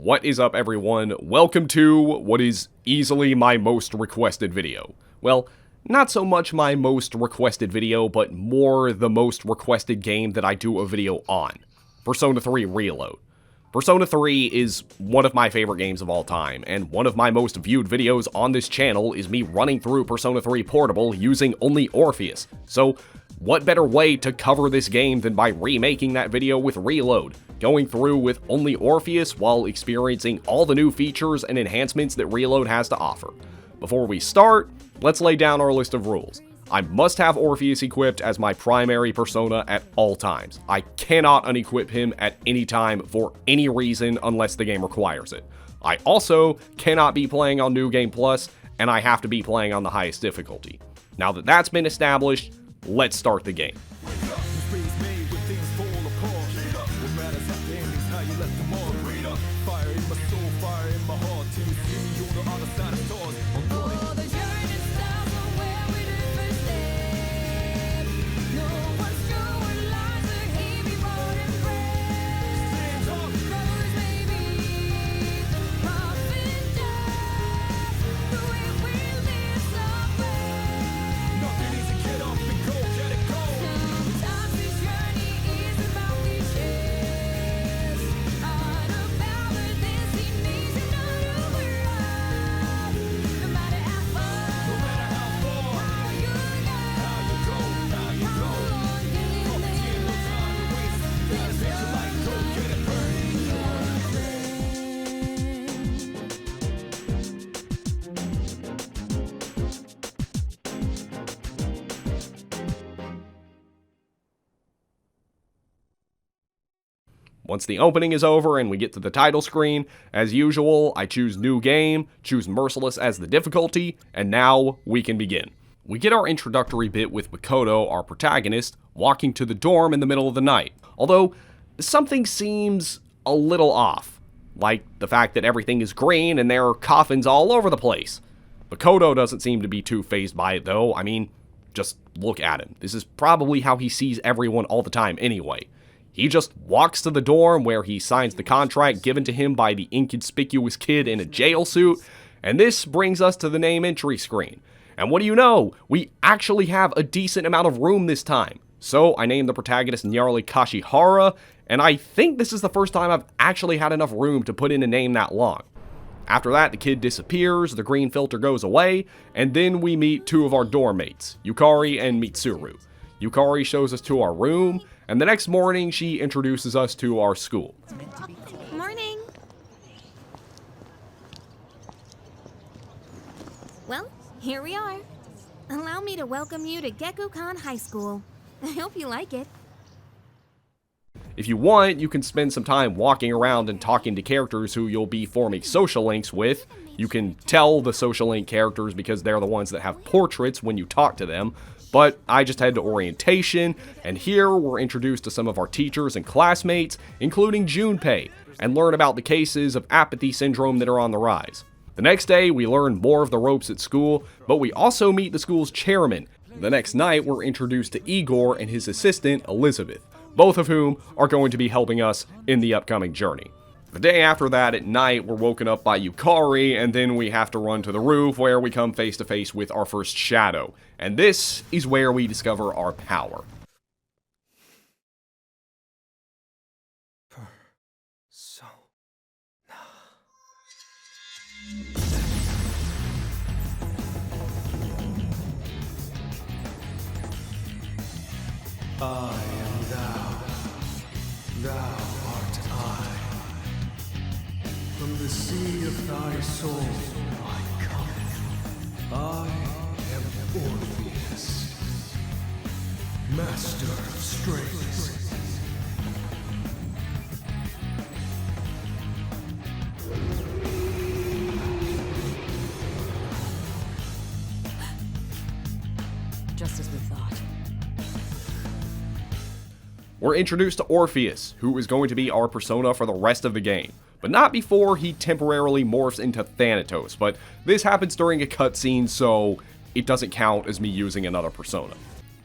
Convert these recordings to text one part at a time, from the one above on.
What is up, everyone? Welcome to what is easily my most requested video. Well, not so much my most requested video, but more the most requested game that I do a video on. Persona 3 Reload. Persona 3 is one of my favorite games of all time, and one of my most viewed videos on this channel is me running through Persona 3 Portable using only Orpheus. So, what better way to cover this game than by remaking that video with Reload, going through with only Orpheus while experiencing all the new features and enhancements that Reload has to offer. Before we start, let's lay down our list of rules. I must have Orpheus equipped as my primary persona at all times. I cannot unequip him at any time for any reason unless the game requires it. I also cannot be playing on New Game Plus, and I have to be playing on the highest difficulty. Now that that's been established, let's start the game. Once the opening is over and we get to the title screen, as usual, I choose New Game, choose Merciless as the difficulty, and now we can begin. We get our introductory bit with Makoto, our protagonist, walking to the dorm in the middle of the night. Although, something seems a little off. Like the fact that everything is green and there are coffins all over the place. Makoto doesn't seem to be too fazed by it though. I mean, just look at him. This is probably how he sees everyone all the time anyway. He just walks to the dorm where he signs the contract given to him by the inconspicuous kid in a jail suit, and this brings us to the name entry screen. And what do you know? We actually have a decent amount of room this time. So I named the protagonist Nyarly Kashihara, and I think this is the first time I've actually had enough room to put in a name that long. After that, the kid disappears, the green filter goes away, and then we meet two of our dorm mates, Yukari and Mitsuru. Yukari shows us to our room, and the next morning, she introduces us to our school. Morning. Well, here we are. Allow me to welcome you to Gekukan High School. I hope you like it. If you want, you can spend some time walking around and talking to characters who you'll be forming social links with. You can tell the social link characters because they're the ones that have portraits when you talk to them. But I just head to orientation, and here we're introduced to some of our teachers and classmates, including Junpei, and learn about the cases of apathy syndrome that are on the rise. The next day, we learn more of the ropes at school, but we also meet the school's chairman. The next night, we're introduced to Igor and his assistant, Elizabeth, both of whom are going to be helping us in the upcoming journey. The day after that, at night, we're woken up by Yukari, and then we have to run to the roof where we come face to face with our first shadow. And this is where we discover our power. I am thou, thou art I. From the sea of thy soul I come. I am Orpheus, master of strings. Just as we thought. We're introduced to Orpheus, who is going to be our persona for the rest of the game. But not before he temporarily morphs into Thanatos, but this happens during a cutscene, so it doesn't count as me using another persona.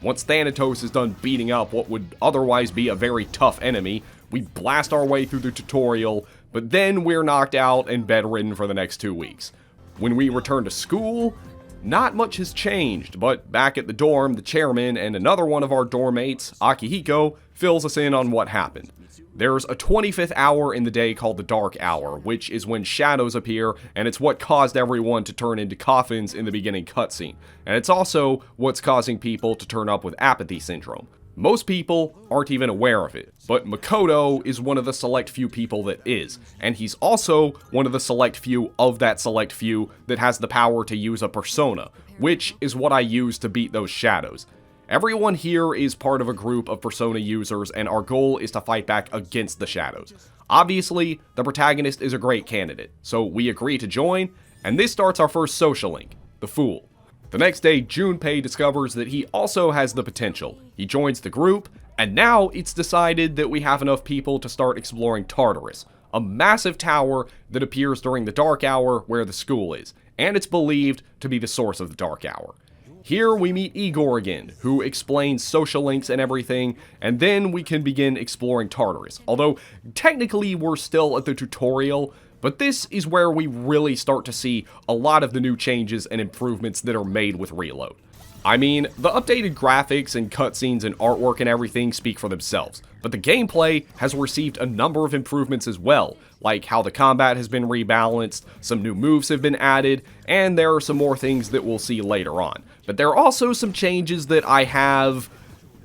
Once Thanatos is done beating up what would otherwise be a very tough enemy, we blast our way through the tutorial, but then we're knocked out and bedridden for the next 2 weeks. When we return to school, not much has changed, but back at the dorm, the chairman and another one of our dorm mates, Akihiko, fills us in on what happened. There's a 25th hour in the day called the Dark Hour, which is when shadows appear, and it's what caused everyone to turn into coffins in the beginning cutscene. And it's also what's causing people to turn up with apathy syndrome. Most people aren't even aware of it, but Makoto is one of the select few people that is, and he's also one of the select few of that select few that has the power to use a persona, which is what I use to beat those shadows. Everyone here is part of a group of persona users, and our goal is to fight back against the shadows. Obviously, the protagonist is a great candidate, so we agree to join, and this starts our first social link, the Fool. The next day, Junpei discovers that he also has the potential. He joins the group, and now it's decided that we have enough people to start exploring Tartarus, a massive tower that appears during the Dark Hour where the school is, and it's believed to be the source of the Dark Hour. Here we meet Igor again, who explains social links and everything, and then we can begin exploring Tartarus. Although, technically we're still at the tutorial, but this is where we really start to see a lot of the new changes and improvements that are made with Reload. I mean, the updated graphics and cutscenes and artwork and everything speak for themselves, but the gameplay has received a number of improvements as well, like how the combat has been rebalanced, some new moves have been added, and there are some more things that we'll see later on. But there are also some changes that I have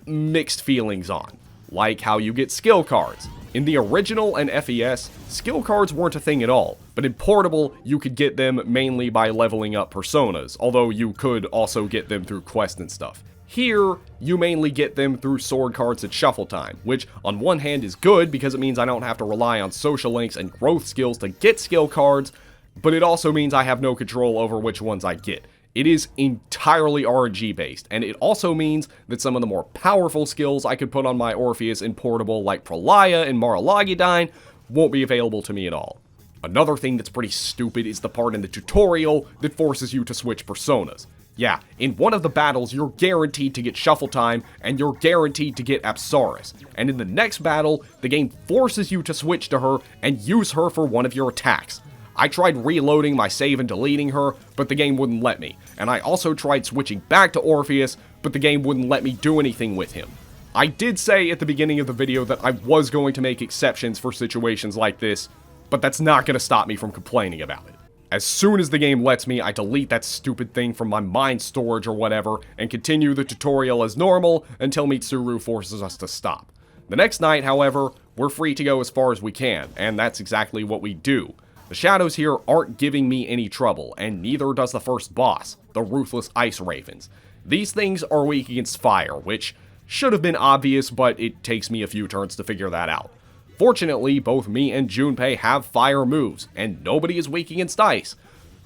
mixed feelings on, like how you get skill cards. In the original and FES, skill cards weren't a thing at all, but in Portable, you could get them mainly by leveling up personas, although you could also get them through quests and stuff. Here, you mainly get them through sword cards at shuffle time, which on one hand is good because it means I don't have to rely on social links and growth skills to get skill cards, but it also means I have no control over which ones I get. It is entirely RNG based, and it also means that some of the more powerful skills I could put on my Orpheus in Portable, like Prolaya and Maralagidyne, won't be available to me at all. Another thing that's pretty stupid is the part in the tutorial that forces you to switch personas. Yeah, in one of the battles, you're guaranteed to get Shuffle Time, and you're guaranteed to get Apsaris. And in the next battle, the game forces you to switch to her and use her for one of your attacks. I tried reloading my save and deleting her, but the game wouldn't let me. And I also tried switching back to Orpheus, but the game wouldn't let me do anything with him. I did say at the beginning of the video that I was going to make exceptions for situations like this, but that's not going to stop me from complaining about it. As soon as the game lets me, I delete that stupid thing from my mind storage or whatever, and continue the tutorial as normal until Mitsuru forces us to stop. The next night, however, we're free to go as far as we can, and that's exactly what we do. The shadows here aren't giving me any trouble, and neither does the first boss, the Ruthless Ice Ravens. These things are weak against fire, which should have been obvious, but it takes me a few turns to figure that out. Fortunately, both me and Junpei have fire moves, and nobody is weak against ice.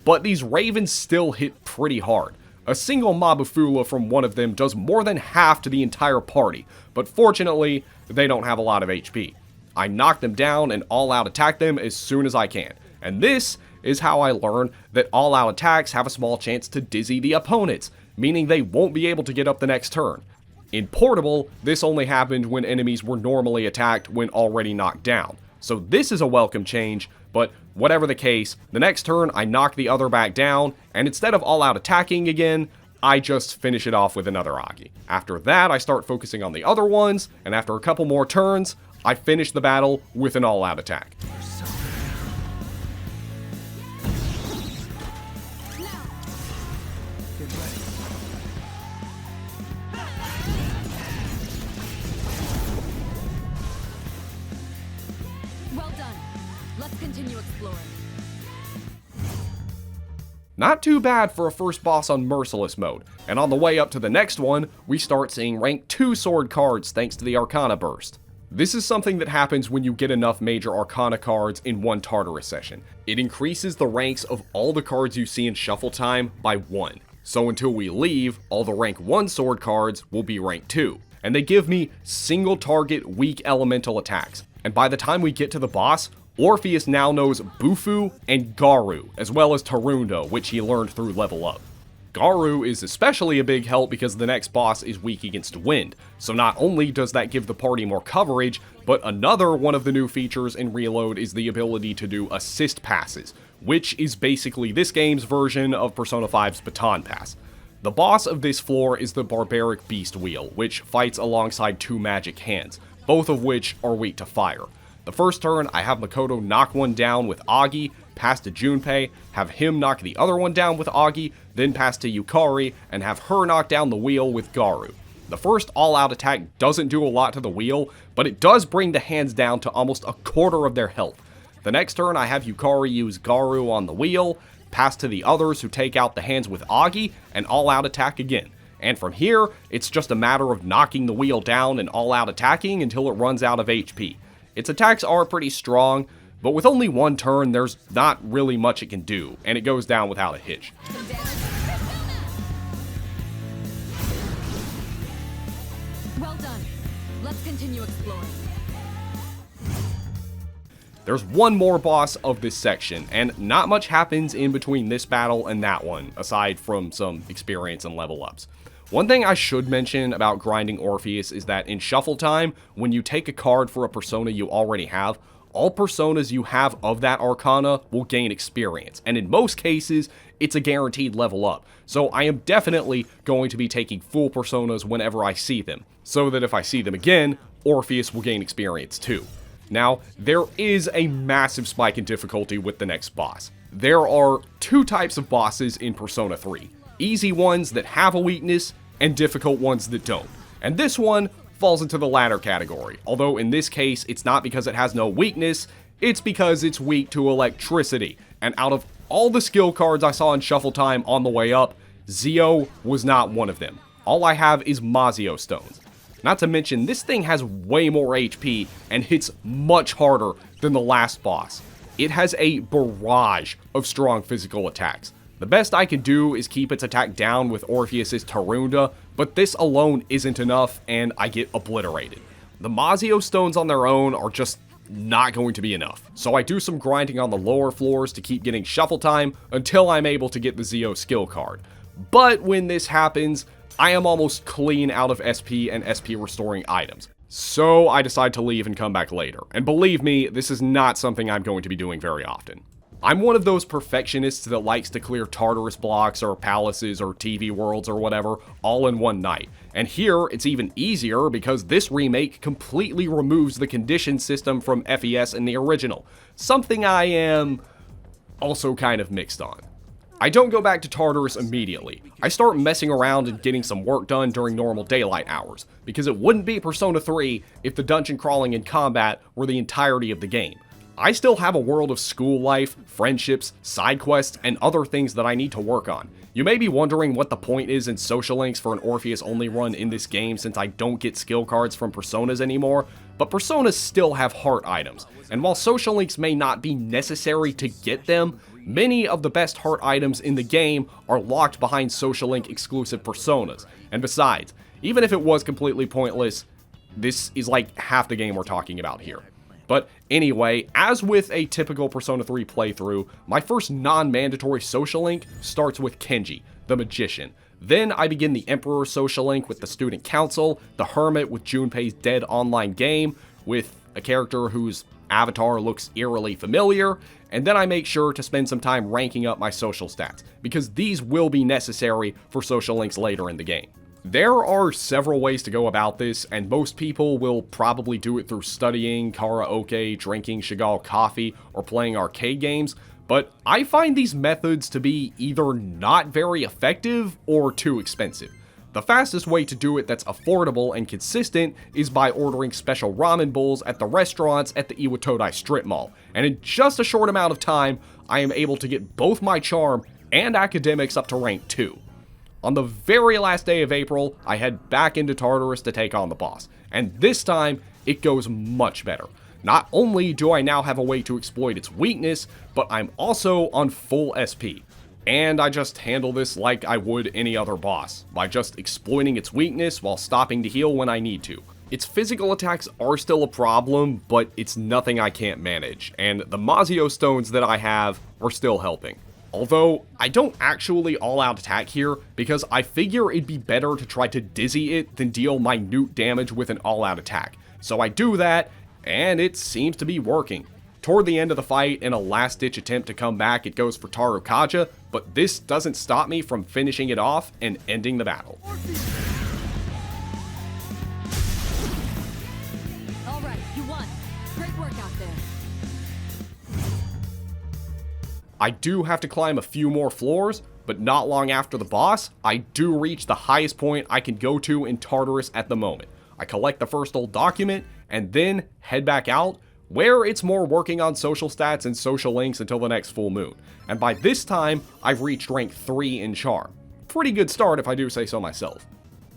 But these ravens still hit pretty hard. A single Mabufula from one of them does more than half to the entire party, but fortunately, they don't have a lot of HP. I knock them down and all-out attack them as soon as I can. And this is how I learn that all-out attacks have a small chance to dizzy the opponents, meaning they won't be able to get up the next turn. In Portable, this only happened when enemies were normally attacked when already knocked down. So this is a welcome change, but whatever the case, the next turn I knock the other back down, and instead of all-out attacking again, I just finish it off with another Agi. After that, I start focusing on the other ones, and after a couple more turns, I finish the battle with an all-out attack. Well done. Let's continue exploring. Not too bad for a first boss on Merciless mode, and on the way up to the next one, we start seeing rank 2 sword cards thanks to the Arcana Burst. This is something that happens when you get enough major Arcana cards in one Tartarus session. It increases the ranks of all the cards you see in Shuffle Time by 1. So until we leave, all the rank 1 sword cards will be rank 2. And they give me single target weak elemental attacks. And by the time we get to the boss, Orpheus now knows Bufu and Garu, as well as Tarundo, which he learned through level up. Garu is especially a big help because the next boss is weak against wind, so not only does that give the party more coverage, but another one of the new features in Reload is the ability to do assist passes, which is basically this game's version of Persona 5's Baton Pass. The boss of this floor is the Barbaric Beast Wheel, which fights alongside two magic hands, both of which are weak to fire. The first turn, I have Makoto knock one down with Agi, pass to Junpei, have him knock the other one down with Agi, then pass to Yukari, and have her knock down the wheel with Garu. The first all-out attack doesn't do a lot to the wheel, but it does bring the hands down to almost a quarter of their health. The next turn, I have Yukari use Garu on the wheel, pass to the others who take out the hands with Agi, and all-out attack again. And from here, it's just a matter of knocking the wheel down and all-out attacking until it runs out of HP. Its attacks are pretty strong, but with only one turn, there's not really much it can do, and it goes down without a hitch. Well done. Let's continue exploring. There's one more boss of this section, and not much happens in between this battle and that one, aside from some experience and level ups. One thing I should mention about grinding Orpheus is that in shuffle time, when you take a card for a persona you already have, all personas you have of that arcana will gain experience, and in most cases, it's a guaranteed level up. So I am definitely going to be taking full personas whenever I see them, so that if I see them again, Orpheus will gain experience too. Now, there is a massive spike in difficulty with the next boss. There are two types of bosses in Persona 3. Easy ones that have a weakness, and difficult ones that don't. And this one falls into the latter category, although in this case, it's not because it has no weakness, it's because it's weak to electricity. And out of all the skill cards I saw in Shuffle Time on the way up, Zio was not one of them. All I have is Mazio Stones. Not to mention, this thing has way more HP and hits much harder than the last boss. It has a barrage of strong physical attacks. The best I can do is keep its attack down with Orpheus's Tarunda, but this alone isn't enough and I get obliterated. The Mazio Stones on their own are just not going to be enough, so I do some grinding on the lower floors to keep getting shuffle time until I'm able to get the Zio skill card. But when this happens, I am almost clean out of SP and SP restoring items. So I decide to leave and come back later. And believe me, this is not something I'm going to be doing very often. I'm one of those perfectionists that likes to clear Tartarus blocks or palaces or TV worlds or whatever all in one night. And here, it's even easier because this remake completely removes the condition system from FES in the original. Something I am also kind of mixed on. I don't go back to Tartarus immediately. I start messing around and getting some work done during normal daylight hours, because it wouldn't be Persona 3 if the dungeon crawling and combat were the entirety of the game. I still have a world of school life, friendships, side quests, and other things that I need to work on. You may be wondering what the point is in social links for an Orpheus only run in this game since I don't get skill cards from Personas anymore, but Personas still have heart items, and while social links may not be necessary to get them, many of the best heart items in the game are locked behind social link exclusive Personas. And besides, even if it was completely pointless, this is like half the game we're talking about here. But anyway, as with a typical Persona 3 playthrough, my first non-mandatory social link starts with Kenji, the Magician. Then I begin the Emperor social link with the Student Council, the Hermit with Junpei's dead online game, with a character whose avatar looks eerily familiar, and then I make sure to spend some time ranking up my social stats, because these will be necessary for social links later in the game. There are several ways to go about this, and most people will probably do it through studying, karaoke, drinking Chagall coffee, or playing arcade games, but I find these methods to be either not very effective or too expensive. The fastest way to do it that's affordable and consistent is by ordering special ramen bowls at the restaurants at the Iwatodai Strip Mall, and in just a short amount of time, I am able to get both my charm and academics up to rank 2. On the very last day of April, I head back into Tartarus to take on the boss, and this time, it goes much better. Not only do I now have a way to exploit its weakness, but I'm also on full SP. And I just handle this like I would any other boss, by just exploiting its weakness while stopping to heal when I need to. Its physical attacks are still a problem, but it's nothing I can't manage, and the Mazio Stones that I have are still helping. Although, I don't actually all-out attack here, because I figure it'd be better to try to dizzy it than deal minute damage with an all-out attack. So I do that, and it seems to be working. Toward the end of the fight, in a last-ditch attempt to come back, it goes for Tarukaja, but this doesn't stop me from finishing it off and ending the battle. Alright, you won. Great work out there. I do have to climb a few more floors, but not long after the boss, I do reach the highest point I can go to in Tartarus at the moment. I collect the first old document, and then head back out, where it's more working on social stats and social links until the next full moon. And by this time, I've reached rank 3 in Charm. Pretty good start if I do say so myself.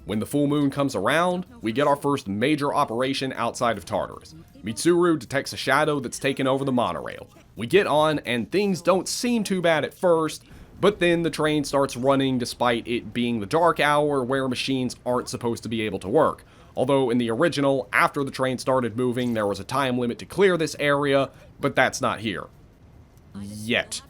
When the full moon comes around, we get our first major operation outside of Tartarus. Mitsuru detects a shadow that's taken over the monorail. We get on, and things don't seem too bad at first, but then the train starts running despite it being the dark hour where machines aren't supposed to be able to work. Although in the original, after the train started moving, there was a time limit to clear this area, but that's not here. Yet.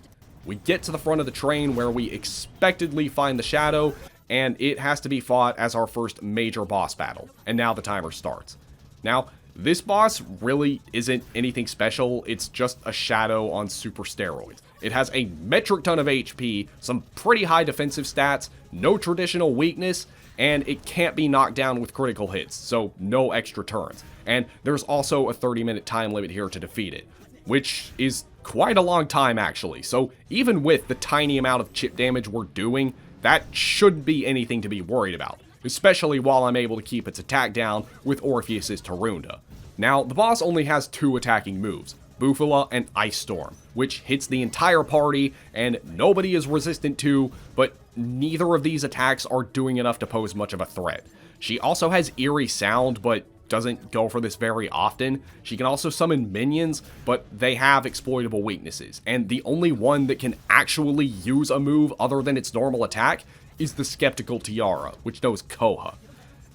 We get to the front of the train where we expectedly find the shadow, and it has to be fought as our first major boss battle. And now the timer starts. Now, this boss really isn't anything special, it's just a shadow on super steroids. It has a metric ton of HP, some pretty high defensive stats, no traditional weakness, and it can't be knocked down with critical hits, so no extra turns. And there's also a 30-minute time limit here to defeat it, which is quite a long time actually, so even with the tiny amount of chip damage we're doing, that shouldn't be anything to be worried about, especially while I'm able to keep its attack down with Orpheus's Tarunda. Now, the boss only has 2 attacking moves, Bufala and Ice Storm, which hits the entire party and nobody is resistant to, but neither of these attacks are doing enough to pose much of a threat. She also has Eerie Sound, but doesn't go for this very often. She can also summon minions, but they have exploitable weaknesses, and the only one that can actually use a move other than its normal attack is the Skeptical Tiara, which knows Koha.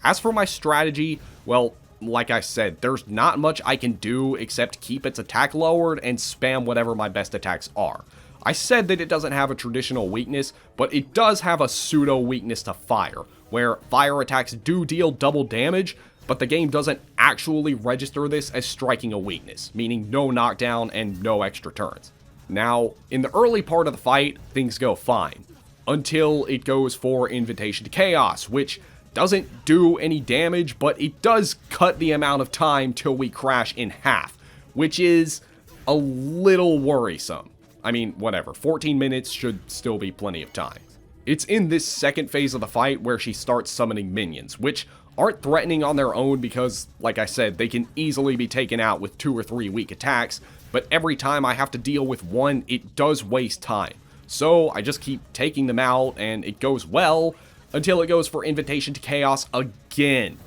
As for my strategy, well, like I said, there's not much I can do except keep its attack lowered and spam whatever my best attacks are. I said that it doesn't have a traditional weakness, but it does have a pseudo weakness to fire, where fire attacks do deal double damage, but the game doesn't actually register this as striking a weakness, meaning no knockdown and no extra turns. Now, in the early part of the fight, things go fine, until it goes for Invitation to Chaos, which doesn't do any damage, but it does cut the amount of time till we crash in half, which is a little worrisome. I mean, whatever, 14 minutes should still be plenty of time. It's in this second phase of the fight where she starts summoning minions, which aren't threatening on their own because, like I said, they can easily be taken out with 2 or 3 weak attacks, but every time I have to deal with one, it does waste time. So I just keep taking them out, and it goes well, until it goes for Invitation to Chaos again.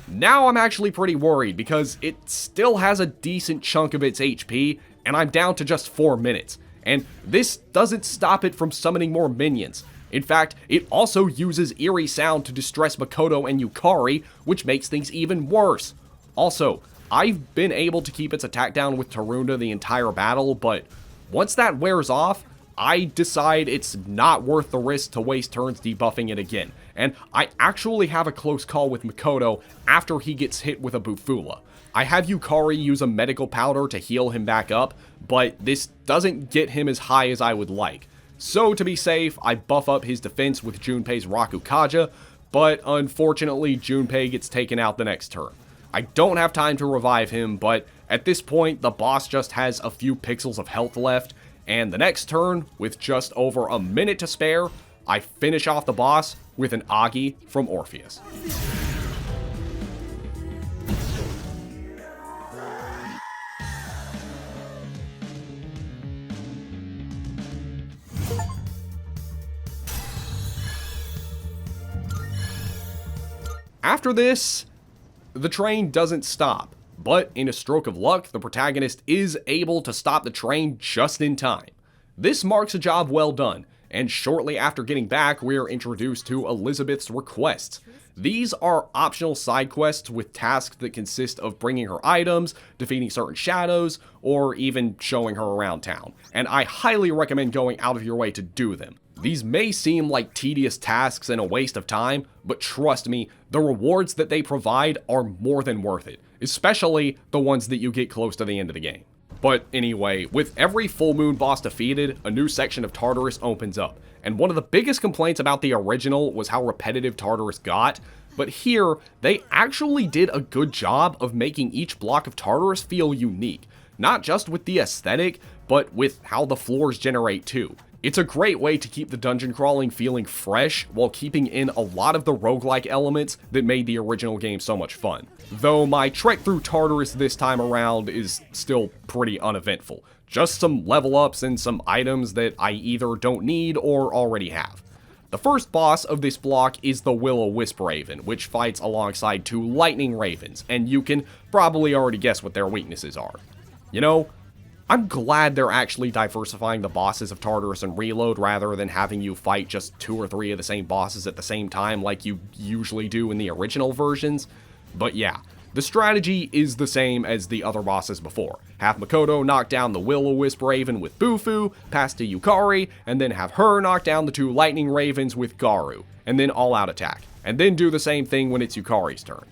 Now I'm actually pretty worried because it still has a decent chunk of its HP, and I'm down to just 4 minutes. And this doesn't stop it from summoning more minions. In fact, it also uses Eerie Sound to distress Makoto and Yukari, which makes things even worse. Also, I've been able to keep its attack down with Tarunda the entire battle, but once that wears off, I decide it's not worth the risk to waste turns debuffing it again, and I actually have a close call with Makoto after he gets hit with a Bufula. I have Yukari use a medical powder to heal him back up, but this doesn't get him as high as I would like. So to be safe, I buff up his defense with Junpei's Rakukaja, but unfortunately Junpei gets taken out the next turn. I don't have time to revive him, but at this point the boss just has a few pixels of health left, and the next turn, with just over a minute to spare, I finish off the boss with an Agi from Orpheus. After this, the train doesn't stop. But in a stroke of luck, the protagonist is able to stop the train just in time. This marks a job well done, and shortly after getting back, we're introduced to Elizabeth's requests. These are optional side quests with tasks that consist of bringing her items, defeating certain shadows, or even showing her around town, and I highly recommend going out of your way to do them. These may seem like tedious tasks and a waste of time, but trust me, the rewards that they provide are more than worth it, especially the ones that you get close to the end of the game. But anyway, with every full moon boss defeated, a new section of Tartarus opens up. And one of the biggest complaints about the original was how repetitive Tartarus got, but here, they actually did a good job of making each block of Tartarus feel unique. Not just with the aesthetic, but with how the floors generate too. It's a great way to keep the dungeon crawling feeling fresh while keeping in a lot of the roguelike elements that made the original game so much fun. Though my trek through Tartarus this time around is still pretty uneventful. Just some level ups and some items that I either don't need or already have. The first boss of this block is the Will-O-Wisp Raven, which fights alongside 2 Lightning Ravens, and you can probably already guess what their weaknesses are. You know, I'm glad they're actually diversifying the bosses of Tartarus and Reload rather than having you fight just 2 or 3 of the same bosses at the same time like you usually do in the original versions. But yeah, the strategy is the same as the other bosses before. Have Makoto knock down the Will-O-Wisp Raven with Bufu, pass to Yukari, and then have her knock down the 2 Lightning Ravens with Garu, and then all-out attack. And then do the same thing when it's Yukari's turn.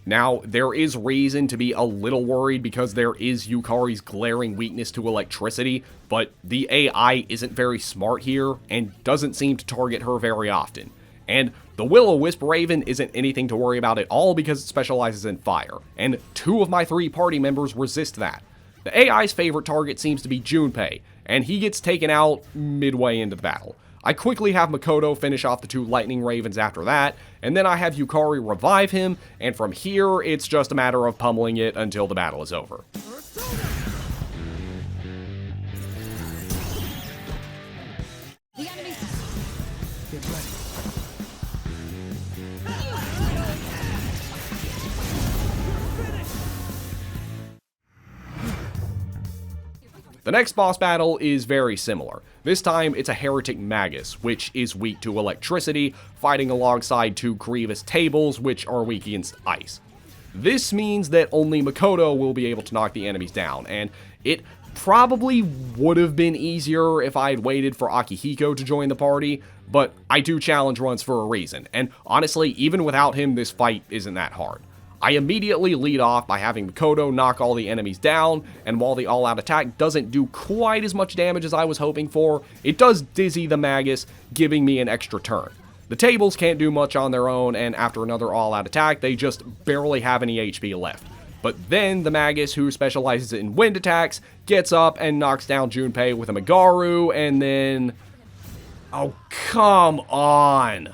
Now, there is reason to be a little worried because there is Yukari's glaring weakness to electricity, but the AI isn't very smart here and doesn't seem to target her very often. And the Will-O-Wisp Raven isn't anything to worry about at all because it specializes in fire, and 2 of my 3 party members resist that. The AI's favorite target seems to be Junpei, and he gets taken out midway into the battle. I quickly have Makoto finish off the 2 Lightning Ravens after that, and then I have Yukari revive him, and from here, it's just a matter of pummeling it until the battle is over. The enemy. Get ready. The next boss battle is very similar. This time, it's a heretic Magus, which is weak to electricity, fighting alongside 2 Grievous Tables, which are weak against ice. This means that only Makoto will be able to knock the enemies down, and it probably would have been easier if I had waited for Akihiko to join the party, but I do challenge runs for a reason, and honestly, even without him, this fight isn't that hard. I immediately lead off by having Makoto knock all the enemies down, and while the all-out attack doesn't do quite as much damage as I was hoping for, it does dizzy the Magus, giving me an extra turn. The tables can't do much on their own, and after another all-out attack, they just barely have any HP left. But then the Magus, who specializes in wind attacks, gets up and knocks down Junpei with a Magaru, and then... oh, come on!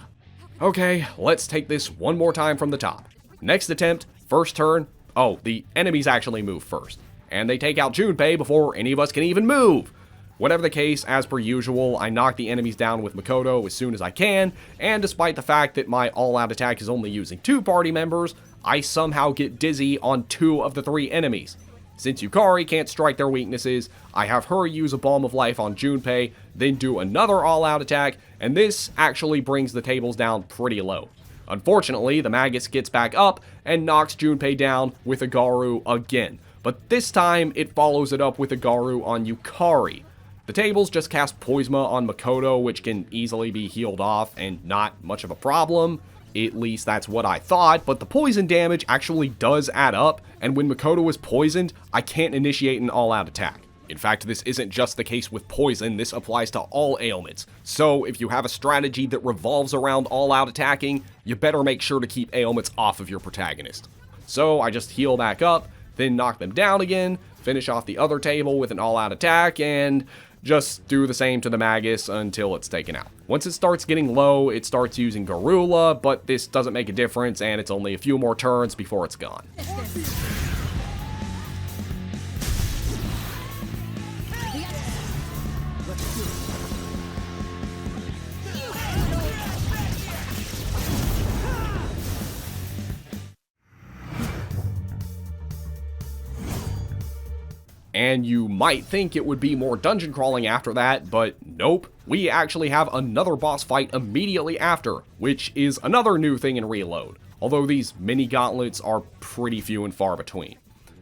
Okay, let's take this one more time from the top. Next attempt, first turn, oh, the enemies actually move first, and they take out Junpei before any of us can even move. Whatever the case, as per usual, I knock the enemies down with Makoto as soon as I can, and despite the fact that my all-out attack is only using 2 party members, I somehow get dizzy on 2 of the 3 enemies. Since Yukari can't strike their weaknesses, I have her use a Balm of Life on Junpei, then do another all-out attack, and this actually brings the tables down pretty low. Unfortunately, the Magus gets back up and knocks Junpei down with a Garu again, but this time it follows it up with a Garu on Yukari. The tables just cast Poisma on Makoto, which can easily be healed off and not much of a problem. At least that's what I thought, but the poison damage actually does add up, and when Makoto is poisoned, I can't initiate an all-out attack. In fact, this isn't just the case with poison, this applies to all ailments. So if you have a strategy that revolves around all-out attacking, you better make sure to keep ailments off of your protagonist. So I just heal back up, then knock them down again, finish off the other table with an all-out attack, and just do the same to the Magus until it's taken out. Once it starts getting low, it starts using Garula, but this doesn't make a difference, and it's only a few more turns before it's gone. And you might think it would be more dungeon crawling after that, but nope. We actually have another boss fight immediately after, which is another new thing in Reload, although these mini gauntlets are pretty few and far between.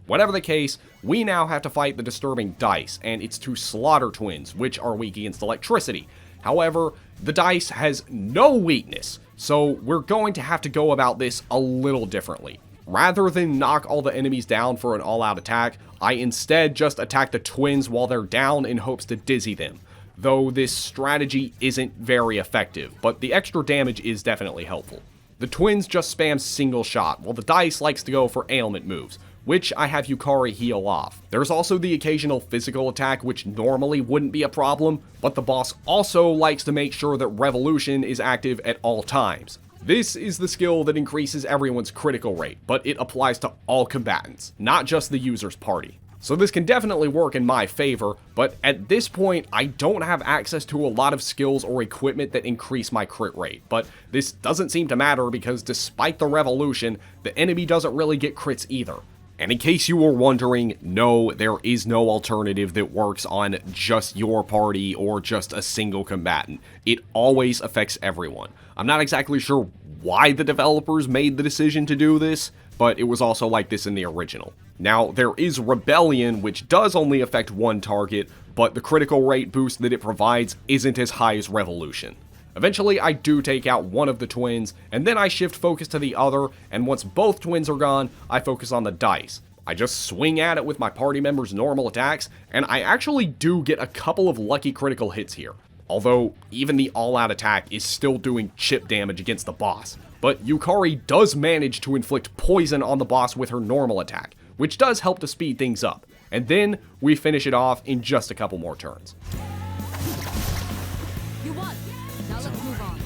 Whatever the case, we now have to fight the disturbing dice, and its two slaughter twins, which are weak against electricity. However, the dice has no weakness, so we're going to have to go about this a little differently. Rather than knock all the enemies down for an all-out attack, I instead just attack the twins while they're down in hopes to dizzy them. Though this strategy isn't very effective, but the extra damage is definitely helpful. The twins just spam single shot, while the dice likes to go for ailment moves, which I have Yukari heal off. There's also the occasional physical attack, which normally wouldn't be a problem, but the boss also likes to make sure that Revolution is active at all times. This is the skill that increases everyone's critical rate, but it applies to all combatants, not just the user's party. So this can definitely work in my favor, but at this point, I don't have access to a lot of skills or equipment that increase my crit rate. But this doesn't seem to matter because despite the Revolution, the enemy doesn't really get crits either. And in case you were wondering, no, there is no alternative that works on just your party or just a single combatant. It always affects everyone. I'm not exactly sure why the developers made the decision to do this, but it was also like this in the original. Now, there is Rebellion, which does only affect one target, but the critical rate boost that it provides isn't as high as Revolution. Eventually, I do take out one of the twins, and then I shift focus to the other, and once both twins are gone, I focus on the dice. I just swing at it with my party members' normal attacks, and I actually do get a couple of lucky critical hits here. Although, even the all-out attack is still doing chip damage against the boss. But Yukari does manage to inflict poison on the boss with her normal attack, which does help to speed things up. And then, we finish it off in just a couple more turns. You won. Now let's move on.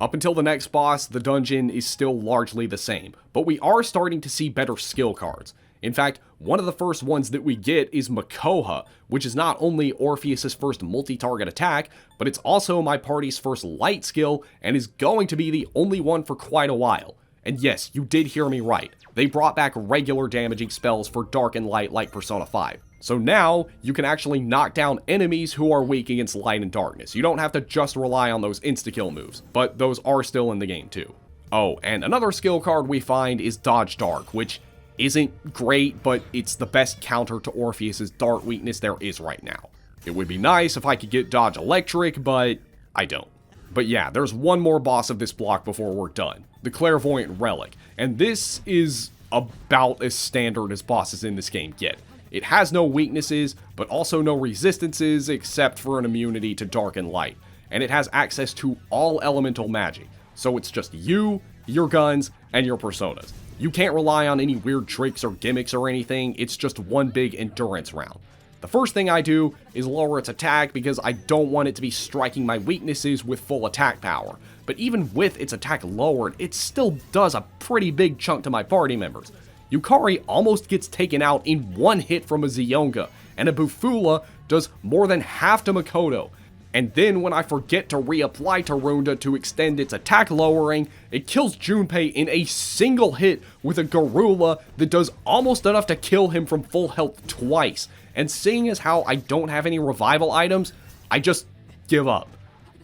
Up until the next boss, the dungeon is still largely the same, but we are starting to see better skill cards. In fact, one of the first ones that we get is Makoha, which is not only Orpheus' first multi-target attack, but it's also my party's first light skill, and is going to be the only one for quite a while. And yes, you did hear me right. They brought back regular damaging spells for dark and light like Persona 5. So now, you can actually knock down enemies who are weak against light and darkness. You don't have to just rely on those insta-kill moves, but those are still in the game too. Oh, and another skill card we find is Dodge Dark, which isn't great, but it's the best counter to Orpheus' dark weakness there is right now. It would be nice if I could get Dodge Electric, but I don't. But yeah, there's one more boss of this block before we're done, the Clairvoyant Relic, and this is about as standard as bosses in this game get. It has no weaknesses, but also no resistances except for an immunity to dark and light, and it has access to all elemental magic, so it's just you, your guns, and your personas. You can't rely on any weird tricks or gimmicks or anything, it's just one big endurance round. The first thing I do is lower its attack because I don't want it to be striking my weaknesses with full attack power, but even with its attack lowered, it still does a pretty big chunk to my party members. Yukari almost gets taken out in one hit from a Zionga, and a Bufula does more than half to Makoto. And then when I forget to reapply Tarunda to extend its attack lowering, it kills Junpei in a single hit with a Garula that does almost enough to kill him from full health twice. And seeing as how I don't have any revival items, I just give up.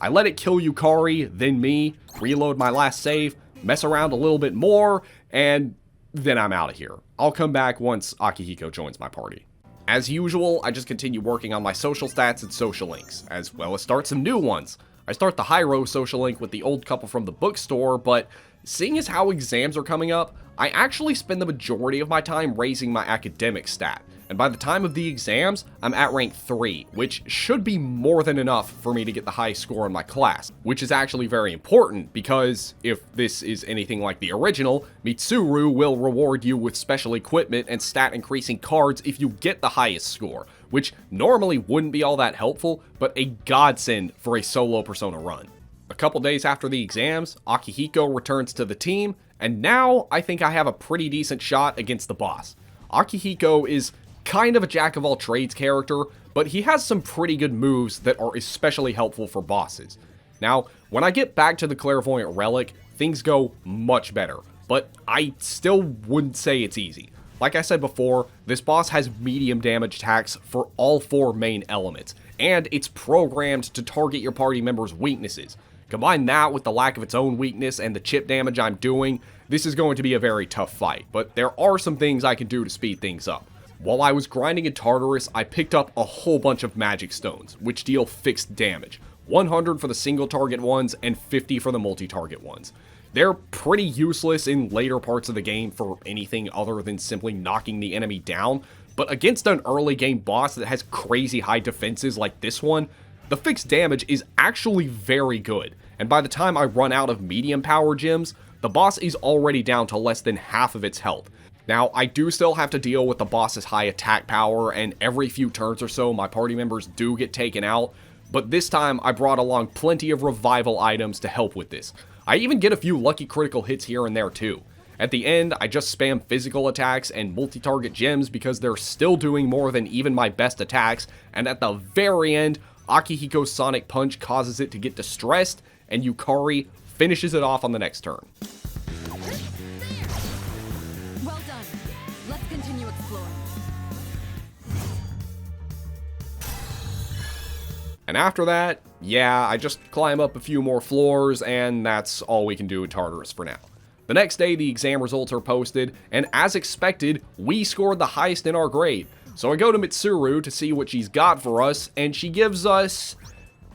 I let it kill Yukari, then me, reload my last save, mess around a little bit more, and then I'm out of here. I'll come back once Akihiko joins my party. As usual, I just continue working on my social stats and social links, as well as start some new ones. I start the Hyro social link with the old couple from the bookstore, but seeing as how exams are coming up, I actually spend the majority of my time raising my academic stat. And by the time of the exams, I'm at rank 3, which should be more than enough for me to get the highest score in my class, which is actually very important because if this is anything like the original, Mitsuru will reward you with special equipment and stat increasing cards if you get the highest score, which normally wouldn't be all that helpful, but a godsend for a solo Persona run. A couple days after the exams, Akihiko returns to the team, and now I think I have a pretty decent shot against the boss. Akihiko is kind of a jack-of-all-trades character, but he has some pretty good moves that are especially helpful for bosses. Now, when I get back to the Clairvoyant Relic, things go much better, but I still wouldn't say it's easy. Like I said before, this boss has medium damage attacks for all 4 main elements, and it's programmed to target your party members' weaknesses. Combine that with the lack of its own weakness and the chip damage I'm doing, this is going to be a very tough fight, but there are some things I can do to speed things up. While I was grinding in Tartarus, I picked up a whole bunch of magic stones, which deal fixed damage. 100 for the single target ones and 50 for the multi-target ones. They're pretty useless in later parts of the game for anything other than simply knocking the enemy down, but against an early game boss that has crazy high defenses like this one, the fixed damage is actually very good, and by the time I run out of medium power gems, the boss is already down to less than half of its health. Now, I do still have to deal with the boss's high attack power, and every few turns or so my party members do get taken out, but this time I brought along plenty of revival items to help with this. I even get a few lucky critical hits here and there too. At the end, I just spam physical attacks and multi-target gems because they're still doing more than even my best attacks, and at the very end, Akihiko's Sonic Punch causes it to get distressed, and Yukari finishes it off on the next turn. Well done. Let's continue exploring. And after that, yeah, I just climb up a few more floors, and that's all we can do in Tartarus for now. The next day, the exam results are posted, and as expected, we scored the highest in our grade. So I go to Mitsuru to see what she's got for us, and she gives us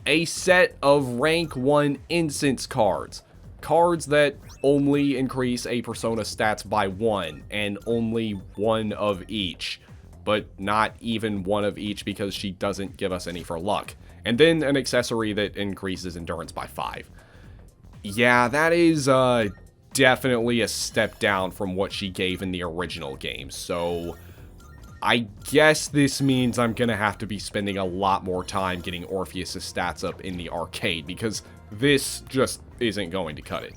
a set of rank 1 incense cards. Cards that only increase a persona stats by 1, and only 1 of each. But not even 1 of each because she doesn't give us any for luck. And then an accessory that increases endurance by 5. Yeah, that is definitely a step down from what she gave in the original game, so I guess this means I'm gonna have to be spending a lot more time getting Orpheus' stats up in the arcade, because this just isn't going to cut it.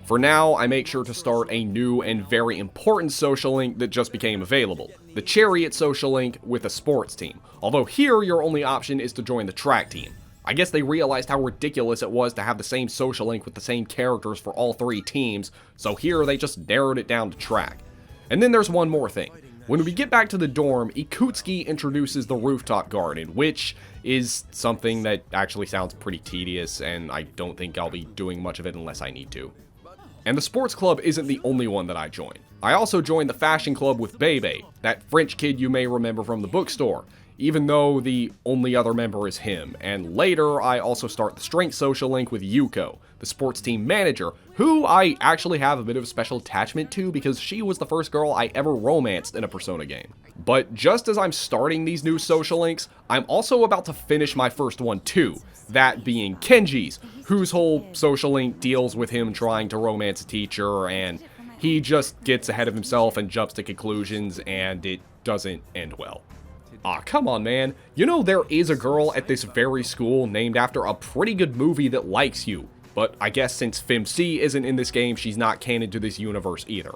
For now, I make sure to start a new and very important social link that just became available, the Chariot social link with a sports team, although here your only option is to join the track team. I guess they realized how ridiculous it was to have the same social link with the same characters for all 3 teams, so here they just narrowed it down to track. And then there's one more thing. When we get back to the dorm, Ikutsuki introduces the rooftop garden, which is something that actually sounds pretty tedious, and I don't think I'll be doing much of it unless I need to. And the sports club isn't the only one that I joined. I also joined the fashion club with Bebe, that French kid you may remember from the bookstore, even though the only other member is him. And later, I also start the strength social link with Yuko, the sports team manager, who I actually have a bit of a special attachment to because she was the first girl I ever romanced in a Persona game. But just as I'm starting these new social links, I'm also about to finish my first one too, that being Kenji's, whose whole social link deals with him trying to romance a teacher, and he just gets ahead of himself and jumps to conclusions, and it doesn't end well. Aw, come on, man. You know there is a girl at this very school named after a pretty good movie that likes you, but I guess since FemC isn't in this game, she's not canon to this universe either.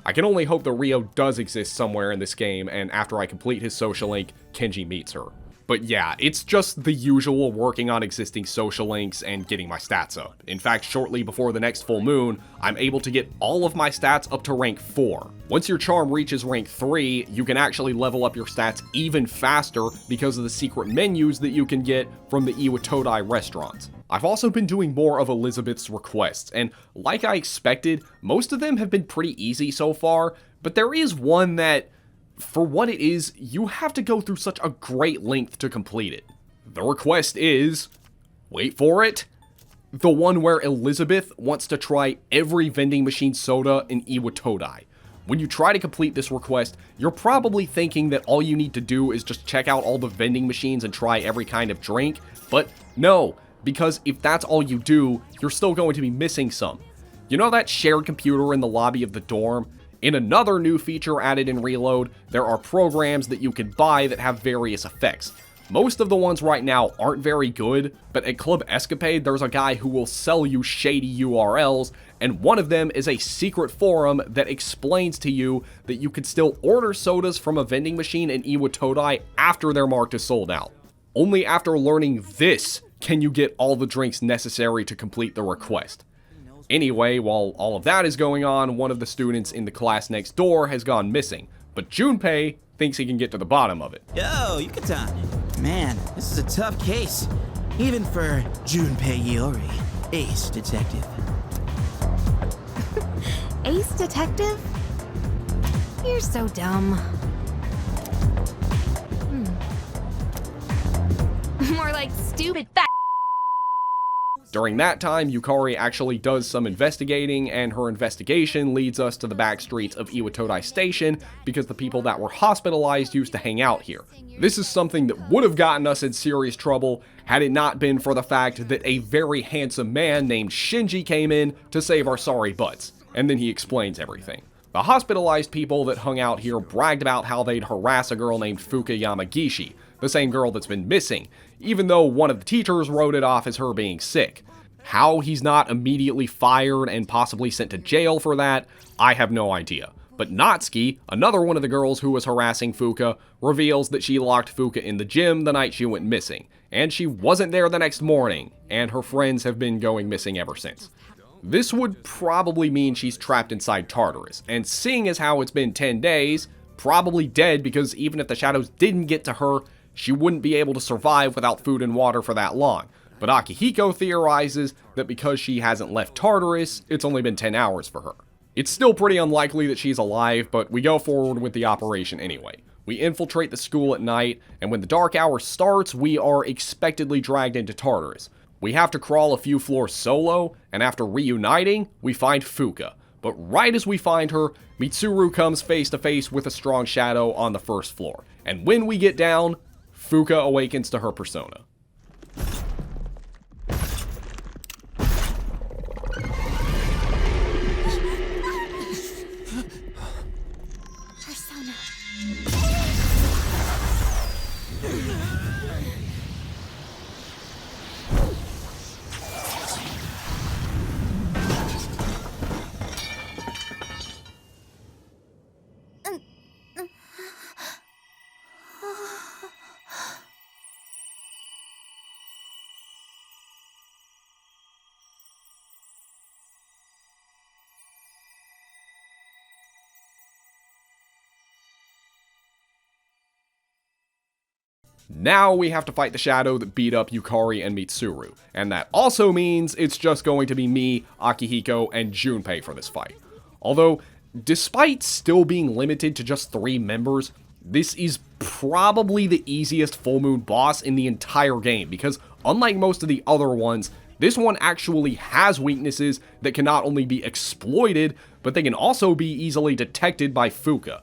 I can only hope that Rio does exist somewhere in this game, and after I complete his social link, Kenji meets her. But yeah, it's just the usual working on existing social links and getting my stats up. In fact, shortly before the next full moon, I'm able to get all of my stats up to rank 4. Once your charm reaches rank 3, you can actually level up your stats even faster because of the secret menus that you can get from the Iwatodai restaurants. I've also been doing more of Elizabeth's requests, and like I expected, most of them have been pretty easy so far, but there is one that, for what it is, you have to go through such a great length to complete it. The request is, wait for it, the one where Elizabeth wants to try every vending machine soda in Iwatodai. When you try to complete this request, you're probably thinking that all you need to do is just check out all the vending machines and try every kind of drink, but no, because if that's all you do, you're still going to be missing some. You know that shared computer in the lobby of the dorm? In another new feature added in Reload, there are programs that you can buy that have various effects. Most of the ones right now aren't very good, but at Club Escapade there's a guy who will sell you shady URLs, and one of them is a secret forum that explains to you that you could still order sodas from a vending machine in Iwatodai after they're marked as sold out. Only after learning this can you get all the drinks necessary to complete the request. Anyway, while all of that is going on, one of the students in the class next door has gone missing. but Junpei thinks he can get to the bottom of it. Yo, Yucatan. Man, this is a tough case. Even for Junpei Iori, ace detective. Ace detective? You're so dumb. More like stupid fat. During that time, Yukari actually does some investigating, and her investigation leads us to the back streets of Iwatodai Station because the people that were hospitalized used to hang out here. This is something that would have gotten us in serious trouble had it not been for the fact that a very handsome man named Shinji came in to save our sorry butts, and then he explains everything. The hospitalized people that hung out here bragged about how they'd harass a girl named Fuka Yamagishi, the same girl that's been missing, even though one of the teachers wrote it off as her being sick. How he's not immediately fired and possibly sent to jail for that, I have no idea. But Natsuki, another one of the girls who was harassing Fuka, reveals that she locked Fuka in the gym the night she went missing, and she wasn't there the next morning, and her friends have been going missing ever since. This would probably mean she's trapped inside Tartarus, and seeing as how it's been 10 days, probably dead because even if the shadows didn't get to her, she wouldn't be able to survive without food and water for that long. But Akihiko theorizes that because she hasn't left Tartarus, it's only been 10 hours for her. It's still pretty unlikely that she's alive, but we go forward with the operation anyway. We infiltrate the school at night, and when the dark hour starts, we are expectedly dragged into Tartarus. We have to crawl a few floors solo, and after reuniting, we find Fuka. But right as we find her, Mitsuru comes face to face with a strong shadow on the first floor. And when we get down, Fuka awakens to her persona. Persona. Now we have to fight the shadow that beat up Yukari and Mitsuru, and that also means it's just going to be me, Akihiko, and Junpei for this fight. Although, despite still being limited to just 3 members, this is probably the easiest full moon boss in the entire game, because unlike most of the other ones, this one actually has weaknesses that can not only be exploited, but they can also be easily detected by Fuka.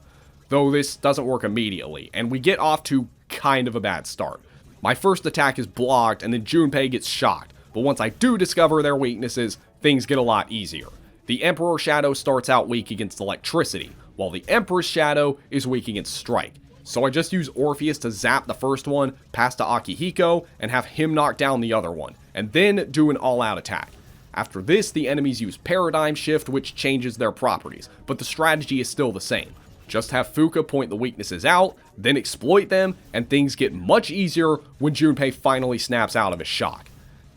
Though this doesn't work immediately, and we get off to kind of a bad start. My first attack is blocked, and then Junpei gets shocked, but once I do discover their weaknesses, things get a lot easier. The Emperor Shadow starts out weak against electricity, while the Empress Shadow is weak against strike. So I just use Orpheus to zap the first one, pass to Akihiko, and have him knock down the other one, and then do an all-out attack. After this, the enemies use Paradigm Shift, which changes their properties, but the strategy is still the same. Just have Fuka point the weaknesses out, then exploit them, and things get much easier when Junpei finally snaps out of his shock.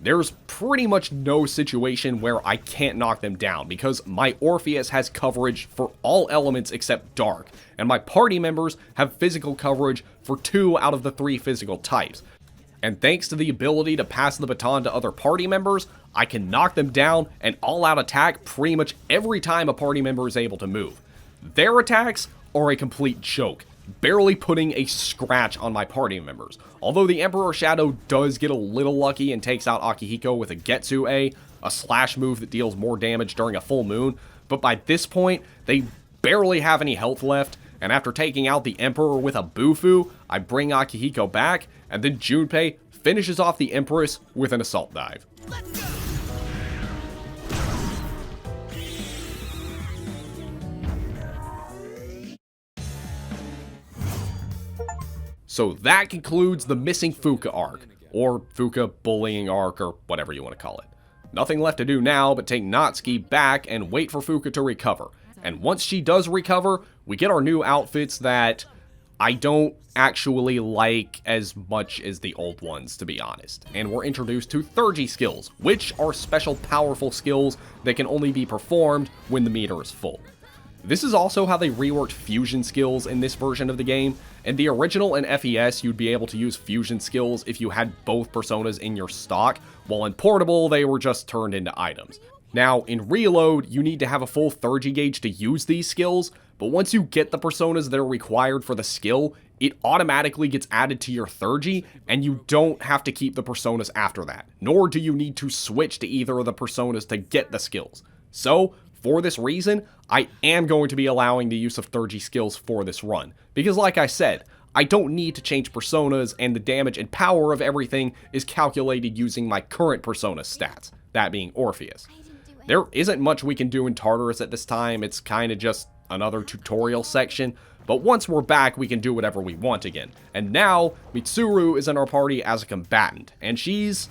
There's pretty much no situation where I can't knock them down, because my Orpheus has coverage for all elements except dark, and my party members have physical coverage for 2 out of the 3 physical types. And thanks to the ability to pass the baton to other party members, I can knock them down and all-out attack pretty much every time a party member is able to move. Their attacks are a complete joke, barely putting a scratch on my party members. Although the Emperor Shadow does get a little lucky and takes out Akihiko with a Getsu-A, a slash move that deals more damage during a full moon, but by this point, they barely have any health left, and after taking out the Emperor with a Bufu, I bring Akihiko back, and then Junpei finishes off the Empress with an assault dive. So that concludes the missing Fuka arc, or Fuka bullying arc, or whatever you want to call it. Nothing left to do now but take Natsuki back and wait for Fuka to recover. And once she does recover, we get our new outfits that I don't actually like as much as the old ones, to be honest. And we're introduced to Thurgy skills, which are special powerful skills that can only be performed when the meter is full. This is also how they reworked fusion skills in this version of the game. In the original and FES, you'd be able to use fusion skills if you had both personas in your stock, while in Portable, they were just turned into items. Now, in Reload, you need to have a full 30 gauge to use these skills, but once you get the personas that are required for the skill, it automatically gets added to your 30, and you don't have to keep the personas after that, nor do you need to switch to either of the personas to get the skills. So, for this reason, I am going to be allowing the use of 30 skills for this run, because like I said, I don't need to change personas, and the damage and power of everything is calculated using my current persona stats, that being Orpheus. There isn't much we can do in Tartarus at this time, it's kinda just another tutorial section, but once we're back, we can do whatever we want again. And now, Mitsuru is in our party as a combatant, and she's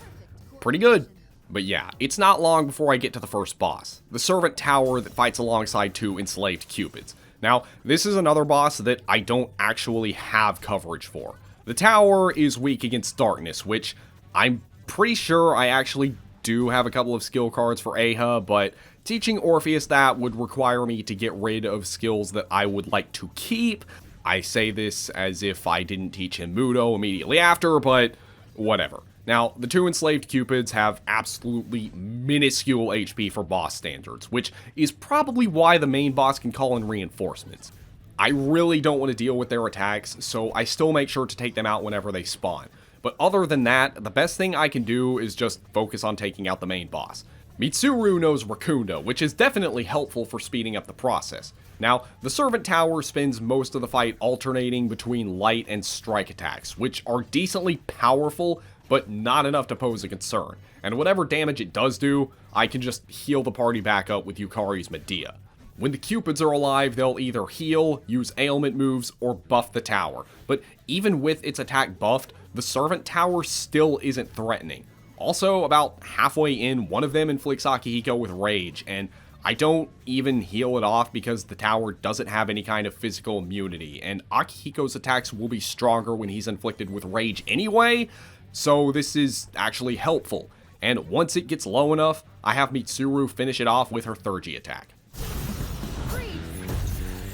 pretty good. But yeah, it's not long before I get to the first boss, the Servant Tower that fights alongside 2 enslaved Cupids. Now, this is another boss that I don't actually have coverage for. The tower is weak against darkness, which I'm pretty sure I actually do have a couple of skill cards for Aha, but teaching Orpheus that would require me to get rid of skills that I would like to keep. I say this as if I didn't teach him Mudo immediately after, but whatever. Now, the 2 enslaved Cupids have absolutely minuscule HP for boss standards, which is probably why the main boss can call in reinforcements. I really don't want to deal with their attacks, so I still make sure to take them out whenever they spawn. But other than that, the best thing I can do is just focus on taking out the main boss. Mitsuru knows Rakunda, which is definitely helpful for speeding up the process. Now, the Servant Tower spends most of the fight alternating between light and strike attacks, which are decently powerful, but not enough to pose a concern. And whatever damage it does do, I can just heal the party back up with Yukari's Medea. When the Cupids are alive, they'll either heal, use ailment moves, or buff the tower. But even with its attack buffed, the Servant Tower still isn't threatening. Also, about halfway in, one of them inflicts Akihiko with Rage, and I don't even heal it off because the tower doesn't have any kind of physical immunity, and Akihiko's attacks will be stronger when he's inflicted with Rage anyway, so this is actually helpful. And once it gets low enough, I have Mitsuru finish it off with her 30 attack. Freeze!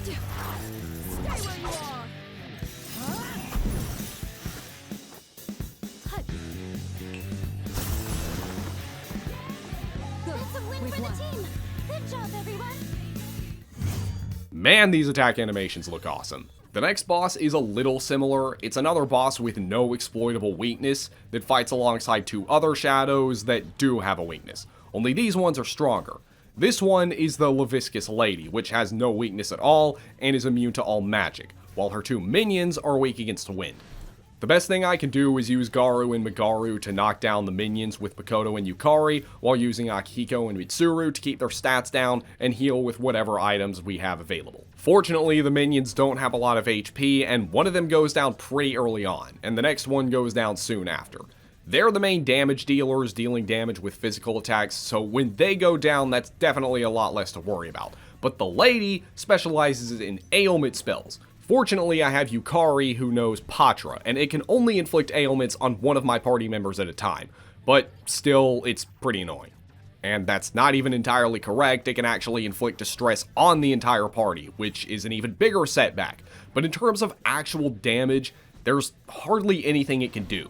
Stay where you are! Hut. Good. That's a win We've for won. the team. Good job, everyone. Man, these attack animations look awesome. The next boss is a little similar. It's another boss with no exploitable weakness that fights alongside 2 other shadows that do have a weakness. Only these ones are stronger. This one is the Leviscus Lady, which has no weakness at all and is immune to all magic, while her 2 minions are weak against wind. The best thing I can do is use Garu and Magaru to knock down the minions with Makoto and Yukari, while using Akihiko and Mitsuru to keep their stats down and heal with whatever items we have available. Fortunately, the minions don't have a lot of HP, and one of them goes down pretty early on, and the next one goes down soon after. They're the main damage dealers, dealing damage with physical attacks, so when they go down, that's definitely a lot less to worry about. But the lady specializes in ailment spells. Fortunately, I have Yukari, who knows Patra, and it can only inflict ailments on one of my party members at a time. But still, it's pretty annoying. And that's not even entirely correct, it can actually inflict distress on the entire party, which is an even bigger setback. But in terms of actual damage, there's hardly anything it can do.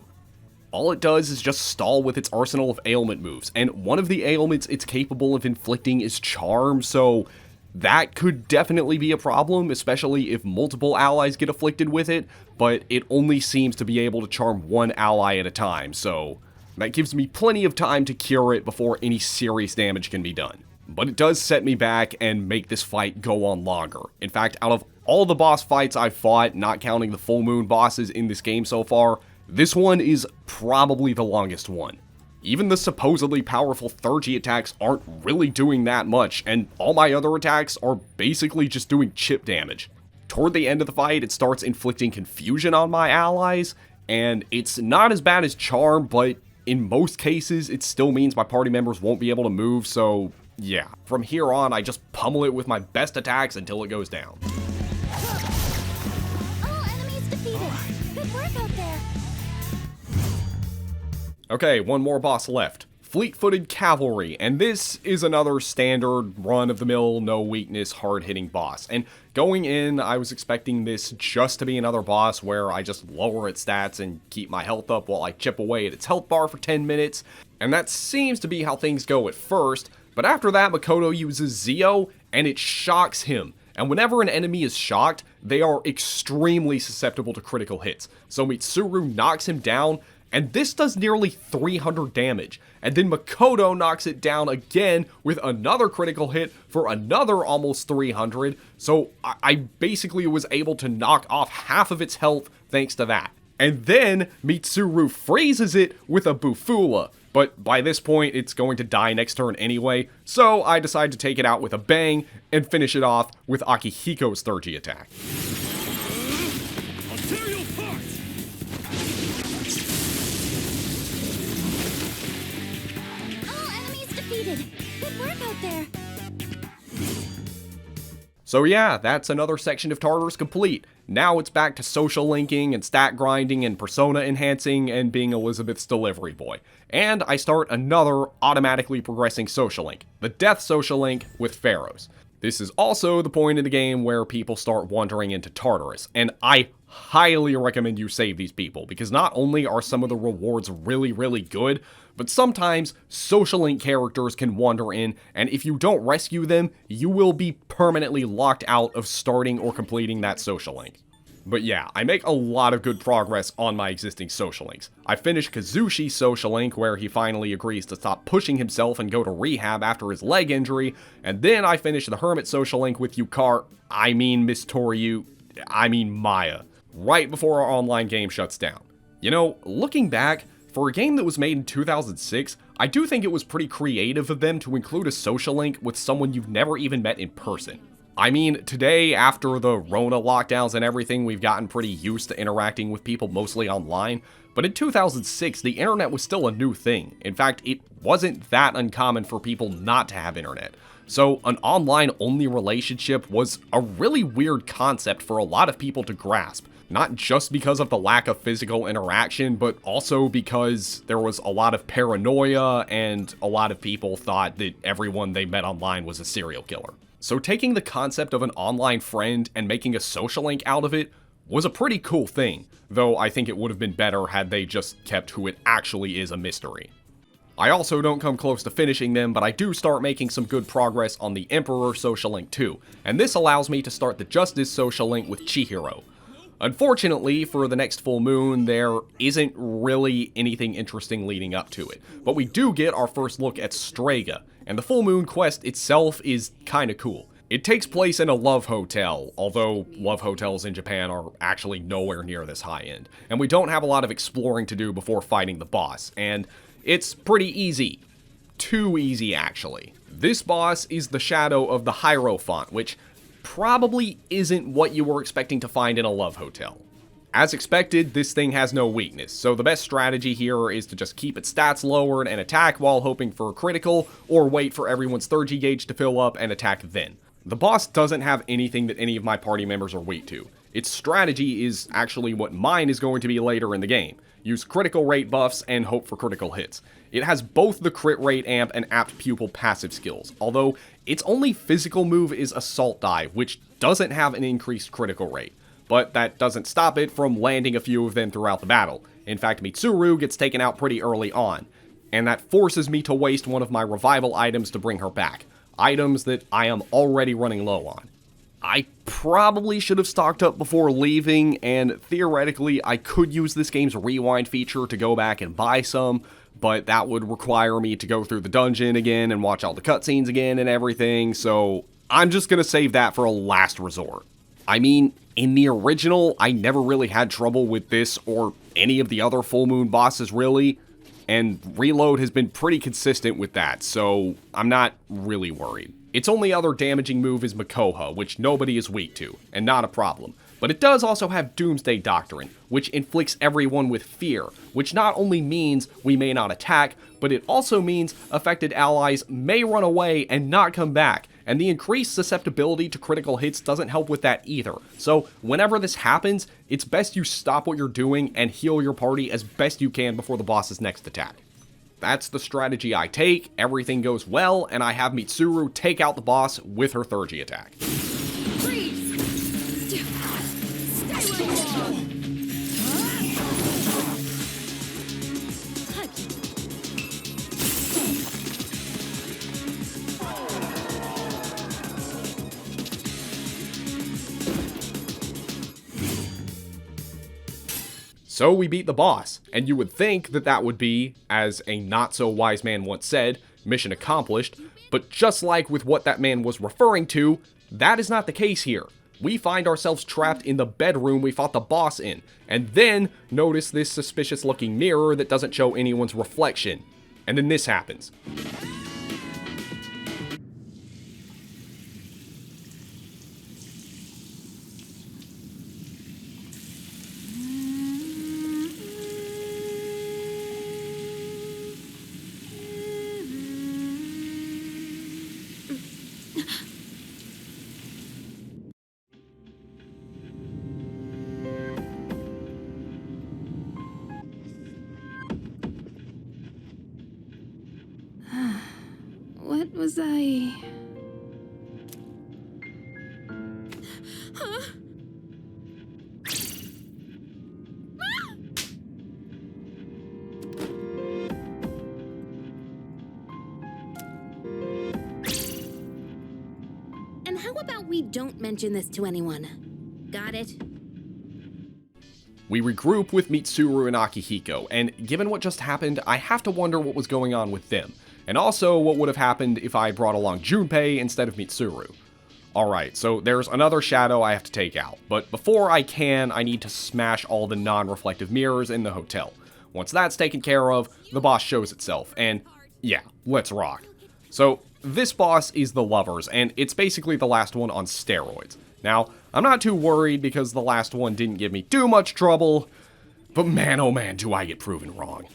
All it does is just stall with its arsenal of ailment moves, and one of the ailments it's capable of inflicting is Charm, so that could definitely be a problem, especially if multiple allies get afflicted with it, but it only seems to be able to charm one ally at a time, so that gives me plenty of time to cure it before any serious damage can be done. But it does set me back and make this fight go on longer. In fact, out of all the boss fights I've fought, not counting the full moon bosses in this game so far, this one is probably the longest one. Even the supposedly powerful 30 attacks aren't really doing that much, and all my other attacks are basically just doing chip damage. Toward the end of the fight, it starts inflicting confusion on my allies, and it's not as bad as Charm, but in most cases, it still means my party members won't be able to move, so yeah. From here on, I just pummel it with my best attacks until it goes down. All enemies defeated. Good work out there. Okay, one more boss left. Fleet-Footed Cavalry, and this is another standard run-of-the-mill, no-weakness, hard-hitting boss. And going in, I was expecting this just to be another boss where I just lower its stats and keep my health up while I chip away at its health bar for 10 minutes, and that seems to be how things go at first, but after that, Makoto uses Zio, and it shocks him. And whenever an enemy is shocked, they are extremely susceptible to critical hits. So Mitsuru knocks him down, and this does nearly 300 damage. And then Makoto knocks it down again with another critical hit for another almost 300. So I basically was able to knock off half of its health thanks to that. And then Mitsuru freezes it with a Bufula. But by this point, it's going to die next turn anyway, so I decide to take it out with a bang and finish it off with Akihiko's Thurgy attack. I'll tear you apart! All enemies defeated. Good work out there. So yeah, that's another section of Tartarus complete. Now it's back to social linking and stat grinding and persona enhancing and being Elizabeth's delivery boy. And I start another automatically progressing social link, the Death social link with Pharaohs. This is also the point in the game where people start wandering into Tartarus, and I highly recommend you save these people, because not only are some of the rewards really good, but sometimes social link characters can wander in, and if you don't rescue them, you will be permanently locked out of starting or completing that social link. But yeah, I make a lot of good progress on my existing social links. I finished Kazushi's social link where he finally agrees to stop pushing himself and go to rehab after his leg injury, and then I finished the Hermit social link with Miss Toryu, Maya, right before our online game shuts down. You know, looking back, for a game that was made in 2006, I do think it was pretty creative of them to include a social link with someone you've never even met in person. I mean, today, after the Rona lockdowns and everything, we've gotten pretty used to interacting with people mostly online, but in 2006, the internet was still a new thing. In fact, it wasn't that uncommon for people not to have internet. So an online-only relationship was a really weird concept for a lot of people to grasp. Not just because of the lack of physical interaction, but also because there was a lot of paranoia and a lot of people thought that everyone they met online was a serial killer. So taking the concept of an online friend and making a social link out of it was a pretty cool thing, though I think it would have been better had they just kept who it actually is a mystery. I also don't come close to finishing them, but I do start making some good progress on the Emperor social link too, and this allows me to start the Justice social link with Chihiro. Unfortunately, for the next full moon, there isn't really anything interesting leading up to it, but we do get our first look at Strega, and the full moon quest itself is kinda cool. It takes place in a love hotel, although love hotels in Japan are actually nowhere near this high end, and we don't have a lot of exploring to do before fighting the boss, and it's pretty easy. Too easy, actually. This boss is the shadow of the Hierophant, which probably isn't what you were expecting to find in a love hotel. As expected, this thing has no weakness, so the best strategy here is to just keep its stats lowered and attack while hoping for a critical, or wait for everyone's Thurgy gauge to fill up and attack then. The boss doesn't have anything that any of my party members are weak to. Its strategy is actually what mine is going to be later in the game. Use critical rate buffs and hope for critical hits. It has both the crit rate amp and apt pupil passive skills, although its only physical move is Assault Dive, which doesn't have an increased critical rate. But that doesn't stop it from landing a few of them throughout the battle. In fact, Mitsuru gets taken out pretty early on, and that forces me to waste one of my revival items to bring her back. Items that I am already running low on. I probably should have stocked up before leaving, and theoretically I could use this game's rewind feature to go back and buy some, but that would require me to go through the dungeon again and watch all the cutscenes again and everything, so I'm just gonna save that for a last resort. I mean, in the original, I never really had trouble with this or any of the other full moon bosses really, and Reload has been pretty consistent with that, so I'm not really worried. Its only other damaging move is Makoha, which nobody is weak to, and not a problem. But it does also have Doomsday Doctrine, which inflicts everyone with fear, which not only means we may not attack, but it also means affected allies may run away and not come back, and the increased susceptibility to critical hits doesn't help with that either. So whenever this happens, it's best you stop what you're doing and heal your party as best you can before the boss's next attack. That's the strategy I take, everything goes well, and I have Mitsuru take out the boss with her 3rd G attack. Freeze! Stay where you are! So we beat the boss, and you would think that that would be, as a not-so-wise man once said, mission accomplished, but just like with what that man was referring to, that is not the case here. We find ourselves trapped in the bedroom we fought the boss in, and then notice this suspicious-looking mirror that doesn't show anyone's reflection. And then this happens. What was I... And how about we don't mention this to anyone? Got it? We regroup with Mitsuru and Akihiko, and given what just happened, I have to wonder what was going on with them, and also what would have happened if I brought along Junpei instead of Mitsuru. Alright, so there's another shadow I have to take out, but before I can, I need to smash all the non-reflective mirrors in the hotel. Once that's taken care of, the boss shows itself, and yeah, let's rock. So, this boss is the Lovers, and it's basically the last one on steroids. Now, I'm not too worried because the last one didn't give me too much trouble, but man oh man do I get proven wrong.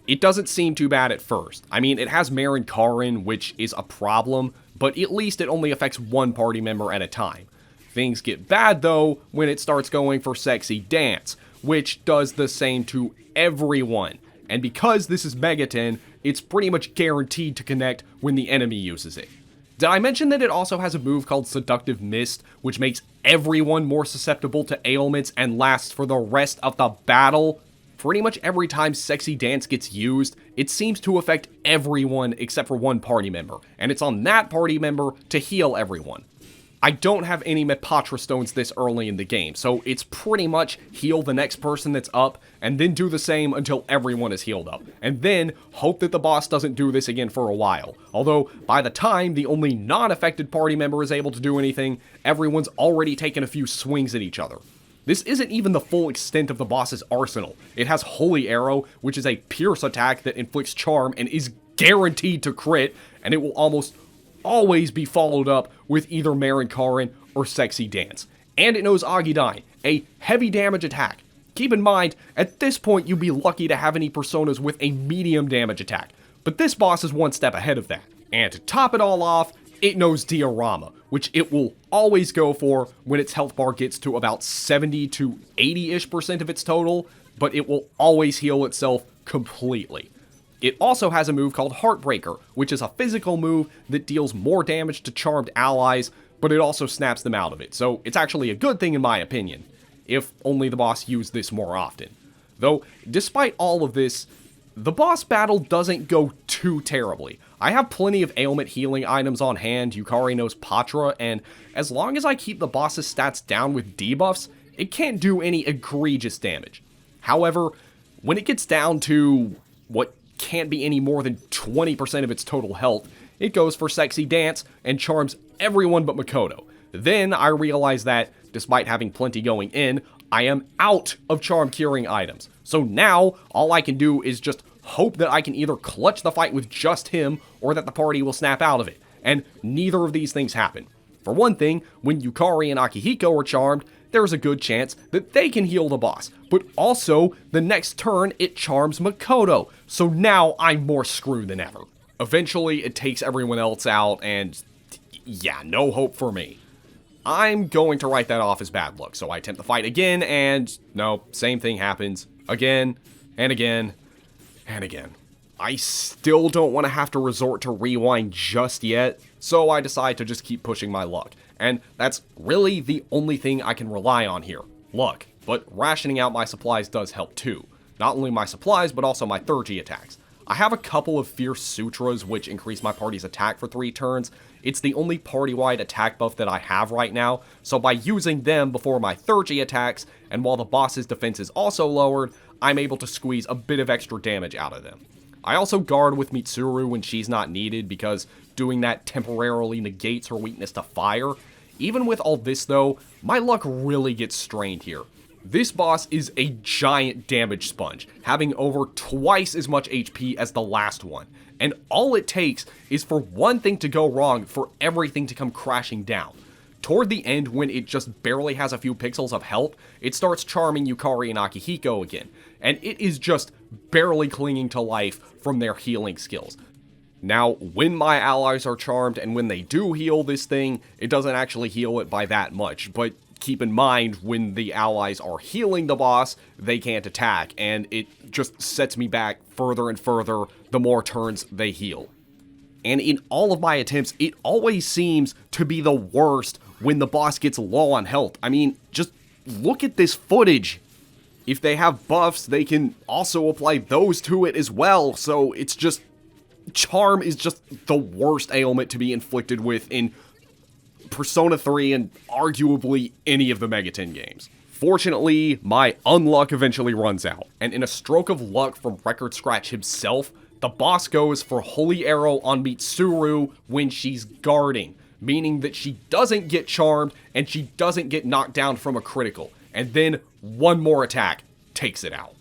It doesn't seem too bad at first. I mean, it has Marin Karin, which is a problem, but at least it only affects one party member at a time. Things get bad though when it starts going for Sexy Dance, which does the same to everyone. And because this is Megaton, it's pretty much guaranteed to connect when the enemy uses it. Did I mention that it also has a move called Seductive Mist, which makes everyone more susceptible to ailments and lasts for the rest of the battle? Pretty much every time Sexy Dance gets used, it seems to affect everyone except for one party member, and it's on that party member to heal everyone. I don't have any Mepatra stones this early in the game, so it's pretty much heal the next person that's up, and then do the same until everyone is healed up, and then hope that the boss doesn't do this again for a while. Although, by the time the only non-affected party member is able to do anything, everyone's already taken a few swings at each other. This isn't even the full extent of the boss's arsenal. It has Holy Arrow, which is a pierce attack that inflicts charm and is guaranteed to crit, and it will almost always be followed up with either Marin Karin or Sexy Dance. And it knows Agidyne, a heavy damage attack. Keep in mind, at this point you'd be lucky to have any personas with a medium damage attack, but this boss is one step ahead of that. And to top it all off, it knows Diorama, which it will always go for when its health bar gets to about 70 to 80-ish% of its total, but it will always heal itself completely. It also has a move called Heartbreaker, which is a physical move that deals more damage to charmed allies, but it also snaps them out of it, so it's actually a good thing in my opinion, if only the boss used this more often. Though, despite all of this, the boss battle doesn't go too terribly. I have plenty of ailment healing items on hand, Yukari knows Patra, and as long as I keep the boss's stats down with debuffs, it can't do any egregious damage. However, when it gets down to what can't be any more than 20% of its total health, it goes for Sexy Dance and charms everyone but Makoto. Then I realize that, despite having plenty going in, I am out of charm curing items. So now, all I can do is just hope that I can either clutch the fight with just him, or that the party will snap out of it. And neither of these things happen. For one thing, when Yukari and Akihiko are charmed, there's a good chance that they can heal the boss. But also, the next turn, it charms Makoto. So now I'm more screwed than ever. Eventually, it takes everyone else out, and yeah, no hope for me. I'm going to write that off as bad luck, so I attempt the fight again, and no, same thing happens. Again, and again, and again. I still don't want to have to resort to rewind just yet, so I decide to just keep pushing my luck. And that's really the only thing I can rely on here, luck. But rationing out my supplies does help too. Not only my supplies, but also my 3G attacks. I have a couple of Fierce Sutras which increase my party's attack for 3 turns. It's the only party-wide attack buff that I have right now, so by using them before my 3G attacks, and while the boss's defense is also lowered, I'm able to squeeze a bit of extra damage out of them. I also guard with Mitsuru when she's not needed because doing that temporarily negates her weakness to fire. Even with all this though, my luck really gets strained here. This boss is a giant damage sponge, having over twice as much HP as the last one, and all it takes is for one thing to go wrong for everything to come crashing down. Toward the end, when it just barely has a few pixels of health, it starts charming Yukari and Akihiko again, and it is just barely clinging to life from their healing skills. Now, when my allies are charmed and when they do heal this thing, it doesn't actually heal it by that much, but keep in mind, when the allies are healing the boss, they can't attack, and it just sets me back further and further the more turns they heal. And in all of my attempts, it always seems to be the worst when the boss gets low on health. I mean, just look at this footage. If they have buffs, they can also apply those to it as well, so it's just... Charm is just the worst ailment to be inflicted with in Persona 3 and arguably any of the Megaten games. Fortunately, my unluck eventually runs out, and in a stroke of luck from Record Scratch himself, the boss goes for Holy Arrow on Mitsuru when she's guarding, meaning that she doesn't get charmed and she doesn't get knocked down from a critical, and then one more attack takes it out.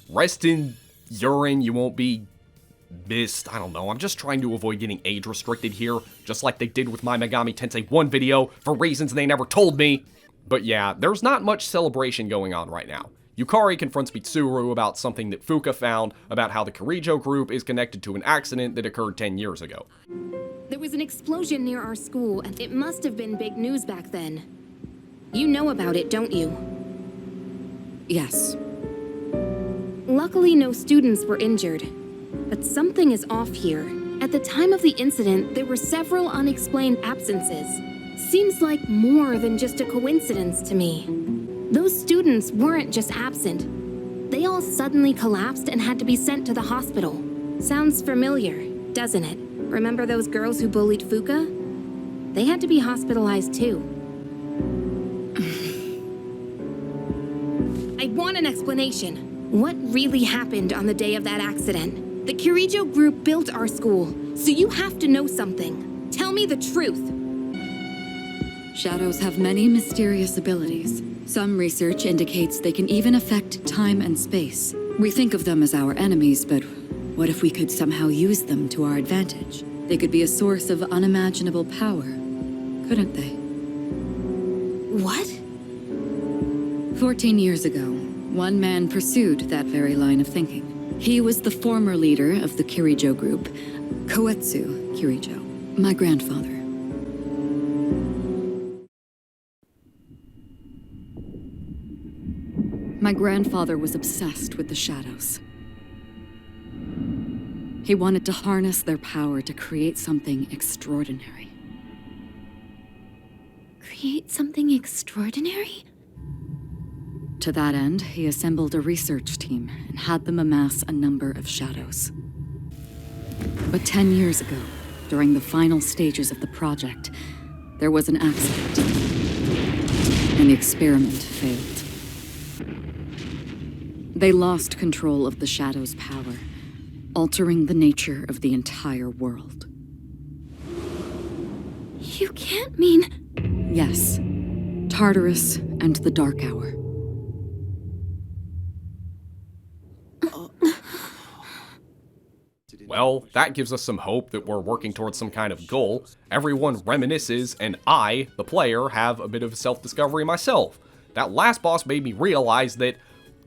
Rest in urine, you won't be missed. I don't know, I'm just trying to avoid getting age restricted here, just like they did with my Megami Tensei 1 video, for reasons they never told me. But yeah, there's not much celebration going on right now. Yukari confronts Mitsuru about something that Fuka found about how the Kirijo group is connected to an accident that occurred 10 years ago. There was an explosion near our school, and it must have been big news back then. You know about it, don't you? Yes. Luckily, no students were injured. But something is off here. At the time of the incident, there were several unexplained absences. Seems like more than just a coincidence to me. Those students weren't just absent. They all suddenly collapsed and had to be sent to the hospital. Sounds familiar, doesn't it? Remember those girls who bullied Fuka? They had to be hospitalized too. I want an explanation. What really happened on the day of that accident? The Kirijo group built our school, so you have to know something. Tell me the truth. Shadows have many mysterious abilities. Some research indicates they can even affect time and space. We think of them as our enemies, but what if we could somehow use them to our advantage? They could be a source of unimaginable power, couldn't they? What? 14 years ago, one man pursued that very line of thinking. He was the former leader of the Kirijo group, Koetsu Kirijo, my grandfather. My grandfather was obsessed with the shadows. He wanted to harness their power to create something extraordinary. Create something extraordinary? To that end, he assembled a research team and had them amass a number of shadows. But 10 years ago, during the final stages of the project, there was an accident, and the experiment failed. They lost control of the shadows' power, altering the nature of the entire world. You can't mean... Yes, Tartarus and the Dark Hour. Well, that gives us some hope that we're working towards some kind of goal. Everyone reminisces, and I, the player, have a bit of self-discovery myself. That last boss made me realize that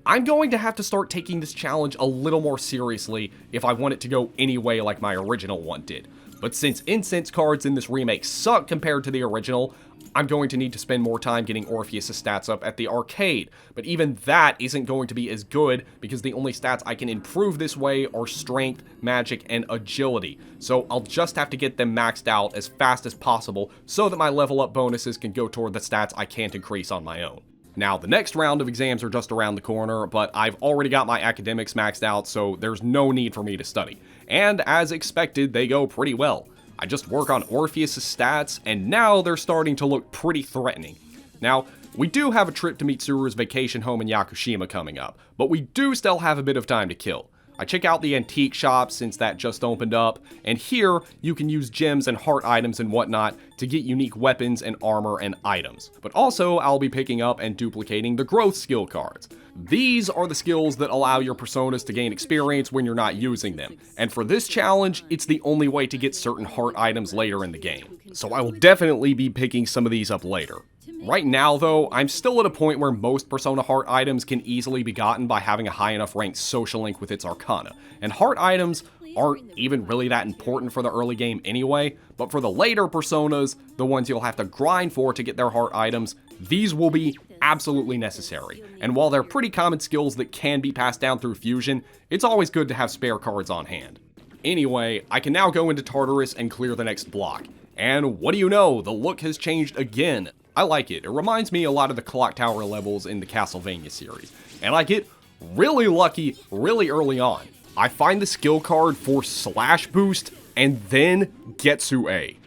I'm going to have to start taking this challenge a little more seriously if I want it to go any way like my original one did. But since incense cards in this remake suck compared to the original, I'm going to need to spend more time getting Orpheus' stats up at the arcade, but even that isn't going to be as good because the only stats I can improve this way are strength, magic, and agility, so I'll just have to get them maxed out as fast as possible so that my level up bonuses can go toward the stats I can't increase on my own. Now, the next round of exams are just around the corner, but I've already got my academics maxed out, so there's no need for me to study. And as expected, they go pretty well. I just work on Orpheus' stats, and now they're starting to look pretty threatening. Now, we do have a trip to Mitsuru's vacation home in Yakushima coming up, but we do still have a bit of time to kill. I check out the antique shop since that just opened up, and here you can use gems and heart items and whatnot to get unique weapons and armor and items. But also, I'll be picking up and duplicating the growth skill cards. These are the skills that allow your personas to gain experience when you're not using them, and for this challenge, it's the only way to get certain heart items later in the game. So I will definitely be picking some of these up later. Right now, though, I'm still at a point where most Persona Heart items can easily be gotten by having a high enough ranked social link with its Arcana, and Heart items aren't even really that important for the early game anyway, but for the later Personas, the ones you'll have to grind for to get their Heart items, these will be absolutely necessary, and while they're pretty common skills that can be passed down through fusion, it's always good to have spare cards on hand. Anyway, I can now go into Tartarus and clear the next block, and what do you know, the look has changed again. I like it. It reminds me a lot of the clock tower levels in the Castlevania series. And I get really lucky really early on. I find the skill card for Slash Boost and then Getsu A.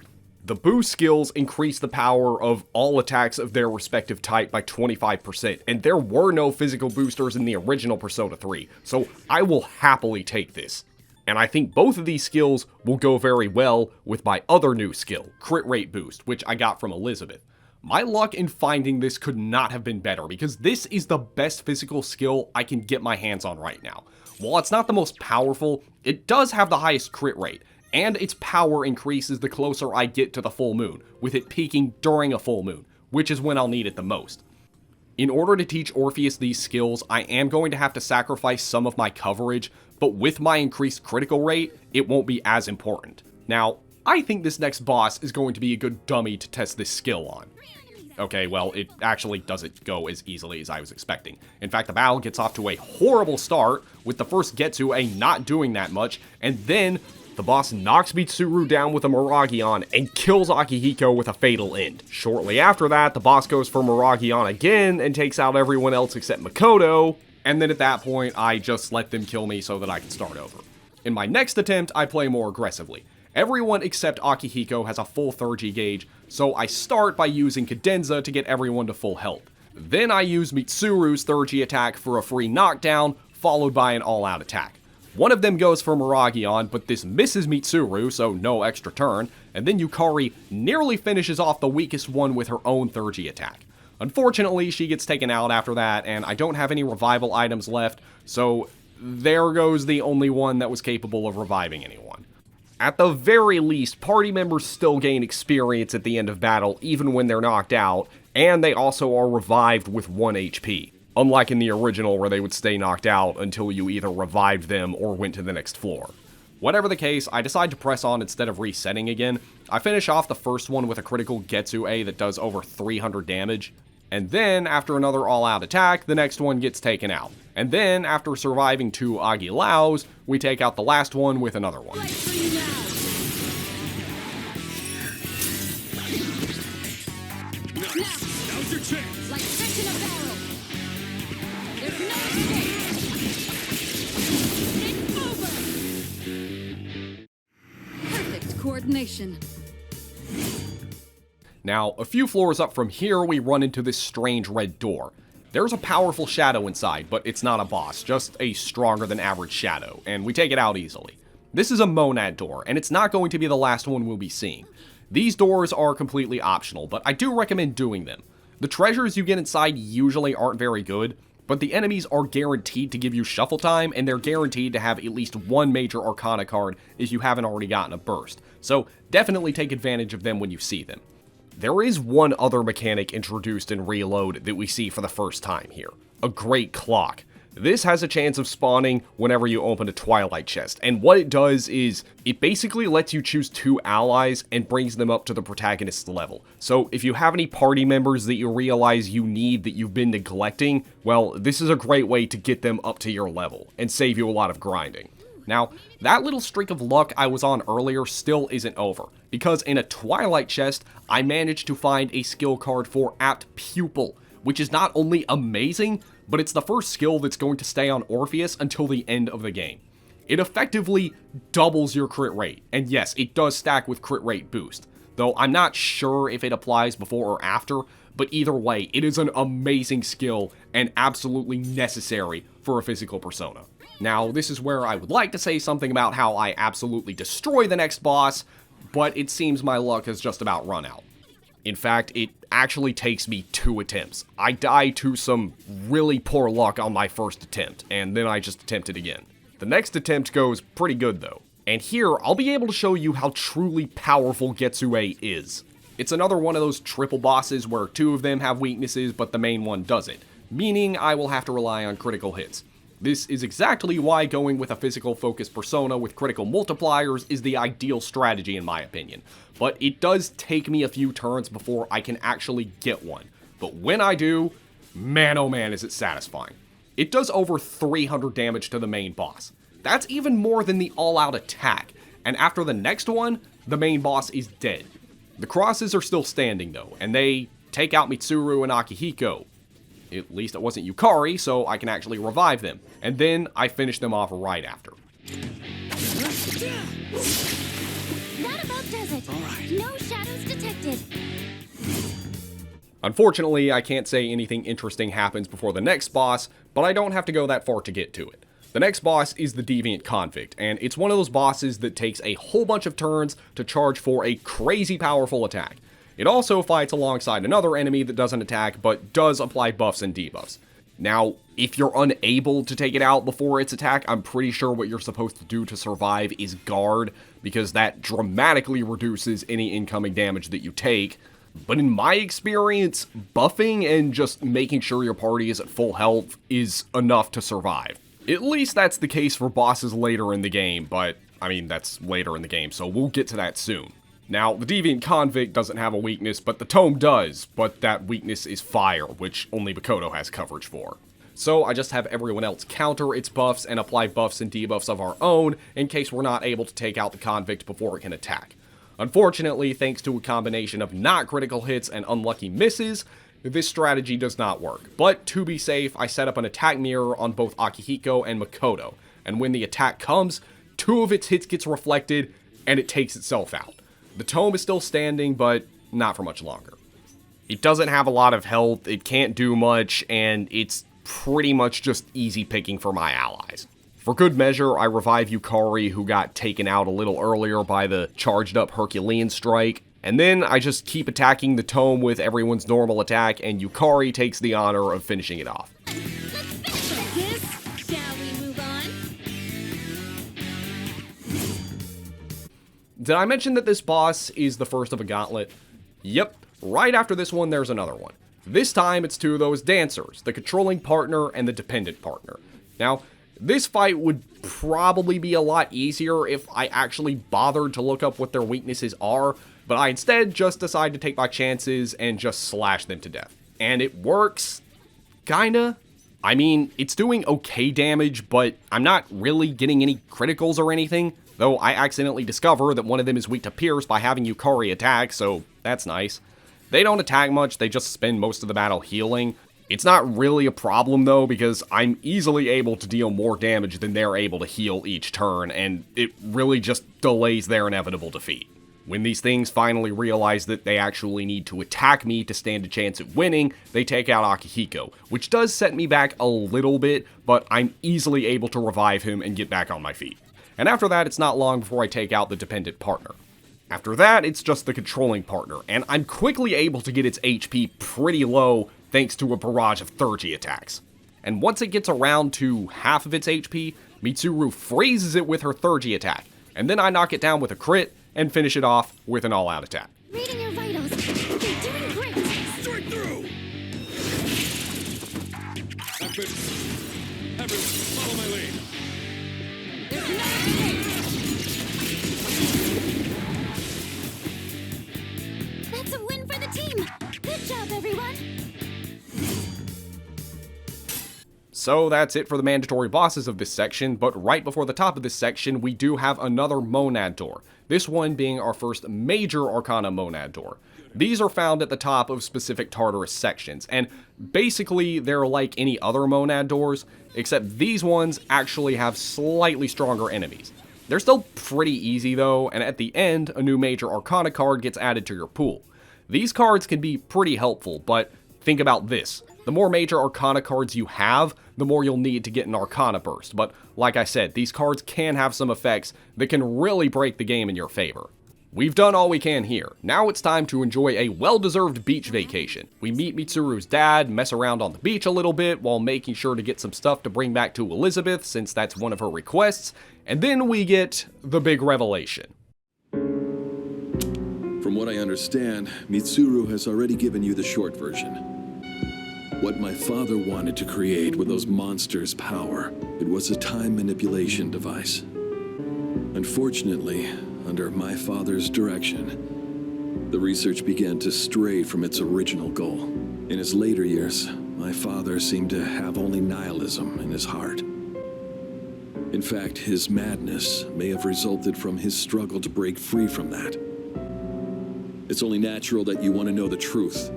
The boost skills increase the power of all attacks of their respective type by 25%, and there were no physical boosters in the original Persona 3, so I will happily take this. And I think both of these skills will go very well with my other new skill, Crit Rate Boost, which I got from Elizabeth. My luck in finding this could not have been better because this is the best physical skill I can get my hands on right now. While it's not the most powerful, it does have the highest crit rate, and its power increases the closer I get to the full moon, with it peaking during a full moon, which is when I'll need it the most. In order to teach Orpheus these skills, I am going to have to sacrifice some of my coverage, but with my increased critical rate, it won't be as important. Now, I think this next boss is going to be a good dummy to test this skill on. Okay, well, it actually doesn't go as easily as I was expecting. In fact, the battle gets off to a horrible start, with the first Getsu A not doing that much, and then the boss knocks Mitsuru down with a Miragion and kills Akihiko with a fatal end. Shortly after that, the boss goes for Miragion again and takes out everyone else except Makoto, and then at that point, I just let them kill me so that I can start over. In my next attempt, I play more aggressively. Everyone except Akihiko has a full 30 gauge, so I start by using Cadenza to get everyone to full health. Then I use Mitsuru's 30 attack for a free knockdown, followed by an all-out attack. One of them goes for Miragion, but this misses Mitsuru, so no extra turn, and then Yukari nearly finishes off the weakest one with her own 30 attack. Unfortunately, she gets taken out after that, and I don't have any revival items left, so there goes the only one that was capable of reviving anyone. At the very least, party members still gain experience at the end of battle even when they're knocked out, and they also are revived with 1 HP, unlike in the original where they would stay knocked out until you either revived them or went to the next floor. Whatever the case, I decide to press on instead of resetting again. I finish off the first one with a critical Getsu A that does over 300 damage, and then after another all-out attack, the next one gets taken out. And then, after surviving 2 Agilaos, we take out the last one with another one. Now's your chance. Like fish in a barrel. There's no escape. It's over. Perfect coordination. Now, a few floors up from here, we run into this strange red door. There's a powerful shadow inside, but it's not a boss, just a stronger than average shadow, and we take it out easily. This is a monad door, and it's not going to be the last one we'll be seeing. These doors are completely optional, but I do recommend doing them. The treasures you get inside usually aren't very good, but the enemies are guaranteed to give you shuffle time, and they're guaranteed to have at least one major Arcana card if you haven't already gotten a burst, so definitely take advantage of them when you see them. There is one other mechanic introduced in Reload that we see for the first time here, a great clock. This has a chance of spawning whenever you open a Twilight chest, and what it does is, it basically lets you choose 2 allies and brings them up to the protagonist's level. So if you have any party members that you realize you need that you've been neglecting, well, this is a great way to get them up to your level, and save you a lot of grinding. Now, that little streak of luck I was on earlier still isn't over, because in a Twilight chest, I managed to find a skill card for Apt Pupil, which is not only amazing, but it's the first skill that's going to stay on Orpheus until the end of the game. It effectively doubles your crit rate, and yes, it does stack with crit rate boost, though I'm not sure if it applies before or after, but either way, it is an amazing skill and absolutely necessary for a physical persona. Now, this is where I would like to say something about how I absolutely destroy the next boss, but it seems my luck has just about run out. In fact, it actually takes me 2 attempts. I die to some really poor luck on my first attempt, and then I just attempt it again. The next attempt goes pretty good though, and here I'll be able to show you how truly powerful Getsue is. It's another one of those triple bosses where 2 of them have weaknesses but the main one doesn't, meaning I will have to rely on critical hits. This is exactly why going with a physical focused persona with critical multipliers is the ideal strategy in my opinion, but it does take me a few turns before I can actually get one. But when I do, man oh man is it satisfying. It does over 300 damage to the main boss. That's even more than the all-out attack, and after the next one, the main boss is dead. The crosses are still standing though, and they take out Mitsuru and Akihiko. At least it wasn't Yukari, so I can actually revive them. And then I finish them off right after. That about does it. All right. No shadows detected. Unfortunately, I can't say anything interesting happens before the next boss, but I don't have to go that far to get to it. The next boss is the Deviant Convict, and it's one of those bosses that takes a whole bunch of turns to charge for a crazy powerful attack. It also fights alongside another enemy that doesn't attack, but does apply buffs and debuffs. Now, if you're unable to take it out before its attack, I'm pretty sure what you're supposed to do to survive is guard, because that dramatically reduces any incoming damage that you take. But in my experience, buffing and just making sure your party is at full health is enough to survive. At least that's the case for bosses later in the game, but, I mean, that's later in the game, so we'll get to that soon. Now, the Deviant Convict doesn't have a weakness, but the Tome does, but that weakness is fire, which only Makoto has coverage for. So I just have everyone else counter its buffs and apply buffs and debuffs of our own in case we're not able to take out the Convict before it can attack. Unfortunately, thanks to a combination of not critical hits and unlucky misses, this strategy does not work. But to be safe, I set up an attack mirror on both Akihiko and Makoto, and when the attack comes, 2 of its hits gets reflected, and it takes itself out. The Tome is still standing, but not for much longer. It doesn't have a lot of health, it can't do much, and it's pretty much just easy picking for my allies. For good measure, I revive Yukari, who got taken out a little earlier by the charged up Herculean strike, and then I just keep attacking the Tome with everyone's normal attack, and Yukari takes the honor of finishing it off. Shall we move on? Did I mention that this boss is the first of a gauntlet? Yep, right after this one there's another one. This time it's 2 of those dancers, the controlling partner and the dependent partner. Now, this fight would probably be a lot easier if I actually bothered to look up what their weaknesses are, but I instead just decide to take my chances and just slash them to death. And it works, kinda. I mean, it's doing okay damage, but I'm not really getting any criticals or anything, though I accidentally discover that one of them is weak to pierce by having Yukari attack, so that's nice. They don't attack much, they just spend most of the battle healing. It's not really a problem though, because I'm easily able to deal more damage than they're able to heal each turn, and it really just delays their inevitable defeat. When these things finally realize that they actually need to attack me to stand a chance at winning, they take out Akihiko, which does set me back a little bit, but I'm easily able to revive him and get back on my feet. And after that, it's not long before I take out the dependent partner. After that, it's just the controlling partner, and I'm quickly able to get its HP pretty low thanks to a barrage of Thurgy attacks. And once it gets around to half of its HP, Mitsuru freezes it with her Thurgy attack, and then I knock it down with a crit and finish it off with an all-out attack. Reading your vitals. You're doing great. Straight through! Everyone, follow my lead. There's no escape! That's a win for the team! Good job, everyone! So that's it for the mandatory bosses of this section, but right before the top of this section, we do have another monad door. This one being our first major Arcana monad door. These are found at the top of specific Tartarus sections, and basically they're like any other monad doors, except these ones actually have slightly stronger enemies. They're still pretty easy though, and at the end, a new major Arcana card gets added to your pool. These cards can be pretty helpful, but think about this. The more major Arcana cards you have, the more you'll need to get an Arcana burst, but like I said, these cards can have some effects that can really break the game in your favor. We've done all we can here. Now it's time to enjoy a well-deserved beach vacation. We meet Mitsuru's dad, mess around on the beach a little bit while making sure to get some stuff to bring back to Elizabeth since that's one of her requests, and then we get the big revelation. From what I understand, Mitsuru has already given you the short version. What my father wanted to create with those monsters' power, it was a time manipulation device. Unfortunately, under my father's direction, the research began to stray from its original goal. In his later years, my father seemed to have only nihilism in his heart. In fact, his madness may have resulted from his struggle to break free from that. It's only natural that you want to know the truth,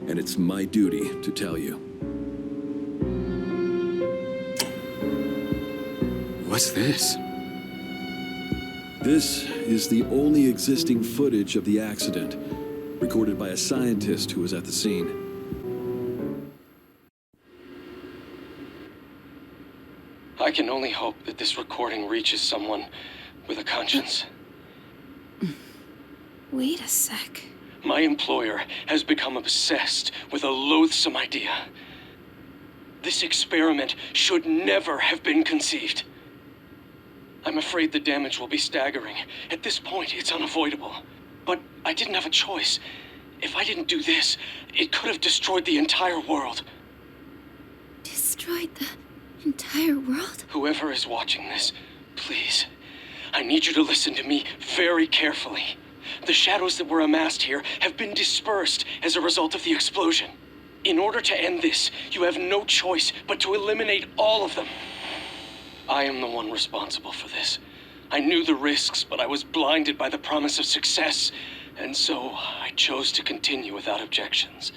and it's my duty to tell you. What's this? This is the only existing footage of the accident, recorded by a scientist who was at the scene. I can only hope that this recording reaches someone with a conscience. Wait a sec. My employer has become obsessed with a loathsome idea. This experiment should never have been conceived. I'm afraid the damage will be staggering. At this point, it's unavoidable. But I didn't have a choice. If I didn't do this, it could have destroyed the entire world. Destroyed the entire world? Whoever is watching this, please, I need you to listen to me very carefully. The shadows that were amassed here have been dispersed as a result of the explosion. In order to end this, you have no choice but to eliminate all of them. I am the one responsible for this. I knew the risks, but I was blinded by the promise of success, and so I chose to continue without objections.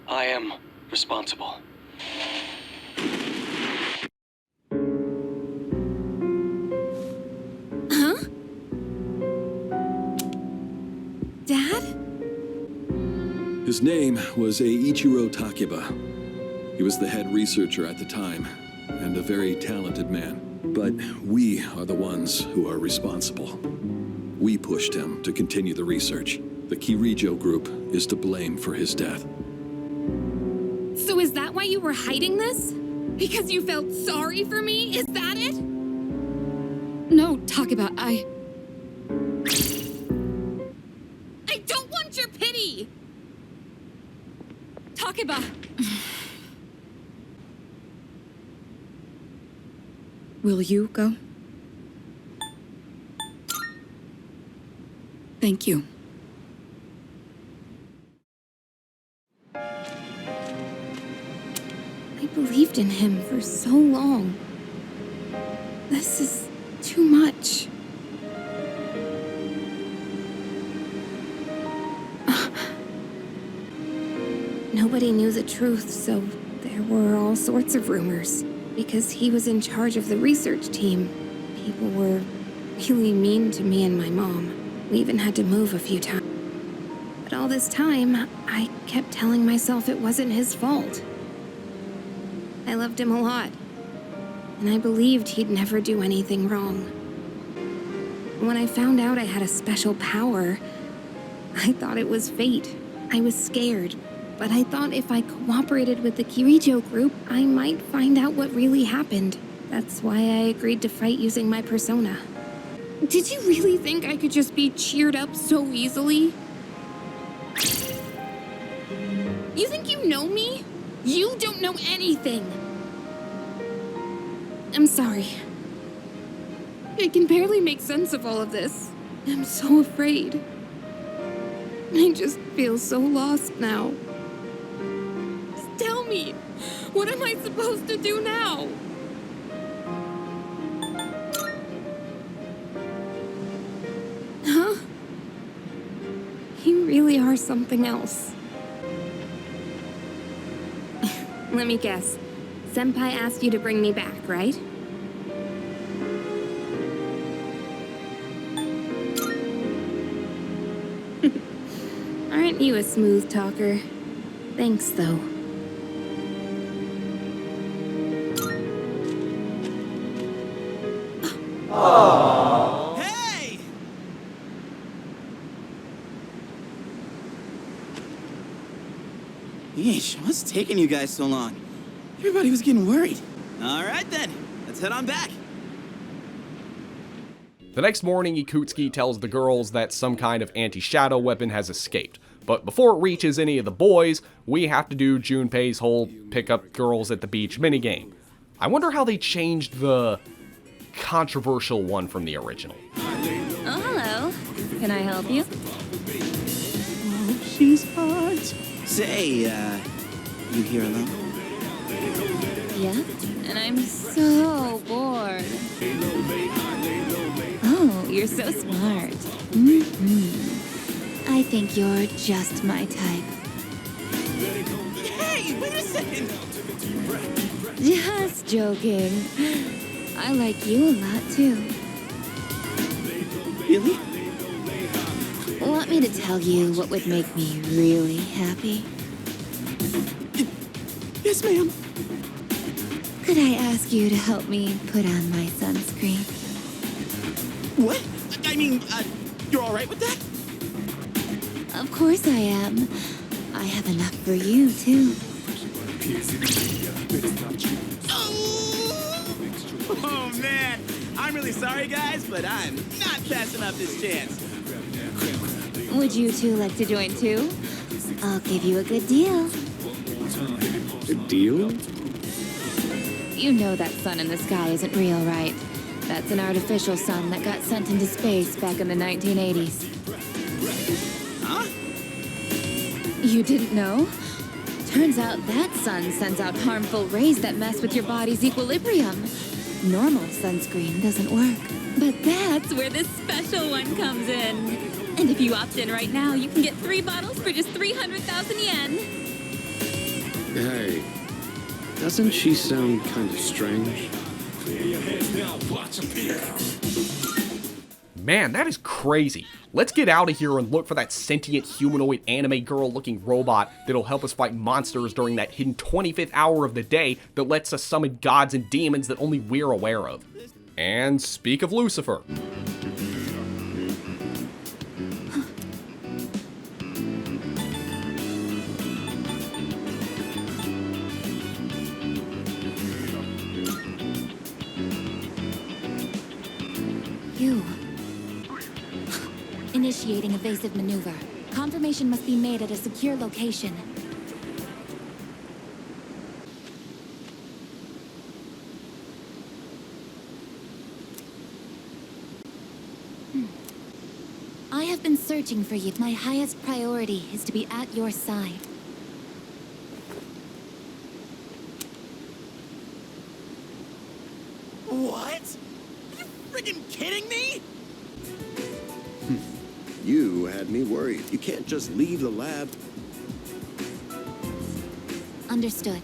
I am responsible. Huh? Dad? His name was Eiichiro Takeba. He was the head researcher at the time, and a very talented man. But we are the ones who are responsible. We pushed him to continue the research. The Kirijo group is to blame for his death. So is that why you were hiding this? Because you felt sorry for me? Is that it? No, Takeba, I don't want your pity! Takeba! Will you go? Thank you. I believed in him for so long. This is too much. Nobody knew the truth, so there were all sorts of rumors. Because he was in charge of the research team, people were really mean to me and my mom. We even had to move a few times. But all this time, I kept telling myself it wasn't his fault. I loved him a lot, and I believed he'd never do anything wrong. When I found out I had a special power, I thought it was fate. I was scared. But I thought if I cooperated with the Kirijo group, I might find out what really happened. That's why I agreed to fight using my persona. Did you really think I could just be cheered up so easily? You think you know me? You don't know anything. I'm sorry. I can barely make sense of all of this. I'm so afraid. I just feel so lost now. Just tell me, what am I supposed to do now? Huh? You really are something else. Let me guess. Senpai asked you to bring me back, right? Aren't you a smooth talker? Thanks, though. Hey! Yeesh, what's taking you guys so long? Everybody was getting worried. All right then, let's head on back. The next morning, Yakutsuki tells the girls that some kind of anti-shadow weapon has escaped. But before it reaches any of the boys, we have to do Junpei's whole pick up girls at the beach minigame. I wonder how they changed the controversial one from the original. Oh, hello. Can I help you? Oh, she's hot. Say, you here alone? Yeah, and I'm so bored. Oh, you're so smart. I think you're just my type. Hey, wait a second! Just joking. I like you a lot too. Really? Want me to tell you what would make me really happy? Yes, ma'am. Could I ask you to help me put on my sunscreen? What? I mean, you're all right with that? Of course I am. I have enough for you, too. Oh, man. I'm really sorry, guys, but I'm not passing up this chance. Would you two like to join, too? I'll give you a good deal. A deal? You know that sun in the sky isn't real, right? That's an artificial sun that got sent into space back in the 1980s. Huh? You didn't know? Turns out that sun sends out harmful rays that mess with your body's equilibrium. Normal sunscreen doesn't work. But that's where this special one comes in. And if you opt in right now, you can get 3 bottles for just 300,000 yen. Hey, doesn't she sound kind of strange? Man, that is crazy. Let's get out of here and look for that sentient humanoid anime girl looking robot that'll help us fight monsters during that hidden 25th hour of the day that lets us summon gods and demons that only we're aware of. And speak of Lucifer. You. Initiating evasive maneuver. Confirmation must be made at a secure location. I have been searching for you. My highest priority is to be at your side. What? Are you friggin' kidding me? You had me worried. You can't just leave the lab. Understood.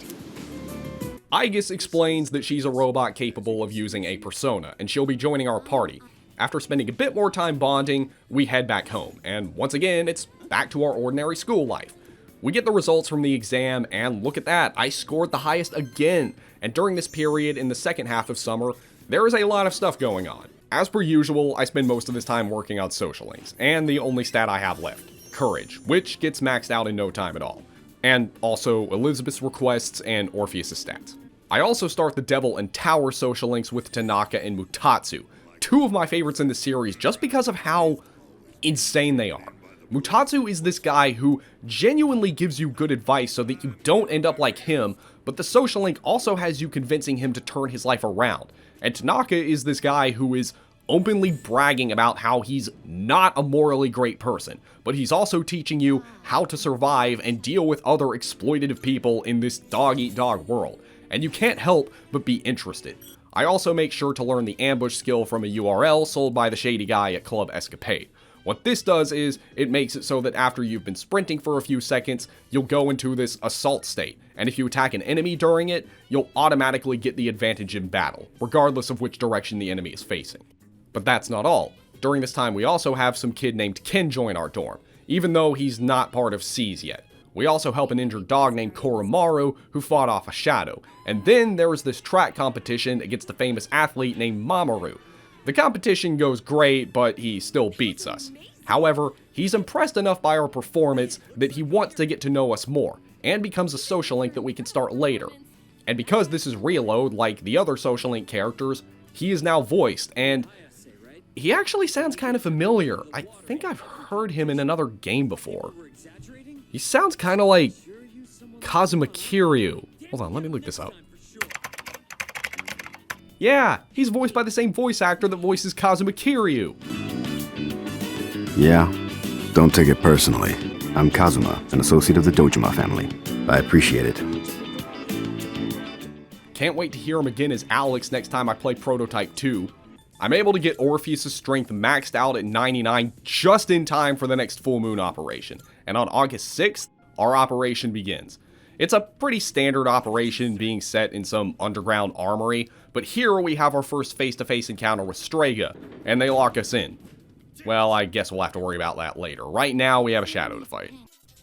Aigis explains that she's a robot capable of using a persona, and she'll be joining our party. After spending a bit more time bonding, we head back home, and once again, it's back to our ordinary school life. We get the results from the exam, and look at that, I scored the highest again. And during this period, in the second half of summer, there is a lot of stuff going on. As per usual, I spend most of this time working on social links, and the only stat I have left, courage, which gets maxed out in no time at all. And also Elizabeth's requests and Orpheus' stats. I also start the Devil and Tower social links with Tanaka and Mutatsu, two of my favorites in the series just because of how insane they are. Mutatsu is this guy who genuinely gives you good advice so that you don't end up like him, but the social link also has you convincing him to turn his life around. And Tanaka is this guy who is openly bragging about how he's not a morally great person, but he's also teaching you how to survive and deal with other exploitative people in this dog-eat-dog world, and you can't help but be interested. I also make sure to learn the ambush skill from a URL sold by the shady guy at Club Escapade. What this does is, it makes it so that after you've been sprinting for a few seconds, you'll go into this assault state, and if you attack an enemy during it, you'll automatically get the advantage in battle, regardless of which direction the enemy is facing. But that's not all. During this time we also have some kid named Ken join our dorm, even though he's not part of C's yet. We also help an injured dog named Koromaru who fought off a shadow, and then there was this track competition against a famous athlete named Mamoru. The competition goes great, but he still beats us. However, he's impressed enough by our performance that he wants to get to know us more, and becomes a social link that we can start later. And because this is Reload like the other social link characters, he is now voiced, and he actually sounds kind of familiar. I think I've heard him in another game before. He sounds kind of like Kazuma Kiryu. Hold on, let me look this up. Yeah, he's voiced by the same voice actor that voices Kazuma Kiryu. Yeah, don't take it personally. I'm Kazuma, an associate of the Dojima family. I appreciate it. Can't wait to hear him again as Alex next time I play Prototype 2. I'm able to get Orpheus' strength maxed out at 99 just in time for the next full moon operation, and on August 6th, our operation begins. It's a pretty standard operation being set in some underground armory, but here we have our first face-to-face encounter with Strega, and they lock us in. Well, I guess we'll have to worry about that later. Right now, we have a shadow to fight.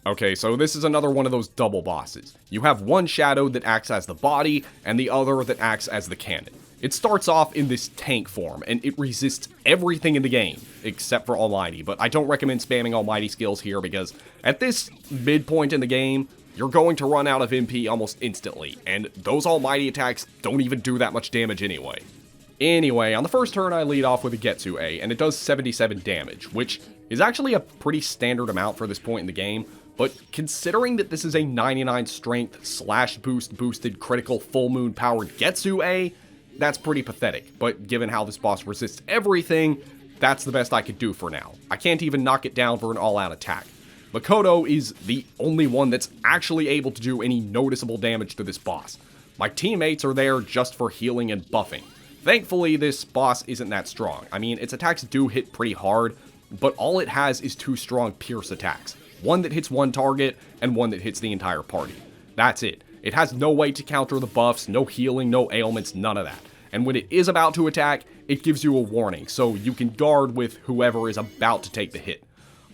Okay, so this is another one of those double bosses. You have one shadow that acts as the body, and the other that acts as the cannon. It starts off in this tank form, and it resists everything in the game, except for Almighty, but I don't recommend spamming Almighty skills here because at this midpoint in the game, you're going to run out of MP almost instantly, and those Almighty attacks don't even do that much damage anyway. Anyway, on the first turn I lead off with a Getsu A, and it does 77 damage, which is actually a pretty standard amount for this point in the game, but considering that this is a 99 strength slash boost boosted critical full moon powered Getsu A, that's pretty pathetic, but given how this boss resists everything, that's the best I could do for now. I can't even knock it down for an all-out attack. Makoto is the only one that's actually able to do any noticeable damage to this boss. My teammates are there just for healing and buffing. Thankfully, this boss isn't that strong. I mean, its attacks do hit pretty hard, but all it has is two strong pierce attacks. One that hits one target, and one that hits the entire party. That's it. It has no way to counter the buffs, no healing, no ailments, none of that. And when it is about to attack, it gives you a warning, so you can guard with whoever is about to take the hit.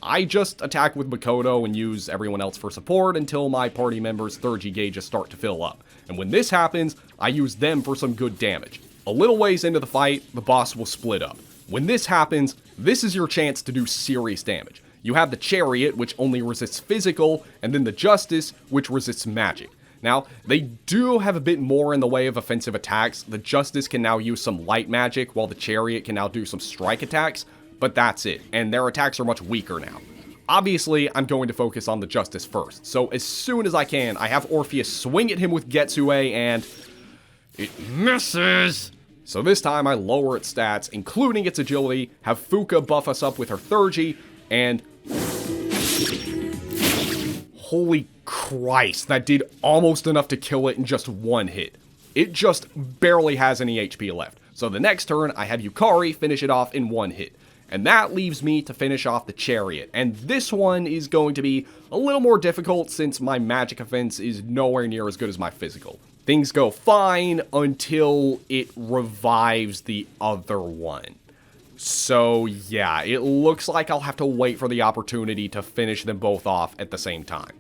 I just attack with Makoto and use everyone else for support until my party members' 3rd gauges start to fill up. And when this happens, I use them for some good damage. A little ways into the fight, the boss will split up. When this happens, this is your chance to do serious damage. You have the Chariot, which only resists physical, and then the Justice, which resists magic. Now, they do have a bit more in the way of offensive attacks. The Justice can now use some light magic, while the Chariot can now do some strike attacks, but that's it, and their attacks are much weaker now. Obviously, I'm going to focus on the Justice first, so as soon as I can, I have Orpheus swing at him with Getsue, and it misses! So this time I lower its stats, including its agility, have Fuka buff us up with her Thurgy, and holy Christ, that did almost enough to kill it in just one hit. It just barely has any HP left. So the next turn, I have Yukari finish it off in one hit. And that leaves me to finish off the Chariot. And this one is going to be a little more difficult since my magic offense is nowhere near as good as my physical. Things go fine until it revives the other one. So yeah, it looks like I'll have to wait for the opportunity to finish them both off at the same time.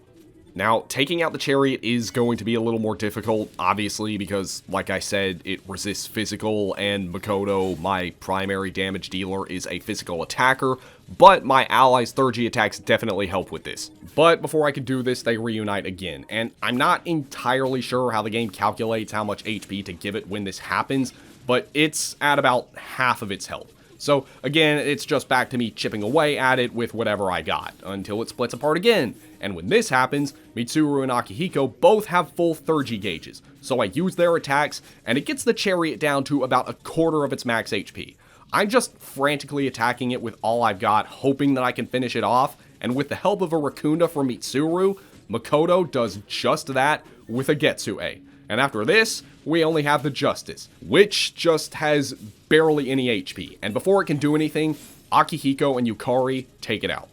Now, taking out the Chariot is going to be a little more difficult, obviously, because, like I said, it resists physical, and Makoto, my primary damage dealer, is a physical attacker, but my allies' 3G attacks definitely help with this. But before I can do this, they reunite again, and I'm not entirely sure how the game calculates how much HP to give it when this happens, but it's at about half of its health. So again, it's just back to me chipping away at it with whatever I got, until it splits apart again. And when this happens, Mitsuru and Akihiko both have full 30 gauges, so I use their attacks, and it gets the chariot down to about a quarter of its max HP. I'm just frantically attacking it with all I've got, hoping that I can finish it off, and with the help of a Raccoonda from Mitsuru, Makoto does just that with a Getsue. And after this, we only have the Justice, which just has barely any HP, and before it can do anything, Akihiko and Yukari take it out.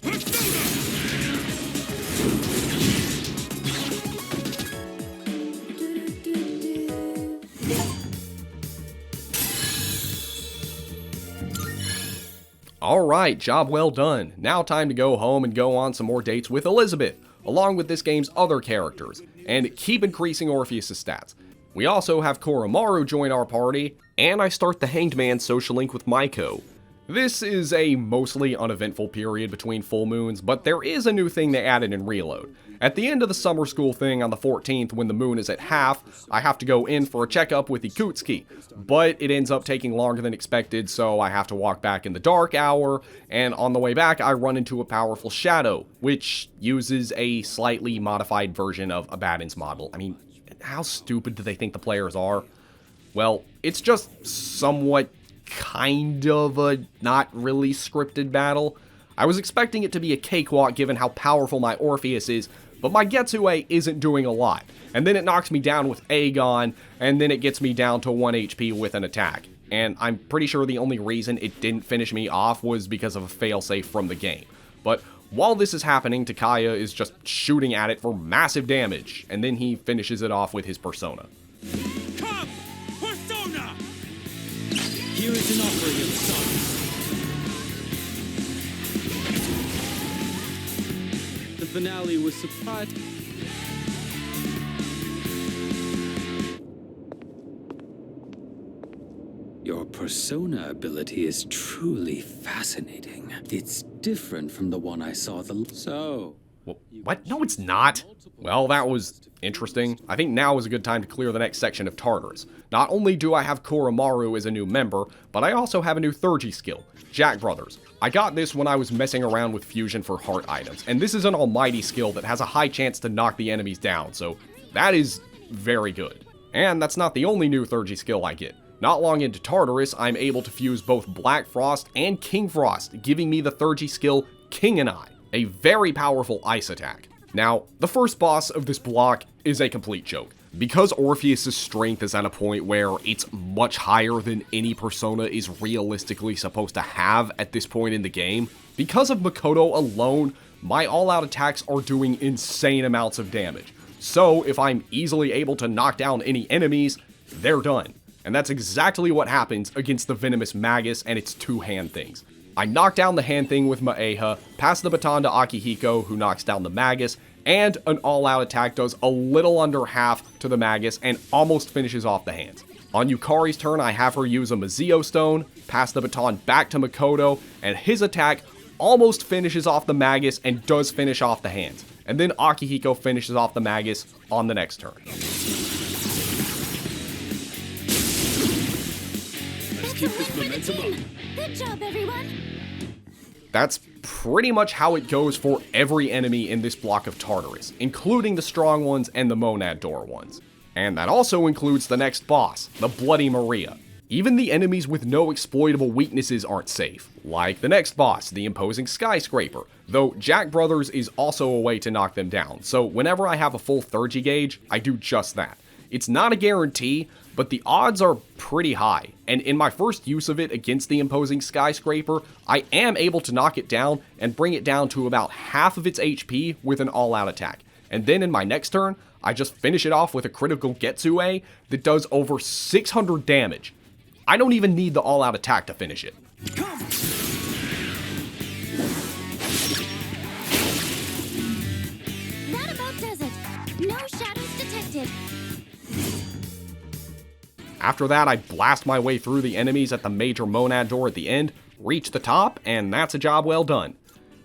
Alright, job well done. Now time to go home and go on some more dates with Elizabeth, along with this game's other characters, and keep increasing Orpheus' stats. We also have Koromaru join our party, and I start the Hanged Man social link with Maiko. This is a mostly uneventful period between full moons, but there is a new thing they added in Reload. At the end of the summer school thing on the 14th, when the moon is at half, I have to go in for a checkup with Ikutsuki, but it ends up taking longer than expected, so I have to walk back in the dark hour, and on the way back I run into a powerful shadow, which uses a slightly modified version of Abaddon's model. I mean, how stupid do they think the players are? Well, it's just somewhat kind of a not really scripted battle. I was expecting it to be a cakewalk given how powerful my Orpheus is, but my Getsue isn't doing a lot. And then it knocks me down with Aegon, and then it gets me down to 1 HP with an attack. And I'm pretty sure the only reason it didn't finish me off was because of a failsafe from the game. But while this is happening, Takaya is just shooting at it for massive damage, and then he finishes it off with his Persona. Come! Persona! Here is an offering of sons. The finale was surprised. Your persona ability is truly fascinating. It's different from the one I saw So... What? No, it's not. Well, that was interesting. I think now is a good time to clear the next section of Tartarus. Not only do I have Koromaru as a new member, but I also have a new 30 skill, Jack Brothers. I got this when I was messing around with fusion for heart items, and this is an almighty skill that has a high chance to knock the enemies down, so that is very good. And that's not the only new 30 skill I get. Not long into Tartarus, I'm able to fuse both Black Frost and King Frost, giving me the 30 skill King and I, a very powerful ice attack. Now, the first boss of this block is a complete joke. Because Orpheus' strength is at a point where it's much higher than any persona is realistically supposed to have at this point in the game, because of Makoto alone, my all-out attacks are doing insane amounts of damage. So, if I'm easily able to knock down any enemies, they're done. And that's exactly what happens against the venomous Magus and its two hand things. I knock down the hand thing with Maeha, pass the baton to Akihiko, who knocks down the Magus, and an all-out attack does a little under half to the Magus and almost finishes off the hands. On Yukari's turn, I have her use a Mazio Stone, pass the baton back to Makoto, and his attack almost finishes off the Magus and does finish off the hands. And then Akihiko finishes off the Magus on the next turn. Let's keep this momentum up. Good job, everyone. That's pretty much how it goes for every enemy in this block of Tartarus, including the strong ones and the Monad Door ones. And that also includes the next boss, the Bloody Maria. Even the enemies with no exploitable weaknesses aren't safe, like the next boss, the imposing Skyscraper, though Jack Brothers is also a way to knock them down, so whenever I have a full 30 gauge, I do just that. It's not a guarantee, but the odds are pretty high, and in my first use of it against the imposing Skyscraper, I am able to knock it down and bring it down to about half of its HP with an all-out attack. And then in my next turn, I just finish it off with a critical Getsue that does over 600 damage. I don't even need the all-out attack to finish it. That about does it. No shadows detected. After that, I blast my way through the enemies at the major Monad Door at the end, reach the top, and that's a job well done.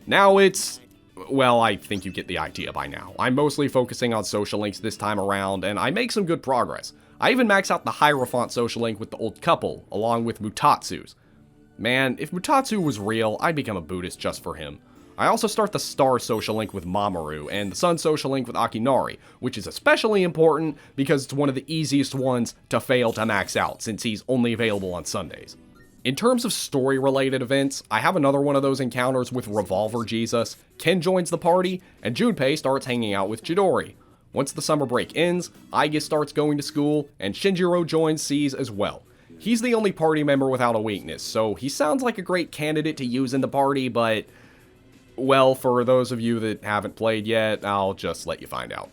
Now it's... well, I think you get the idea by now. I'm mostly focusing on social links this time around, and I make some good progress. I even max out the Hierophant social link with the old couple, along with Mutatsu's. Man, if Mutatsu was real, I'd become a Buddhist just for him. I also start the Star social link with Mamoru, and the Sun social link with Akinari, which is especially important because it's one of the easiest ones to fail to max out, since he's only available on Sundays. In terms of story-related events, I have another one of those encounters with Revolver Jesus, Ken joins the party, and Junpei starts hanging out with Chidori. Once the summer break ends, Aiga starts going to school, and Shinjiro joins C's as well. He's the only party member without a weakness, so he sounds like a great candidate to use in the party, but... well, for those of you that haven't played yet, I'll just let you find out.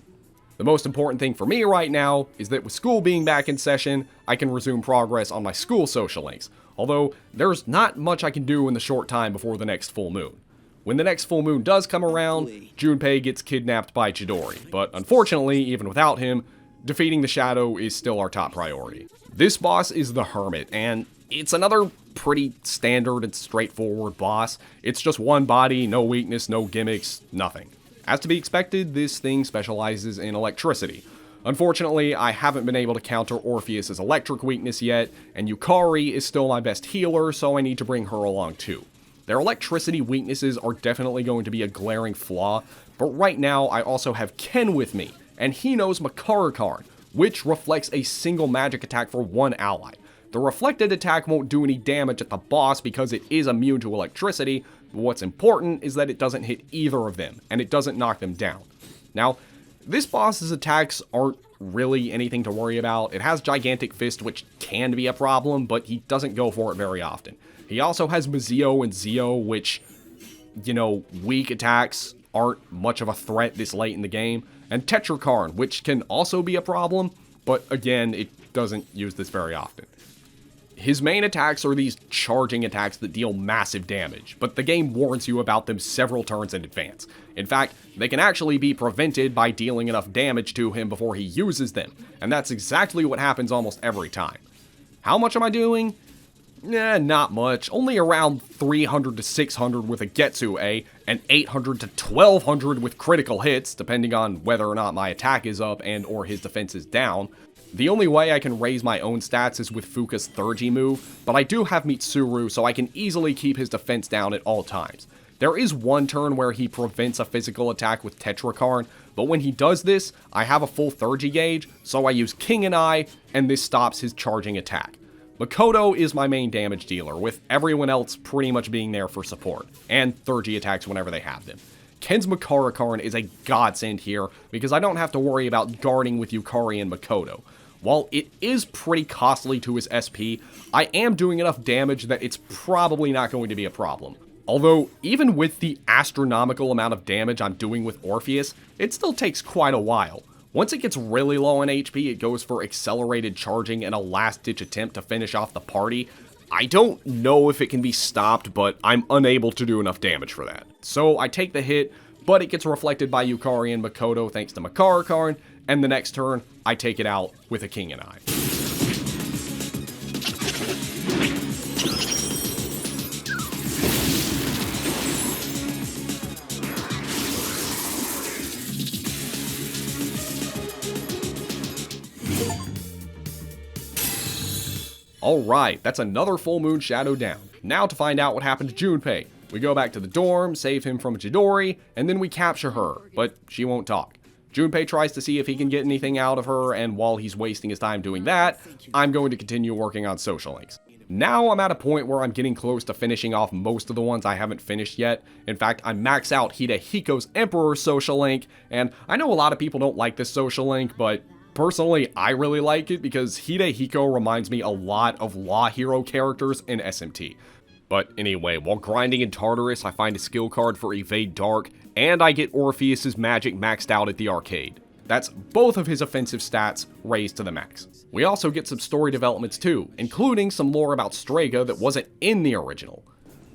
The most important thing for me right now is that with school being back in session, I can resume progress on my school social links, although there's not much I can do in the short time before the next full moon. When the next full moon does come around, Junpei gets kidnapped by Chidori, but unfortunately, even without him, defeating the Shadow is still our top priority. This boss is the Hermit, and it's another pretty standard and straightforward boss. It's just one body, no weakness, no gimmicks, nothing. As to be expected, this thing specializes in electricity. Unfortunately, I haven't been able to counter Orpheus' electric weakness yet, and Yukari is still my best healer, so I need to bring her along too. Their electricity weaknesses are definitely going to be a glaring flaw, but right now I also have Ken with me, and he knows Makara-Karn, which reflects a single magic attack for one ally. The reflected attack won't do any damage at the boss because it is immune to electricity, but what's important is that it doesn't hit either of them, and it doesn't knock them down. Now, this boss's attacks aren't really anything to worry about. It has Gigantic Fist, which can be a problem, but he doesn't go for it very often. He also has Mazio and Zio, which, weak attacks aren't much of a threat this late in the game, and Tetrakarn, which can also be a problem, but again, it doesn't use this very often. His main attacks are these charging attacks that deal massive damage, but the game warns you about them several turns in advance. In fact, they can actually be prevented by dealing enough damage to him before he uses them, and that's exactly what happens almost every time. How much am I doing? Not much. Only around 300 to 600 with a Getsu-A, and 800 to 1200 with critical hits, depending on whether or not my attack is up and or his defense is down. The only way I can raise my own stats is with Fuka's Thurgy move, but I do have Mitsuru, so I can easily keep his defense down at all times. There is one turn where he prevents a physical attack with Tetrakarn, but when he does this, I have a full Thurgy gauge, so I use King and I, and this stops his charging attack. Makoto is my main damage dealer, with everyone else pretty much being there for support, and Thurgy attacks whenever they have them. Ken's Makara-Karn is a godsend here, because I don't have to worry about guarding with Yukari and Makoto. While it is pretty costly to his SP, I am doing enough damage that it's probably not going to be a problem. Although, even with the astronomical amount of damage I'm doing with Orpheus, it still takes quite a while. Once it gets really low on HP, it goes for accelerated charging and a last-ditch attempt to finish off the party. I don't know if it can be stopped, but I'm unable to do enough damage for that. So I take the hit, but it gets reflected by Yukari and Makoto thanks to Makara-Karn, and the next turn, I take it out with a King and I. Alright, that's another full moon shadow down. Now to find out what happened to Junpei. We go back to the dorm, save him from Chidori, and then we capture her, but she won't talk. Junpei tries to see if he can get anything out of her, and while he's wasting his time doing that, I'm going to continue working on social links. Now I'm at a point where I'm getting close to finishing off most of the ones I haven't finished yet. In fact, I max out Hidehiko's Emperor social link, and I know a lot of people don't like this social link, but personally, I really like it because Hidehiko reminds me a lot of Law Hero characters in SMT. But anyway, while grinding in Tartarus, I find a skill card for Evade Dark, and I get Orpheus' magic maxed out at the arcade. That's both of his offensive stats raised to the max. We also get some story developments too, including some lore about Strega that wasn't in the original.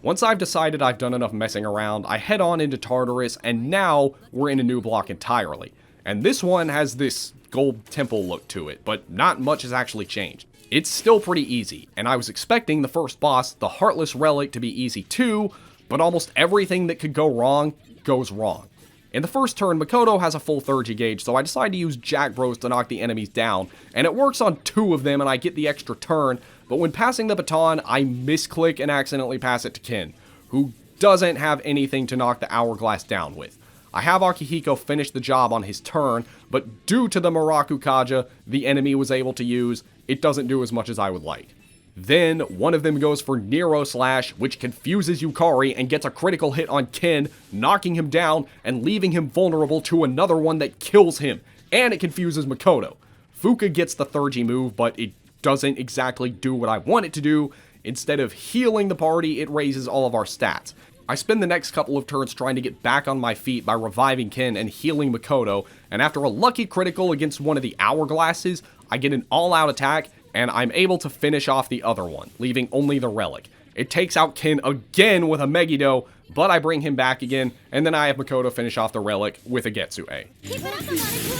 Once I've decided I've done enough messing around, I head on into Tartarus, and now we're in a new block entirely. And this one has this gold temple look to it, but not much has actually changed. It's still pretty easy, and I was expecting the first boss, the Heartless Relic, to be easy too, but almost everything that could go wrong goes wrong. In the first turn, Makoto has a full 30 gauge, so I decide to use Jack Bros to knock the enemies down, and it works on 2 of them and I get the extra turn, but when passing the baton, I misclick and accidentally pass it to Ken, who doesn't have anything to knock the hourglass down with. I have Akihiko finish the job on his turn, but due to the Muraku Kaja the enemy was able to use, it doesn't do as much as I would like. Then, one of them goes for Nero Slash, which confuses Yukari and gets a critical hit on Ken, knocking him down and leaving him vulnerable to another one that kills him, and it confuses Makoto. Fuka gets the Thurgy move, but it doesn't exactly do what I want it to do. Instead of healing the party, it raises all of our stats. I spend the next couple of turns trying to get back on my feet by reviving Ken and healing Makoto, and after a lucky critical against one of the hourglasses, I get an all-out attack, and I'm able to finish off the other one, leaving only the relic. It takes out Ken again with a Megiddo, but I bring him back again, and then I have Makoto finish off the relic with a Getsu-A. Keep it up, Amada-kun.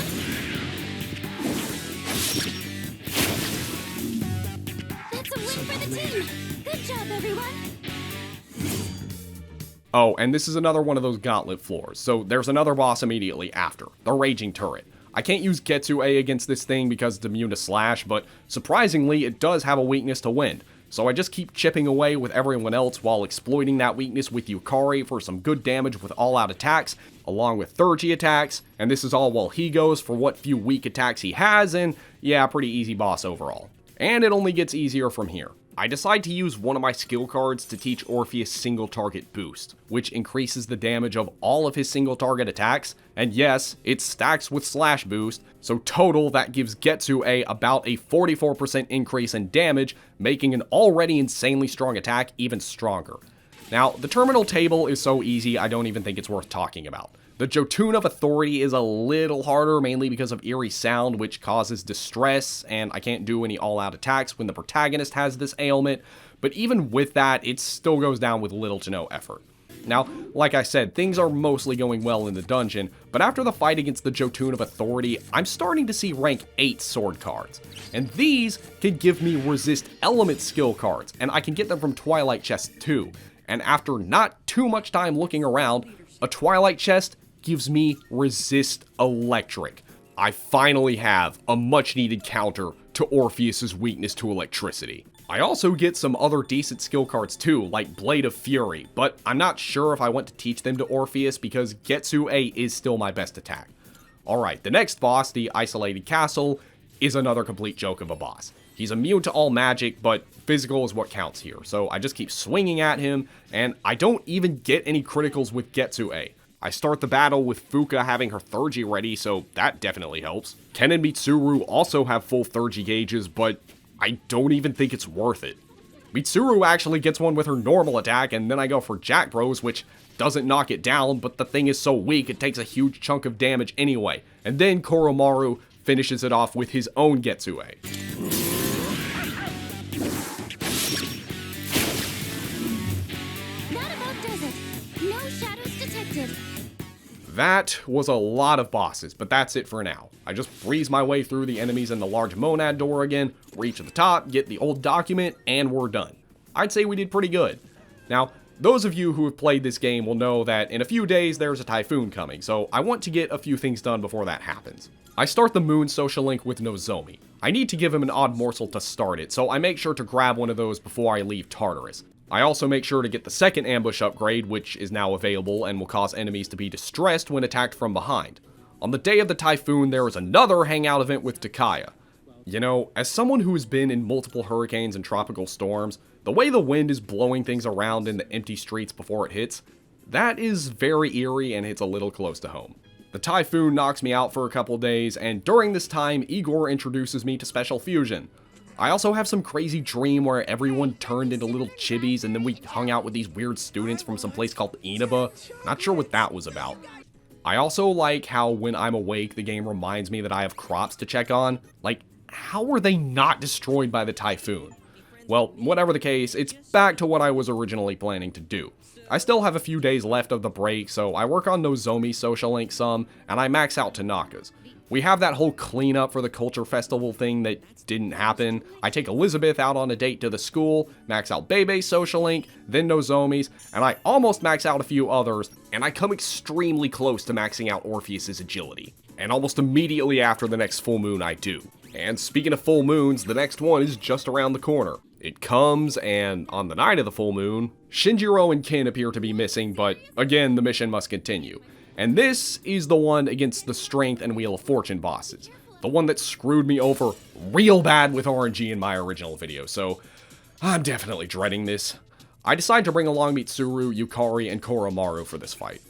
That's a win for the team. Good job, everyone. Oh, and this is another one of those gauntlet floors, so there's another boss immediately after, the Raging Turret. I can't use Getsu-A against this thing because it's immune to Slash, but surprisingly, it does have a weakness to Wind. So I just keep chipping away with everyone else while exploiting that weakness with Yukari for some good damage with all-out attacks, along with Thurgy attacks, and this is all while he goes for what few weak attacks he has, and yeah, pretty easy boss overall. And it only gets easier from here. I decide to use one of my skill cards to teach Orpheus single target boost, which increases the damage of all of his single target attacks, and yes, it stacks with slash boost, so total that gives Getsu-A about a 44% increase in damage, making an already insanely strong attack even stronger. Now, the terminal table is so easy I don't even think it's worth talking about. The Jotun of Authority is a little harder, mainly because of eerie sound, which causes distress, and I can't do any all-out attacks when the protagonist has this ailment, but even with that, it still goes down with little to no effort. Now, like I said, things are mostly going well in the dungeon, but after the fight against the Jotun of Authority, I'm starting to see rank 8 sword cards, and these can give me resist element skill cards, and I can get them from Twilight Chest too, and after not too much time looking around, a Twilight Chest gives me resist electric. I finally have a much needed counter to Orpheus's weakness to electricity. I also get some other decent skill cards too, like Blade of Fury, but I'm not sure if I want to teach them to Orpheus because Getsu-A is still my best attack. Alright, the next boss, the Isolated Castle, is another complete joke of a boss. He's immune to all magic, but physical is what counts here, so I just keep swinging at him, and I don't even get any criticals with Getsu-A. I start the battle with Fuka having her Thurgy ready, so that definitely helps. Ken and Mitsuru also have full Thurgy gauges, but I don't even think it's worth it. Mitsuru actually gets one with her normal attack, and then I go for Jack Bros, which doesn't knock it down, but the thing is so weak it takes a huge chunk of damage anyway. And then Koromaru finishes it off with his own Getsu-A. That about does it. No shadows detected. That was a lot of bosses, but that's it for now. I just breeze my way through the enemies in the large monad door again, reach the top, get the old document, and we're done. I'd say we did pretty good. Now, those of you who have played this game will know that in a few days there's a typhoon coming, so I want to get a few things done before that happens. I start the Moon social link with Nozomi. I need to give him an odd morsel to start it, so I make sure to grab one of those before I leave Tartarus. I also make sure to get the second ambush upgrade, which is now available and will cause enemies to be distressed when attacked from behind. On the day of the typhoon, there is another hangout event with Takaya. You know, as someone who has been in multiple hurricanes and tropical storms, the way the wind is blowing things around in the empty streets before it hits, that is very eerie and hits a little close to home. The typhoon knocks me out for a couple days, and during this time, Igor introduces me to Special Fusion. I also have some crazy dream where everyone turned into little chibis and then we hung out with these weird students from some place called Inaba. Not sure what that was about. I also like how when I'm awake, the game reminds me that I have crops to check on. Like, how were they not destroyed by the typhoon? Well, whatever the case, it's back to what I was originally planning to do. I still have a few days left of the break, so I work on Nozomi's social link some, and I max out Tanaka's. We have that whole cleanup for the culture festival thing that didn't happen. I take Elizabeth out on a date to the school, max out Bebe's social link, then Nozomi's, and I almost max out a few others, and I come extremely close to maxing out Orpheus's agility. And almost immediately after the next full moon I do. And speaking of full moons, the next one is just around the corner. It comes, and on the night of the full moon, Shinjiro and Kin appear to be missing, but again, the mission must continue. And this is the one against the Strength and Wheel of Fortune bosses. The one that screwed me over real bad with RNG in my original video, so I'm definitely dreading this. I decide to bring along Mitsuru, Yukari, and Koromaru for this fight.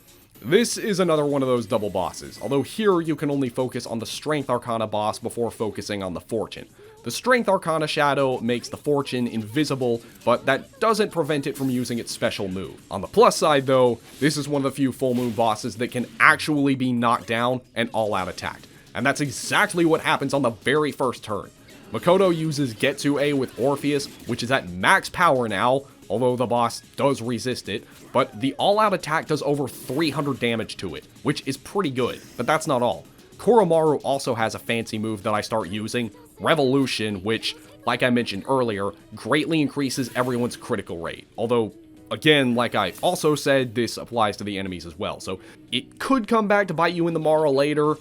This is another one of those double bosses, although here you can only focus on the Strength Arcana boss before focusing on the Fortune. The Strength Arcana Shadow makes the Fortune invisible, but that doesn't prevent it from using its special move. On the plus side though, this is one of the few full moon bosses that can actually be knocked down and all-out attacked. And that's exactly what happens on the very first turn. Makoto uses Getsu-A with Orpheus, which is at max power now, although the boss does resist it, but the all-out attack does over 300 damage to it, which is pretty good, but that's not all. Koromaru also has a fancy move that I start using, Revolution, which, like I mentioned earlier, greatly increases everyone's critical rate. Although, again, like I also said, this applies to the enemies as well, so it could come back to bite you in the Mara later,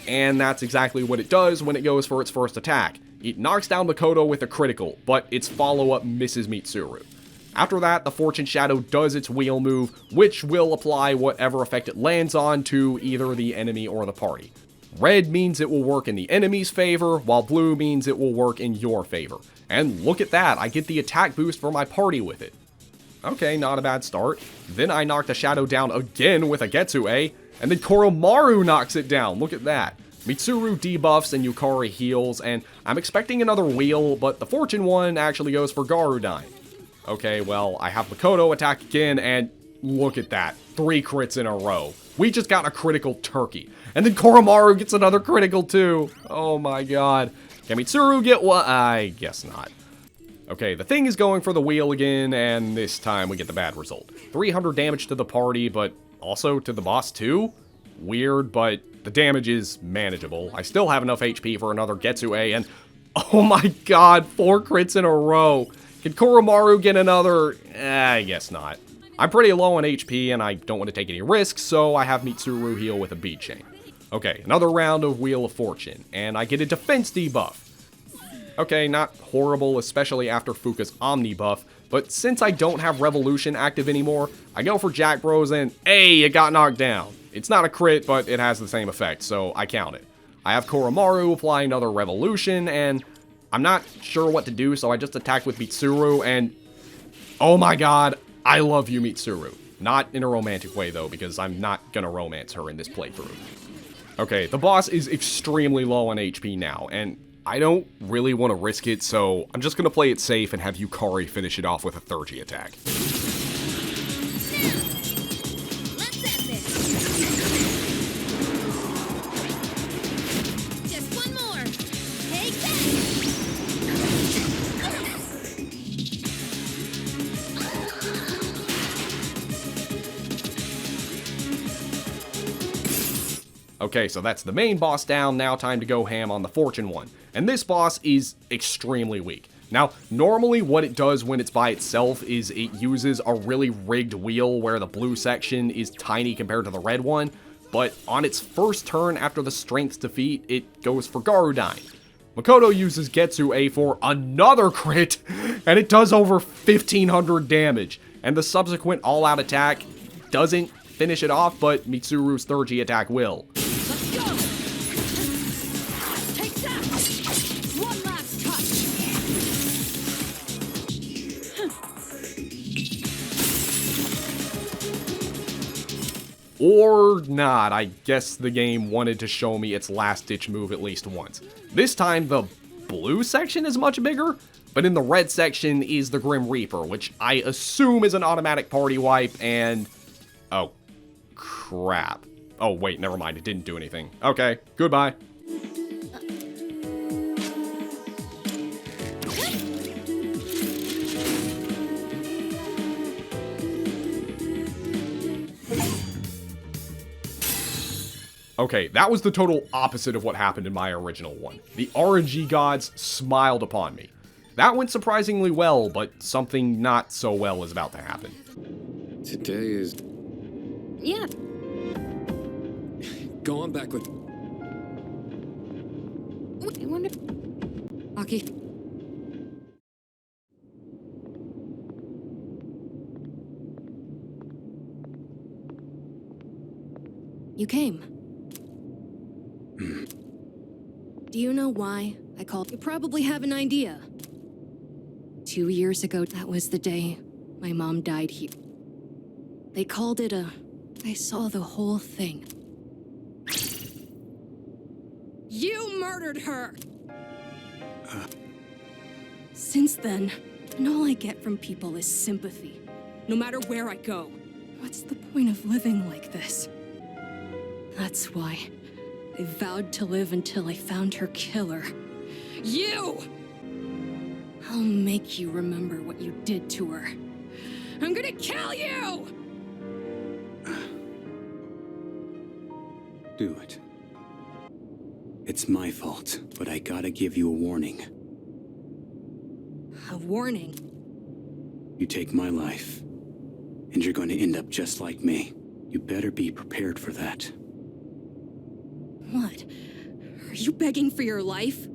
and that's exactly what it does when it goes for its first attack. It knocks down Makoto with a critical, but its follow-up misses Mitsuru. After that, the Fortune Shadow does its wheel move, which will apply whatever effect it lands on to either the enemy or the party. Red means it will work in the enemy's favor, while blue means it will work in your favor. And look at that, I get the attack boost for my party with it. Okay, not a bad start. Then I knock the Shadow down again with a Getsu-A, and then Koromaru knocks it down, look at that. Mitsuru debuffs and Yukari heals, and I'm expecting another wheel, but the Fortune one actually goes for Garudine. Okay, well, I have Makoto attack again, and look at that. 3 crits in a row. We just got a critical turkey. And then Koromaru gets another critical too. Oh my god. Can Mitsuru get what? I guess not. Okay, the thing is going for the wheel again, and this time we get the bad result. 300 damage to the party, but also to the boss too? Weird, but the damage is manageable. I still have enough HP for another Getsu-A, and oh my god, 4 crits in a row. Can Koromaru get another? I guess not. I'm pretty low on HP, and I don't want to take any risks, so I have Mitsuru heal with a bead chain. Okay, another round of Wheel of Fortune, and I get a defense debuff. Okay, not horrible, especially after Fuka's Omni buff, but since I don't have Revolution active anymore, I go for Jack Bros and, hey, it got knocked down. It's not a crit, but it has the same effect, so I count it. I have Koromaru apply another Revolution, and I'm not sure what to do, so I just attack with Mitsuru, and oh my god, I love you, Mitsuru. Not in a romantic way, though, because I'm not gonna romance her in this playthrough. Okay, the boss is extremely low on HP now, and I don't really want to risk it, so I'm just gonna play it safe and have Yukari finish it off with a Thurgy attack. Okay, so that's the main boss down, now time to go ham on the Fortune one. And this boss is extremely weak. Now, normally what it does when it's by itself is it uses a really rigged wheel where the blue section is tiny compared to the red one, but on its first turn after the Strength's defeat, it goes for Garudine. Makoto uses Getsu-A for another crit, and it does over 1,500 damage, and the subsequent all-out attack doesn't finish it off, but Mitsuru's Thurgy attack will. Or not, I guess the game wanted to show me its last-ditch move at least once. This time, the blue section is much bigger, but in the red section is the Grim Reaper, which I assume is an automatic party wipe, and... oh, crap. Oh, wait, never mind, it didn't do anything. Okay, goodbye. Okay, that was the total opposite of what happened in my original one. The RNG gods smiled upon me. That went surprisingly well, but something not so well is about to happen. Today is... Yeah. Go on back with... I wonder... Aki. You came. Do you know why I called? You probably have an idea. 2 years ago, that was the day my mom died here. They called it a... I saw the whole thing. You murdered her! Since then, and all I get from people is sympathy. No matter where I go. What's the point of living like this? That's why I vowed to live until I found her killer. You! I'll make you remember what you did to her. I'm gonna kill you! Do it. It's my fault, but I gotta give you a warning. A warning? You take my life, and you're going to end up just like me. You better be prepared for that. What? Are you begging for your life?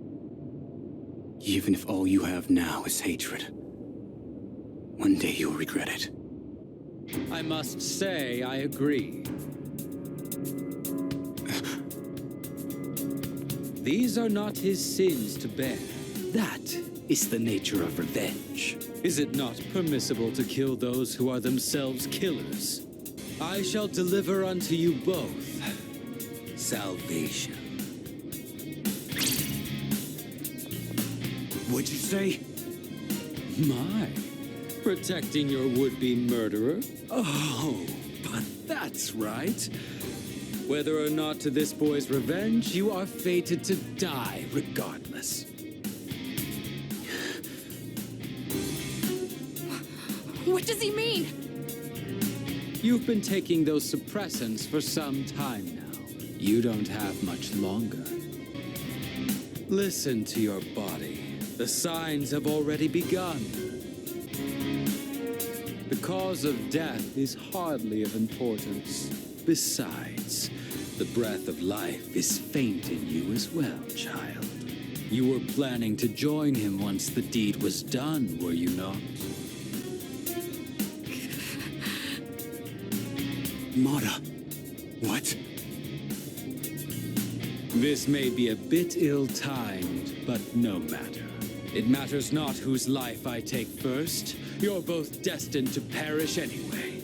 Even if all you have now is hatred, one day you'll regret it. I must say, I agree. These are not his sins to bear. That is the nature of revenge. Is it not permissible to kill those who are themselves killers? I shall deliver unto you both salvation. What'd you say? My, protecting your would-be murderer? Oh, but that's right. Whether or not to this boy's revenge, you are fated to die regardless. What does he mean? You've been taking those suppressants for some time now. You don't have much longer. Listen to your body. The signs have already begun. The cause of death is hardly of importance. Besides, the breath of life is faint in you as well, child. You were planning to join him once the deed was done, were you not? Mara, what? This may be a bit ill-timed, but no matter. It matters not whose life I take first. You're both destined to perish anyway.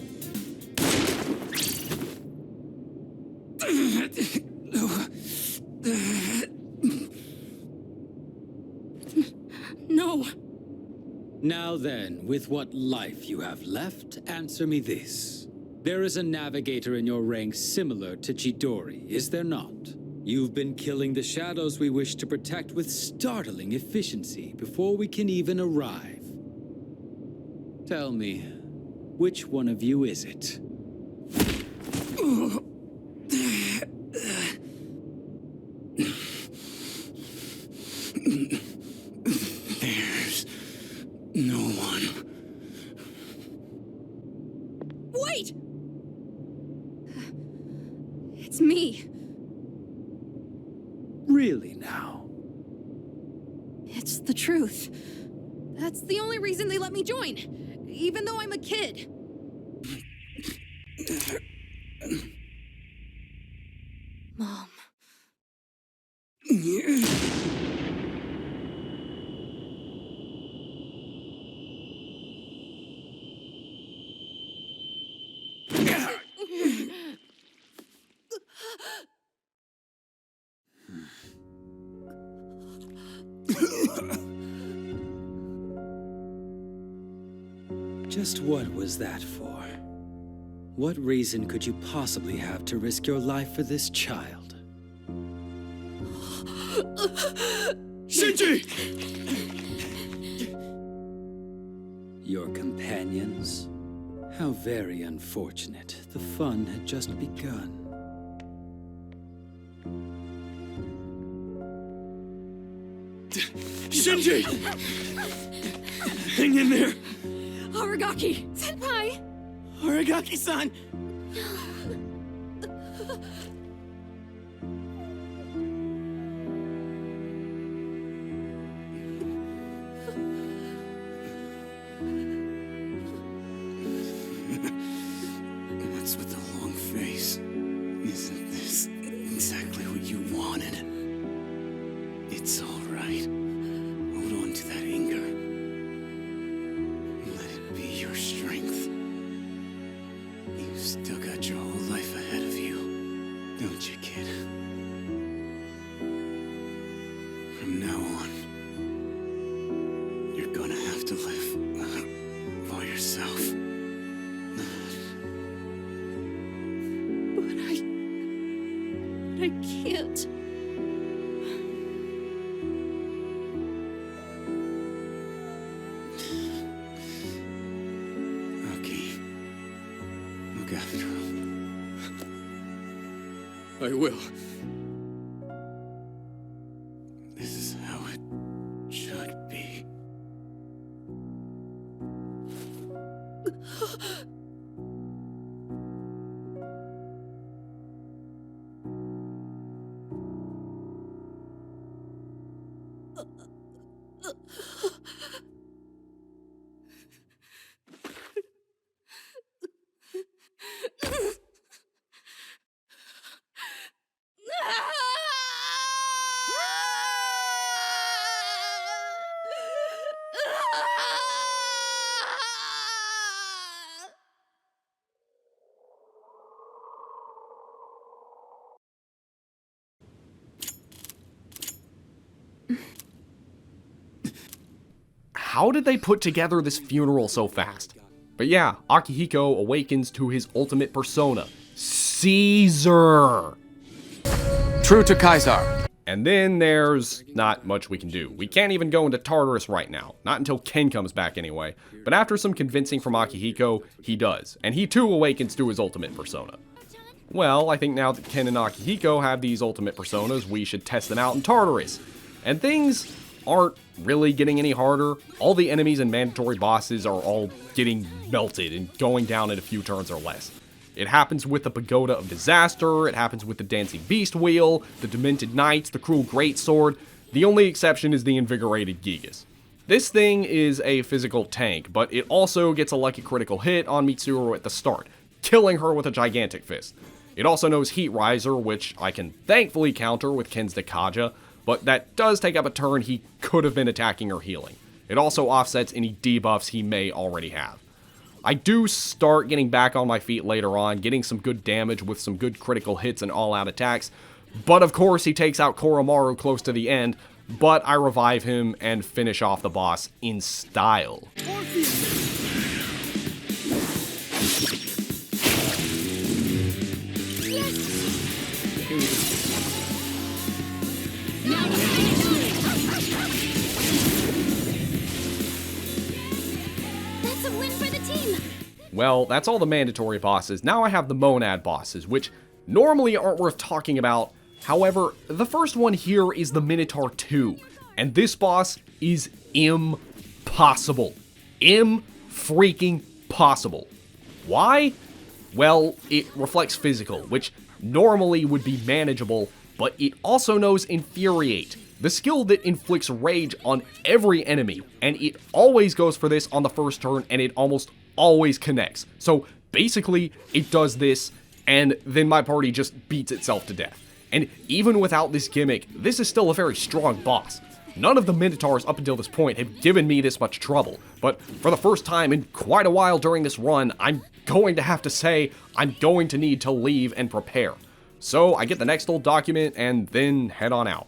No. Now then, with what life you have left, answer me this. There is a navigator in your ranks similar to Chidori, is there not? You've been killing the shadows we wish to protect with startling efficiency before we can even arrive. Tell me, which one of you is it? There's no one. Wait! It's me. Really now? It's the truth. That's the only reason they let me join, even though I'm a kid. Mom. Just what was that for? What reason could you possibly have to risk your life for this child? Shinji! Your companions? How very unfortunate. The fun had just begun. Shinji! Hang in there! Aragaki! Senpai! Aragaki-san! What's with the long face? Isn't this exactly what you wanted? It's all right. Hold on to that anger. Let it be your strength. You've still got your whole life ahead of you, don't you, kid? From now on, you're gonna have to live for yourself. But I can't. Okay. Look after him. I will. This is how it should be. How did they put together this funeral so fast? But yeah, Akihiko awakens to his ultimate persona, Caesar! True to Kaiser. And then there's not much we can do. We can't even go into Tartarus right now. Not until Ken comes back anyway. But after some convincing from Akihiko, he does. And he too awakens to his ultimate persona. Well, I think now that Ken and Akihiko have these ultimate personas, we should test them out in Tartarus. And things aren't really getting any harder. All the enemies and mandatory bosses are all getting melted and going down in a few turns or less. It happens with the Pagoda of Disaster, it happens with the Dancing Beast Wheel, the Demented Knights, the Cruel Greatsword. The only exception is the Invigorated Gigas. This thing is a physical tank, but it also gets a lucky critical hit on Mitsuru at the start, killing her with a gigantic fist. It also knows Heat Riser, which I can thankfully counter with Ken's Dekaja, but that does take up a turn he could have been attacking or healing. It also offsets any debuffs he may already have. I do start getting back on my feet later on, getting some good damage with some good critical hits and all-out attacks, but of course he takes out Koromaru close to the end, but I revive him and finish off the boss in style. That's a win for the team! Well, that's all the mandatory bosses. Now I have the Monad bosses, which normally aren't worth talking about. However, the first one here is the Minotaur 2, and this boss is impossible. Freaking possible. Why? Well, it reflects physical, which normally would be manageable, but it also knows Infuriate, the skill that inflicts rage on every enemy, and it always goes for this on the first turn, and it almost always connects. So basically, it does this, and then my party just beats itself to death. And even without this gimmick, this is still a very strong boss. None of the Minotaurs up until this point have given me this much trouble, but for the first time in quite a while during this run, I'm going to have to say I'm going to need to leave and prepare. So I get the next old document and then head on out.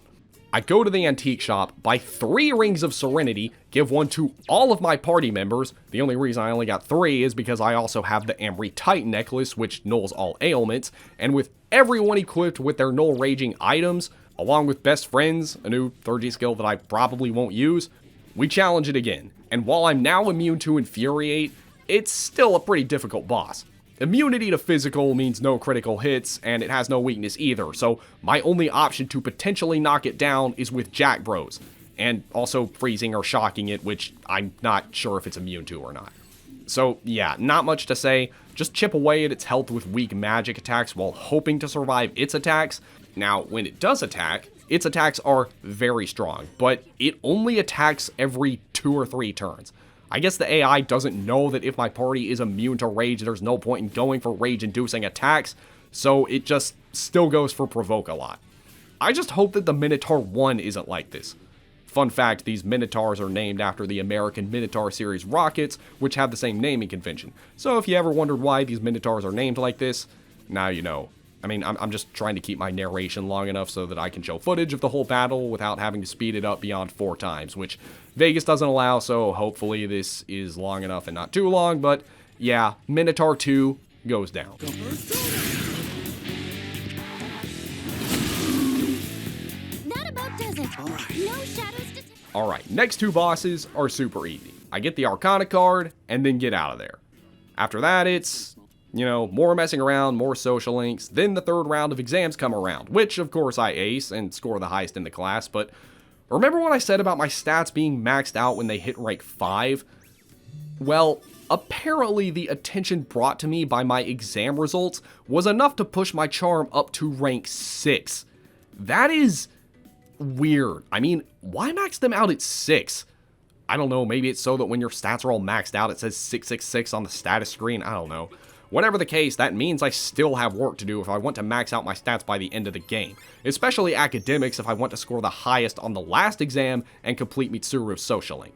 I go to the antique shop, buy 3 Rings of Serenity, give one to all of my party members. The only reason I only got 3 is because I also have the Amri Titan necklace, which nulls all ailments, and with everyone equipped with their null raging items, along with Best Friends, a new 3G skill that I probably won't use, we challenge it again. And while I'm now immune to Infuriate, it's still a pretty difficult boss. Immunity to physical means no critical hits, and it has no weakness either, so my only option to potentially knock it down is with Jack Bros. and also freezing or shocking it, which I'm not sure if it's immune to or not. So yeah, not much to say. Just chip away at its health with weak magic attacks while hoping to survive its attacks. Now, when it does attack, its attacks are very strong, but it only attacks every 2 or 3 turns. I guess the AI doesn't know that if my party is immune to rage, there's no point in going for rage-inducing attacks, so it just still goes for provoke a lot. I just hope that the Minotaur 1 isn't like this. Fun fact, these Minotaurs are named after the American Minotaur series rockets, which have the same naming convention. So if you ever wondered why these Minotaurs are named like this, now you know. I mean, I'm just trying to keep my narration long enough so that I can show footage of the whole battle without having to speed it up beyond 4 times, which Vegas doesn't allow, so hopefully this is long enough and not too long, but yeah, Minotaur 2 goes down. That about does it. No shadows to... Alright, next 2 bosses are super easy. I get the Arcana card, and then get out of there. After that, it's, you know, more messing around, more social links, then the 3rd round of exams come around, which of course I ace and score the highest in the class, but remember what I said about my stats being maxed out when they hit rank 5? Well, apparently the attention brought to me by my exam results was enough to push my charm up to rank 6. That is weird. I mean, why max them out at 6? I don't know, maybe it's so that when your stats are all maxed out, it says 666 on the status screen, I don't know. Whatever the case, that means I still have work to do if I want to max out my stats by the end of the game, especially academics if I want to score the highest on the last exam and complete Mitsuru's social link.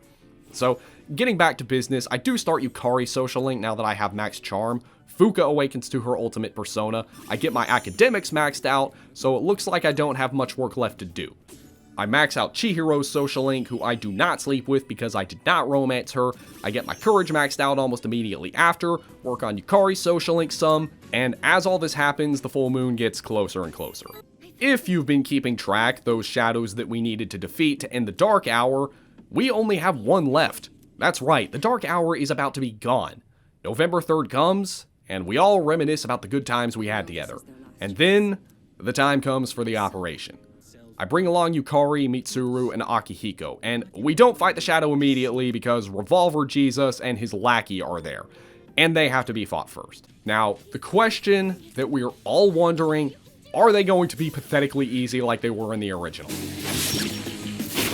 So, getting back to business, I do start Yukari's social link now that I have max charm. Fuka awakens to her ultimate persona. I get my academics maxed out, so it looks like I don't have much work left to do. I max out Chihiro's social link, who I do not sleep with because I did not romance her. I get my courage maxed out almost immediately after, work on Yukari's social link some, and as all this happens, the full moon gets closer and closer. If you've been keeping track, those shadows that we needed to defeat to end the Dark Hour, we only have 1 left. That's right, the Dark Hour is about to be gone. November 3rd comes, and we all reminisce about the good times we had together. And then, the time comes for the operation. I bring along Yukari, Mitsuru, and Akihiko, and we don't fight the shadow immediately because Revolver Jesus and his lackey are there, and they have to be fought first. Now, the question that we're all wondering, are they going to be pathetically easy like they were in the original?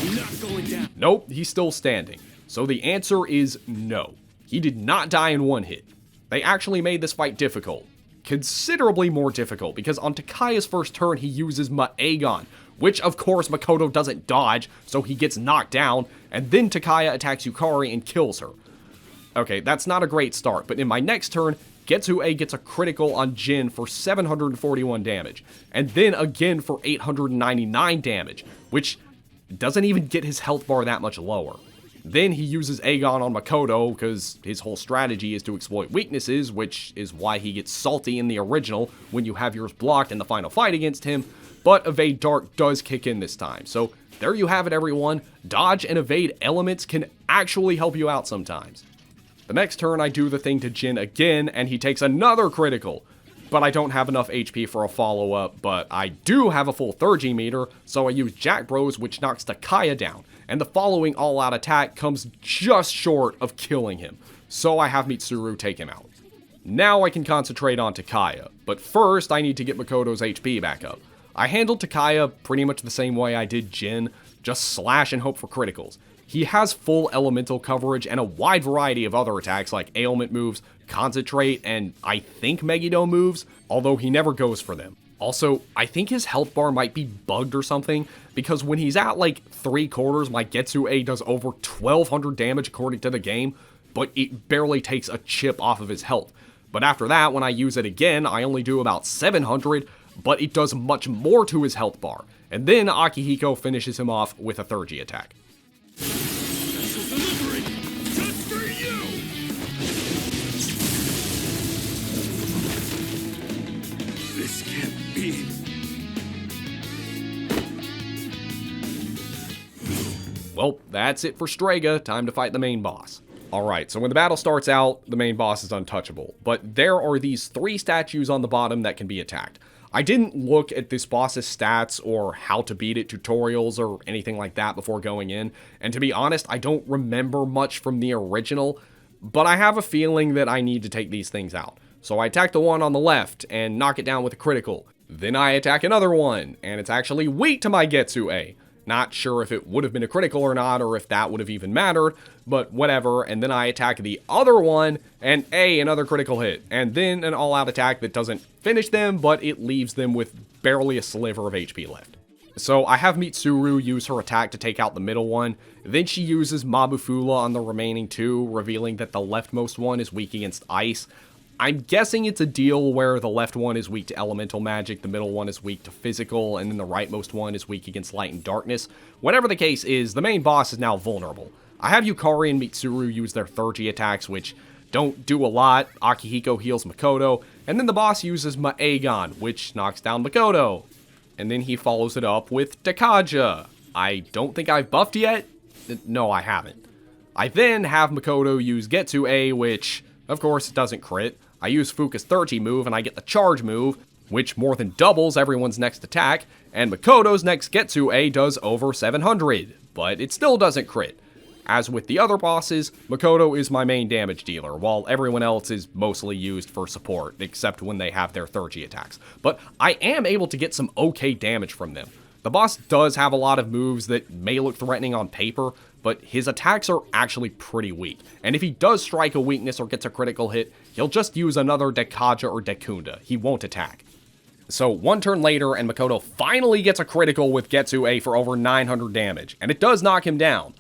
I'm not going down. Nope, he's still standing. So the answer is no. He did not die in 1 hit. They actually made this fight difficult. Considerably more difficult, because on Takaya's first turn he uses Maegon, which of course Makoto doesn't dodge, so he gets knocked down, and then Takaya attacks Yukari and kills her. Okay, that's not a great start, but in my next turn, Getsue gets a critical on Jin for 741 damage, and then again for 899 damage, which doesn't even get his health bar that much lower. Then he uses Aegon on Makoto, because his whole strategy is to exploit weaknesses, which is why he gets salty in the original when you have yours blocked in the final fight against him, but Evade Dark does kick in this time. So there you have it, everyone. Dodge and evade elements can actually help you out sometimes. The next turn I do the thing to Jin again, and he takes another critical. But I don't have enough HP for a follow-up, but I do have a full Thurgy meter, so I use Jack Bros, which knocks Takaya down, and the following all-out attack comes just short of killing him, so I have Mitsuru take him out. Now I can concentrate on Takaya, but first I need to get Makoto's HP back up. I handled Takaya pretty much the same way I did Jin, just slash and hope for criticals. He has full elemental coverage and a wide variety of other attacks like ailment moves, concentrate, and I think Megiddo moves, although he never goes for them. Also, I think his health bar might be bugged or something, because when he's at like 3/4, my Getsue does over 1200 damage according to the game, but it barely takes a chip off of his health. But after that, when I use it again, I only do about 700, but it does much more to his health bar. And then Akihiko finishes him off with a Thurgy attack. Special delivery, just for you. This can't be. Well, that's it for Strega. Time to fight the main boss. Alright, so when the battle starts out, the main boss is untouchable, but there are these 3 statues on the bottom that can be attacked. I didn't look at this boss's stats or how to beat it tutorials or anything like that before going in, and to be honest, I don't remember much from the original, but I have a feeling that I need to take these things out. So I attack the one on the left and knock it down with a critical. Then I attack another one, and it's actually weak to my Getsu-A. Not sure if it would have been a critical or not, or if that would have even mattered, but whatever. And then I attack the other one, and another critical hit. And then an all-out attack that doesn't finish them, but it leaves them with barely a sliver of HP left. So I have Mitsuru use her attack to take out the middle one. Then she uses Mabufula on the remaining two, revealing that the leftmost one is weak against ice. I'm guessing it's a deal where the left one is weak to elemental magic, the middle one is weak to physical, and then the rightmost one is weak against light and darkness. Whatever the case is, the main boss is now vulnerable. I have Yukari and Mitsuru use their 30 attacks, which don't do a lot. Akihiko heals Makoto, and then the boss uses Maegan, which knocks down Makoto. And then he follows it up with Dekaja. I don't think I've buffed yet. No, I haven't. I then have Makoto use Getsu-A, which, of course, doesn't crit. I use Fuka's 30 move, and I get the charge move, which more than doubles everyone's next attack, and Makoto's next Getsu-A does over 700, but it still doesn't crit. As with the other bosses, Makoto is my main damage dealer, while everyone else is mostly used for support, except when they have their 30 attacks. But I am able to get some okay damage from them. The boss does have a lot of moves that may look threatening on paper, but his attacks are actually pretty weak. And if he does strike a weakness or gets a critical hit, he'll just use another Dekaja or Dekunda. He won't attack. So one turn later, and Makoto finally gets a critical with Getsu-A for over 900 damage, and it does knock him down.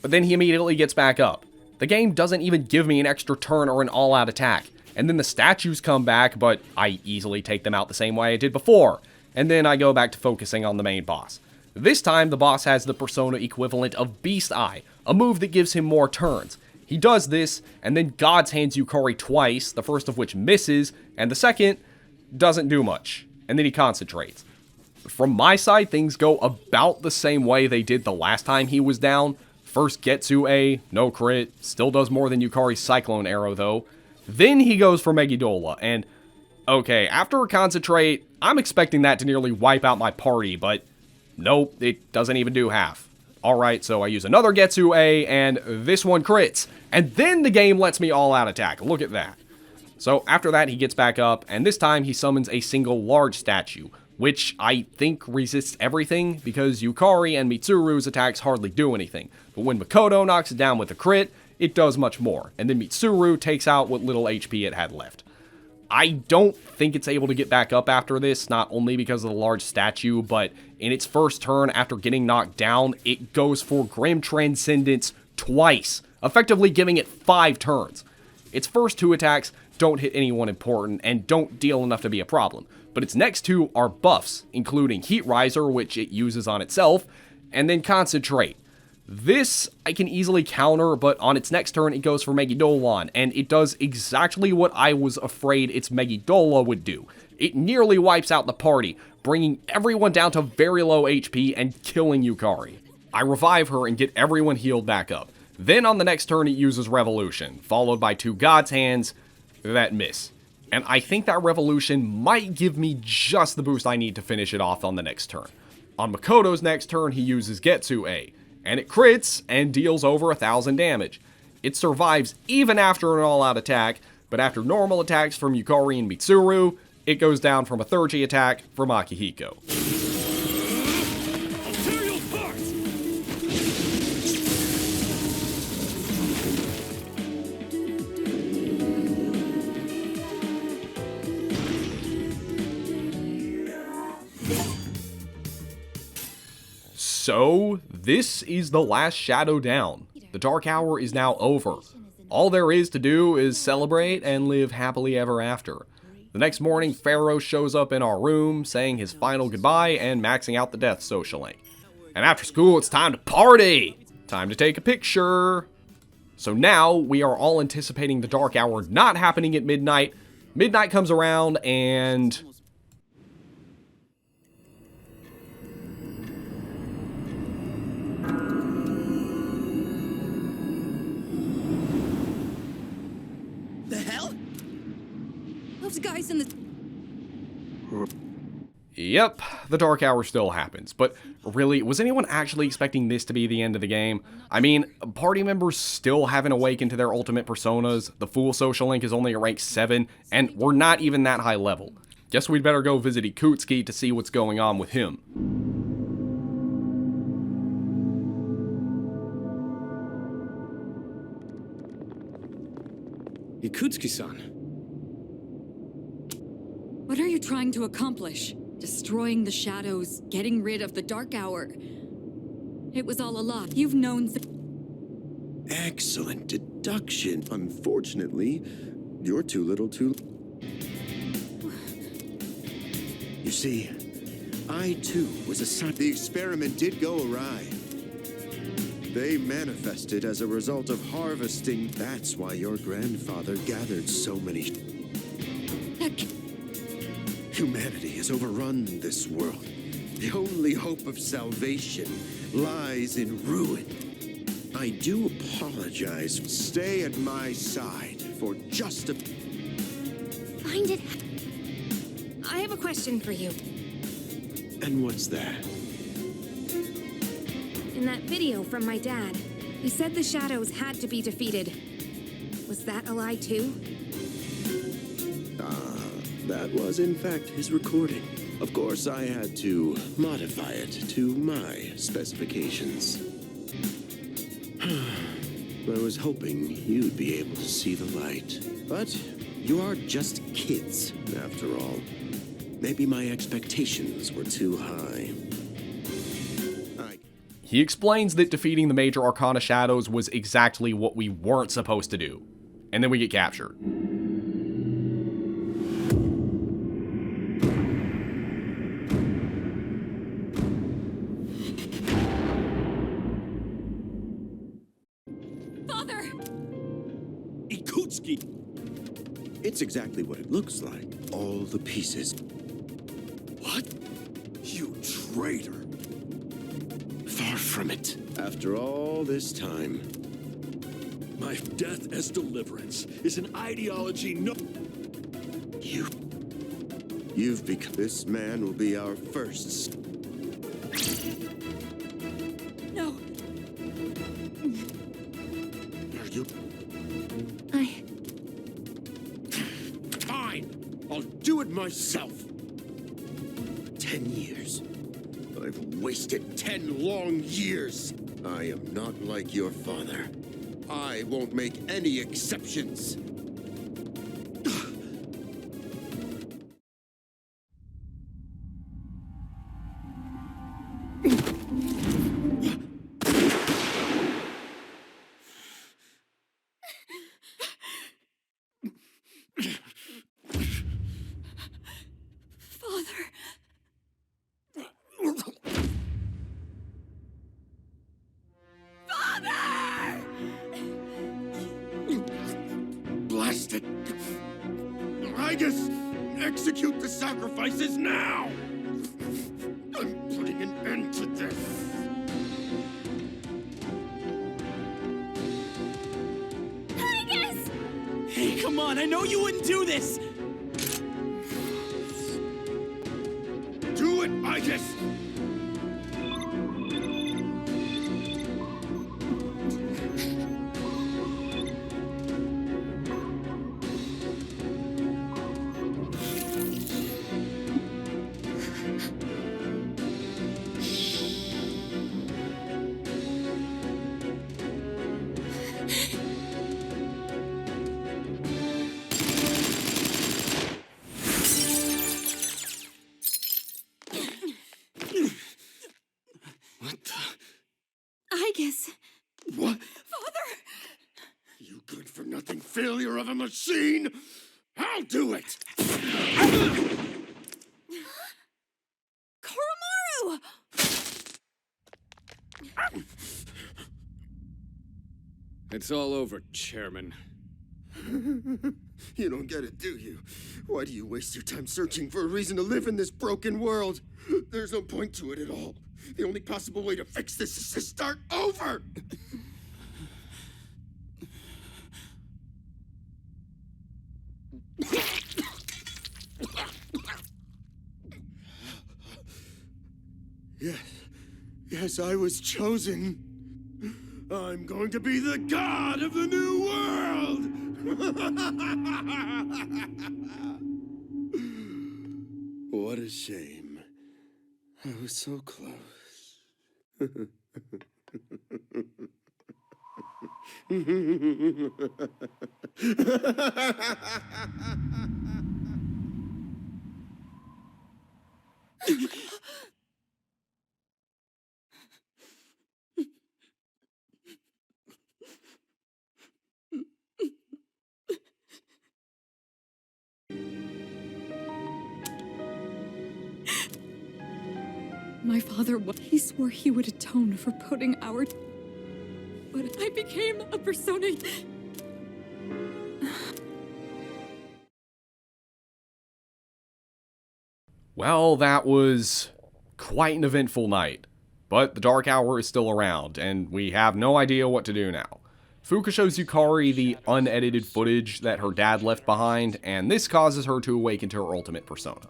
But then he immediately gets back up. The game doesn't even give me an extra turn or an all-out attack. And then the statues come back, but I easily take them out the same way I did before. And then I go back to focusing on the main boss. This time, the boss has the persona equivalent of Beast Eye, a move that gives him more turns. He does this, and then God's hands Yukari twice, the first of which misses, and the second doesn't do much. And then he concentrates. From my side, things go about the same way they did the last time he was down. First Getsu-A, no crit, still does more than Yukari's Cyclone Arrow though. Then he goes for Megidola, and okay, after a concentrate, I'm expecting that to nearly wipe out my party, but nope, it doesn't even do half. Alright, so I use another Getsu-A, and this one crits. And then the game lets me all out attack. Look at that. So after that, he gets back up, and this time he summons a single large statue, which I think resists everything, because Yukari and Mitsuru's attacks hardly do anything. But when Makoto knocks it down with a crit, it does much more. And then Mitsuru takes out what little HP it had left. I don't think it's able to get back up after this, not only because of the large statue, but in its first turn after getting knocked down, it goes for Grim Transcendence twice, effectively giving it 5 turns. Its first 2 attacks don't hit anyone important and don't deal enough to be a problem, but its next 2 are buffs, including Heat Riser, which it uses on itself, and then Concentrate. This I can easily counter, but on its next turn it goes for Megidolon, and it does exactly what I was afraid its Megidola would do. It nearly wipes out the party, bringing everyone down to very low HP and killing Yukari. I revive her and get everyone healed back up. Then on the next turn it uses Revolution, followed by 2 God's Hands that miss. And I think that Revolution might give me just the boost I need to finish it off on the next turn. On Makoto's next turn he uses Getsu-A, and it crits and deals over 1,000 damage. It survives even after an all-out attack, but after normal attacks from Yukari and Mitsuru, it goes down from a 30 attack from Akihiko. So, this is the last shadow down. The Dark Hour is now over. All there is to do is celebrate and live happily ever after. The next morning, Pharaoh shows up in our room, saying his final goodbye and maxing out the death social link. And after school, it's time to party! Time to take a picture! So now, we are all anticipating the Dark Hour not happening at midnight. Midnight comes around, and The hell? Those guys in the... Yep, the Dark Hour still happens, but really, was anyone actually expecting this to be the end of the game? I mean, party members still haven't awakened to their ultimate personas, the Fool Social Link is only at rank 7, and we're not even that high level. Guess we'd better go visit Yakushima to see what's going on with him. Yakushima-san. What are you trying to accomplish? Destroying the shadows, getting rid of the Dark Hour. It was all a lie. You've known Excellent deduction. Unfortunately, you're too little too... You see, I too was assigned... The experiment did go awry. They manifested as a result of harvesting. That's why your grandfather gathered so many... Humanity has overrun this world. The only hope of salvation lies in ruin. I do apologize. Stay at my side for just a... Find it. I have a question for you. And what's that? In that video from my dad, he said the shadows had to be defeated. Was that a lie too? That was in fact his recording. Of course, I had to modify it to my specifications. I was hoping you'd be able to see the light. But you are just kids, after all. Maybe my expectations were too high. He explains that defeating the major Arcana shadows was exactly what we weren't supposed to do. And then we get captured. It's exactly what it looks like. All the pieces. What? You traitor! Far from it. After all this time. My death as deliverance is an ideology no... You've become... This man will be our first... No. Are you... I'll do it myself. 10 years. I've wasted 10 long years. I am not like your father. I won't make any exceptions. Blast it! Igus! Execute the sacrifices now! I'm putting an end to this! Igus! Hey, come on, I know you wouldn't do this! Do it, Igus! Igus. What? Father! You good-for-nothing failure of a machine! I'll do it! Koromaru! It's all over, Chairman. You don't get it, do you? Why do you waste your time searching for a reason to live in this broken world? There's no point to it at all. The only possible way to fix this is to start over! Yes, I was chosen. I'm going to be the god of the new world! What a shame. I was so close. My father, he swore he would atone for putting our... But I became a persona... Well, that was quite an eventful night. But the Dark Hour is still around, and we have no idea what to do now. Fuka shows Yukari the unedited footage that her dad left behind, and this causes her to awaken to her ultimate persona.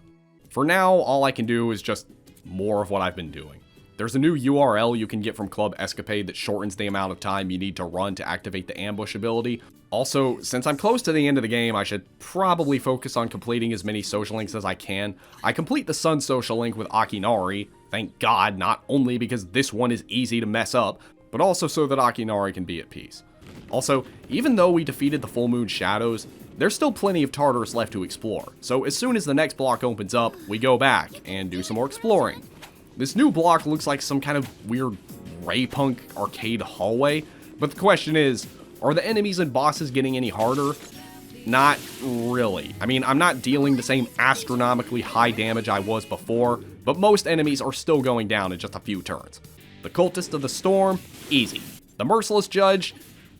For now, all I can do is just more of what I've been doing. There's a new URL you can get from Club Escapade that shortens the amount of time you need to run to activate the ambush ability. Also, since I'm close to the end of the game, I should probably focus on completing as many social links as I can. I complete the Sun social link with Akinari, thank God, not only because this one is easy to mess up, but also so that Akinari can be at peace. Also, even though we defeated the Full Moon Shadows, there's still plenty of Tartarus left to explore, so as soon as the next block opens up, we go back and do some more exploring. This new block looks like some kind of weird Ray Punk arcade hallway, but the question is, are the enemies and bosses getting any harder? Not really. I mean, I'm not dealing the same astronomically high damage I was before, but most enemies are still going down in just a few turns. The Cultist of the Storm, easy. The Merciless Judge,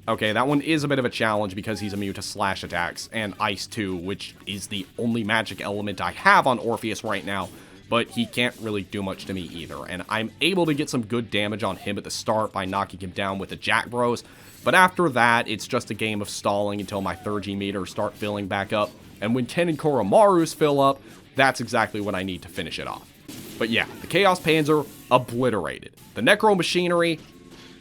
okay, that one is a bit of a challenge because he's immune to slash attacks, and ice too, which is the only magic element I have on Orpheus right now, but he can't really do much to me either, and I'm able to get some good damage on him at the start by knocking him down with the Jack Bros, but after that, it's just a game of stalling until my Thurgy meters start filling back up, and when Ten and Koromaru's fill up, that's exactly what I need to finish it off. But yeah, the Chaos Panzer, obliterated. The Necro Machinery,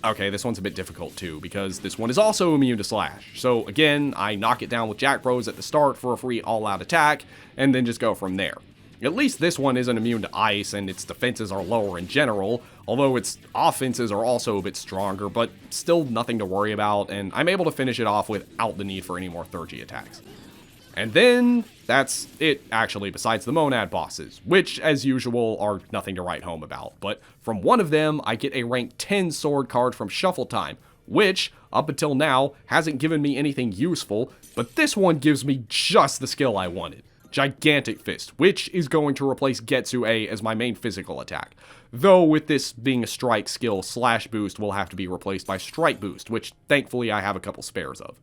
okay, this one's a bit difficult too, because this one is also immune to slash. So again, I knock it down with Jack Bros at the start for a free all-out attack, and then just go from there. At least this one isn't immune to ice, and its defenses are lower in general, although its offenses are also a bit stronger, but still nothing to worry about, and I'm able to finish it off without the need for any more Thurgy attacks. And then, that's it, actually, besides the Monad bosses, which, as usual, are nothing to write home about. But from one of them, I get a rank 10 sword card from Shuffle Time, which, up until now, hasn't given me anything useful, but this one gives me just the skill I wanted. Gigantic Fist, which is going to replace Getsu-A as my main physical attack. Though with this being a strike skill, Slash Boost will have to be replaced by Strike Boost, which thankfully I have a couple spares of.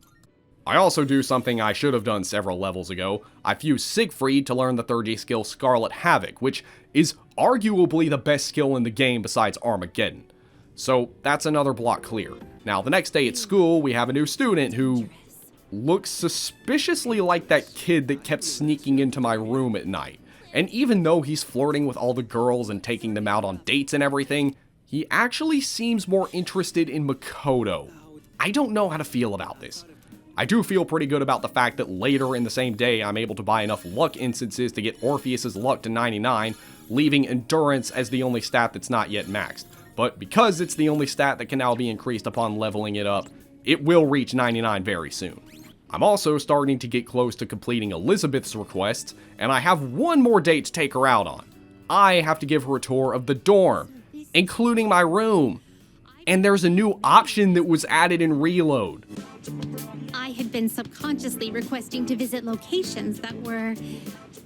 I also do something I should have done several levels ago. I fuse Siegfried to learn the 3G skill Scarlet Havoc, which is arguably the best skill in the game besides Armageddon. So that's another block clear. Now the next day at school, we have a new student who looks suspiciously like that kid that kept sneaking into my room at night. And even though he's flirting with all the girls and taking them out on dates and everything, he actually seems more interested in Makoto. I don't know how to feel about this. I do feel pretty good about the fact that later in the same day I'm able to buy enough luck instances to get Orpheus's luck to 99, leaving endurance as the only stat that's not yet maxed. But because it's the only stat that can now be increased upon leveling it up, it will reach 99 very soon. I'm also starting to get close to completing Elizabeth's requests, and I have one more date to take her out on. I have to give her a tour of the dorm, including my room. And there's a new option that was added in Reload. I had been subconsciously requesting to visit locations that were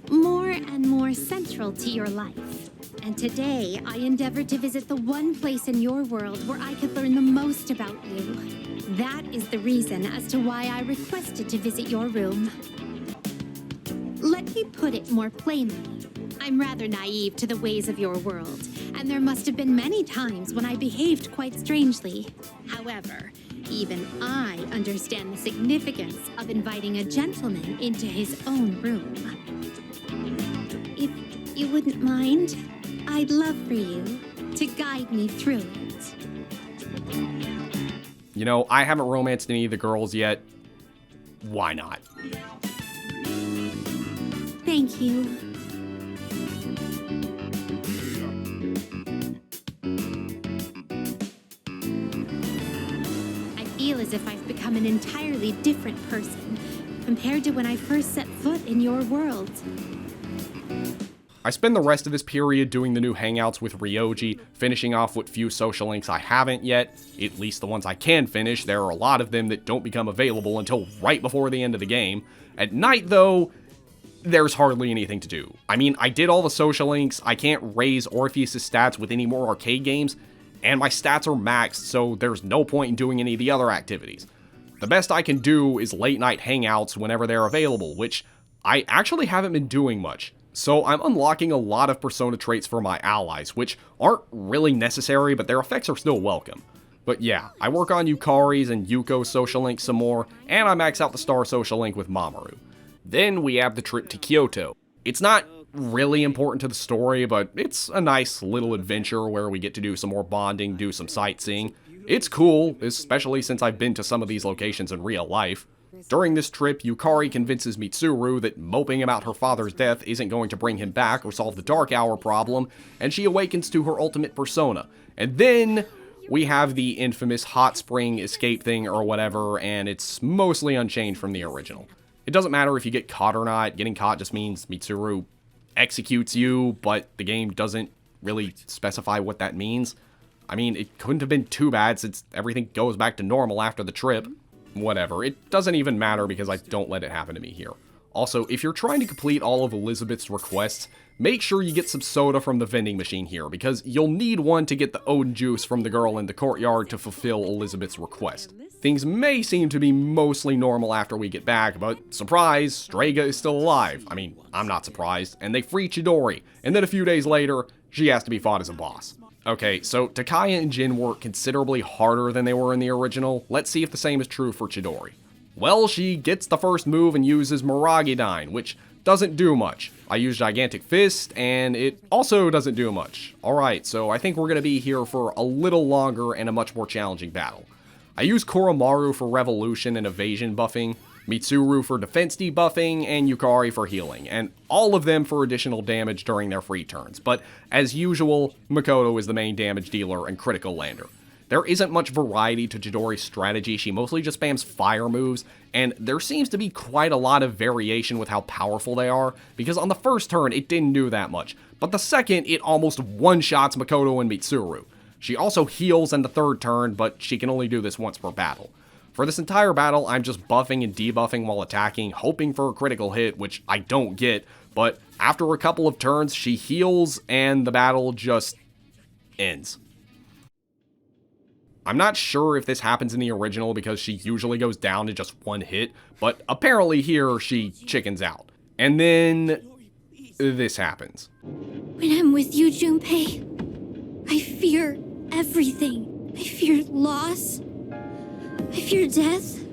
more and more central to your life. And today, I endeavored to visit the one place in your world where I could learn the most about you. That is the reason as to why I requested to visit your room. Let me put it more plainly. I'm rather naive to the ways of your world, and there must have been many times when I behaved quite strangely. However, even I understand the significance of inviting a gentleman into his own room. If you wouldn't mind, I'd love for you to guide me through it. You know, I haven't romanced any of the girls yet. Why not? Thank you. I feel as if I've become an entirely different person compared to when I first set foot in your world. I spend the rest of this period doing the new hangouts with Ryoji, finishing off what few social links I haven't yet, at least the ones I can finish. There are a lot of them that don't become available until right before the end of the game. At night, though, there's hardly anything to do. I mean, I did all the social links, I can't raise Orpheus' stats with any more arcade games, and my stats are maxed, so there's no point in doing any of the other activities. The best I can do is late night hangouts whenever they're available, which I actually haven't been doing much. So I'm unlocking a lot of persona traits for my allies, which aren't really necessary, but their effects are still welcome. But yeah, I work on Yukari's and Yuko's social link some more, and I max out the star social link with Mamoru. Then we have the trip to Kyoto. It's not really important to the story, but it's a nice little adventure where we get to do some more bonding, do some sightseeing. It's cool, especially since I've been to some of these locations in real life. During this trip, Yukari convinces Mitsuru that moping about her father's death isn't going to bring him back or solve the Dark Hour problem, and she awakens to her ultimate persona. And then we have the infamous hot spring escape thing or whatever, and it's mostly unchanged from the original. It doesn't matter if you get caught or not. Getting caught just means Mitsuru executes you, but the game doesn't really specify what that means. I mean, it couldn't have been too bad since everything goes back to normal after the trip. Whatever, it doesn't even matter because I don't let it happen to me here. Also, if you're trying to complete all of Elizabeth's requests, make sure you get some soda from the vending machine here, because you'll need one to get the Odin juice from the girl in the courtyard to fulfill Elizabeth's request. Things may seem to be mostly normal after we get back, but surprise, Strega is still alive. I mean, I'm not surprised, and they free Chidori, and then a few days later, she has to be fought as a boss. Okay, so Takaya and Jin were considerably harder than they were in the original. Let's see if the same is true for Chidori. Well, she gets the first move and uses Miragidyne, which doesn't do much. I use Gigantic Fist, and it also doesn't do much. Alright, so I think we're going to be here for a little longer and a much more challenging battle. I use Koromaru for Revolution and Evasion buffing, Mitsuru for defense debuffing, and Yukari for healing, and all of them for additional damage during their free turns, but as usual, Makoto is the main damage dealer and critical lander. There isn't much variety to Chidori's strategy, she mostly just spams fire moves, and there seems to be quite a lot of variation with how powerful they are, because on the first turn it didn't do that much, but the second it almost one-shots Makoto and Mitsuru. She also heals in the third turn, but she can only do this once per battle. For this entire battle, I'm just buffing and debuffing while attacking, hoping for a critical hit, which I don't get, but after a couple of turns, she heals, and the battle just ends. I'm not sure if this happens in the original because she usually goes down to just one hit, but apparently here she chickens out. And then this happens. When I'm with you, Junpei, I fear everything. I fear loss. I fear death.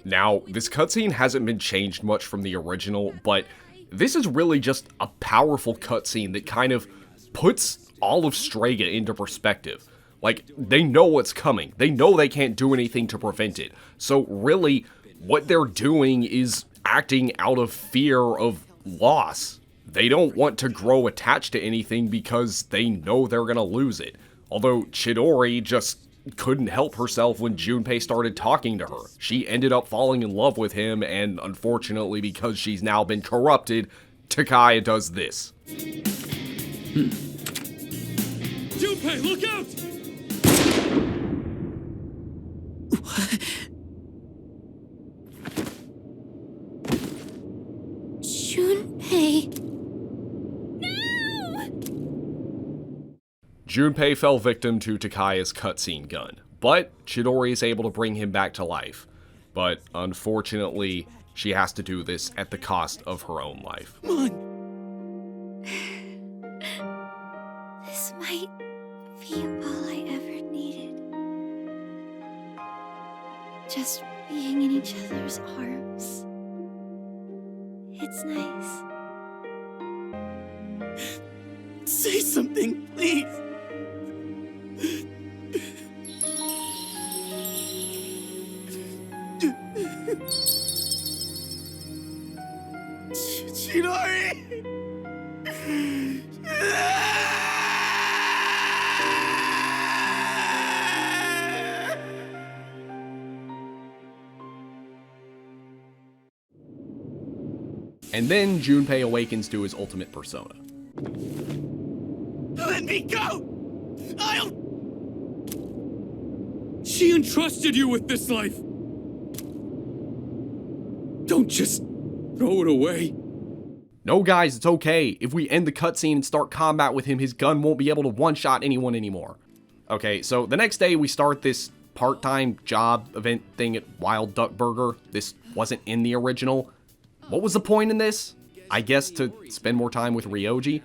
Now, this cutscene hasn't been changed much from the original, but this is really just a powerful cutscene that kind of puts all of Strega into perspective. Like, they know what's coming. They know they can't do anything to prevent it. So really, what they're doing is acting out of fear of loss. They don't want to grow attached to anything because they know they're gonna lose it. Although Chidori just couldn't help herself when Junpei started talking to her. She ended up falling in love with him, and unfortunately, because she's now been corrupted, Takaya does this. Junpei, look out! Junpei. Junpei fell victim to Takaya's cutscene gun, but Chidori is able to bring him back to life. But unfortunately, she has to do this at the cost of her own life. Come on. This might be all I ever needed. Just being in each other's arms. It's nice. Say something, please. Chidori! And then Junpei awakens to his ultimate persona. Let me go! I'll... She entrusted you with this life! Don't just throw it away. No guys, it's okay. If we end the cutscene and start combat with him, his gun won't be able to one-shot anyone anymore. Okay, so the next day we start this part-time job event thing at Wild Duck Burger. This wasn't in the original. What was the point in this? I guess to spend more time with Ryoji.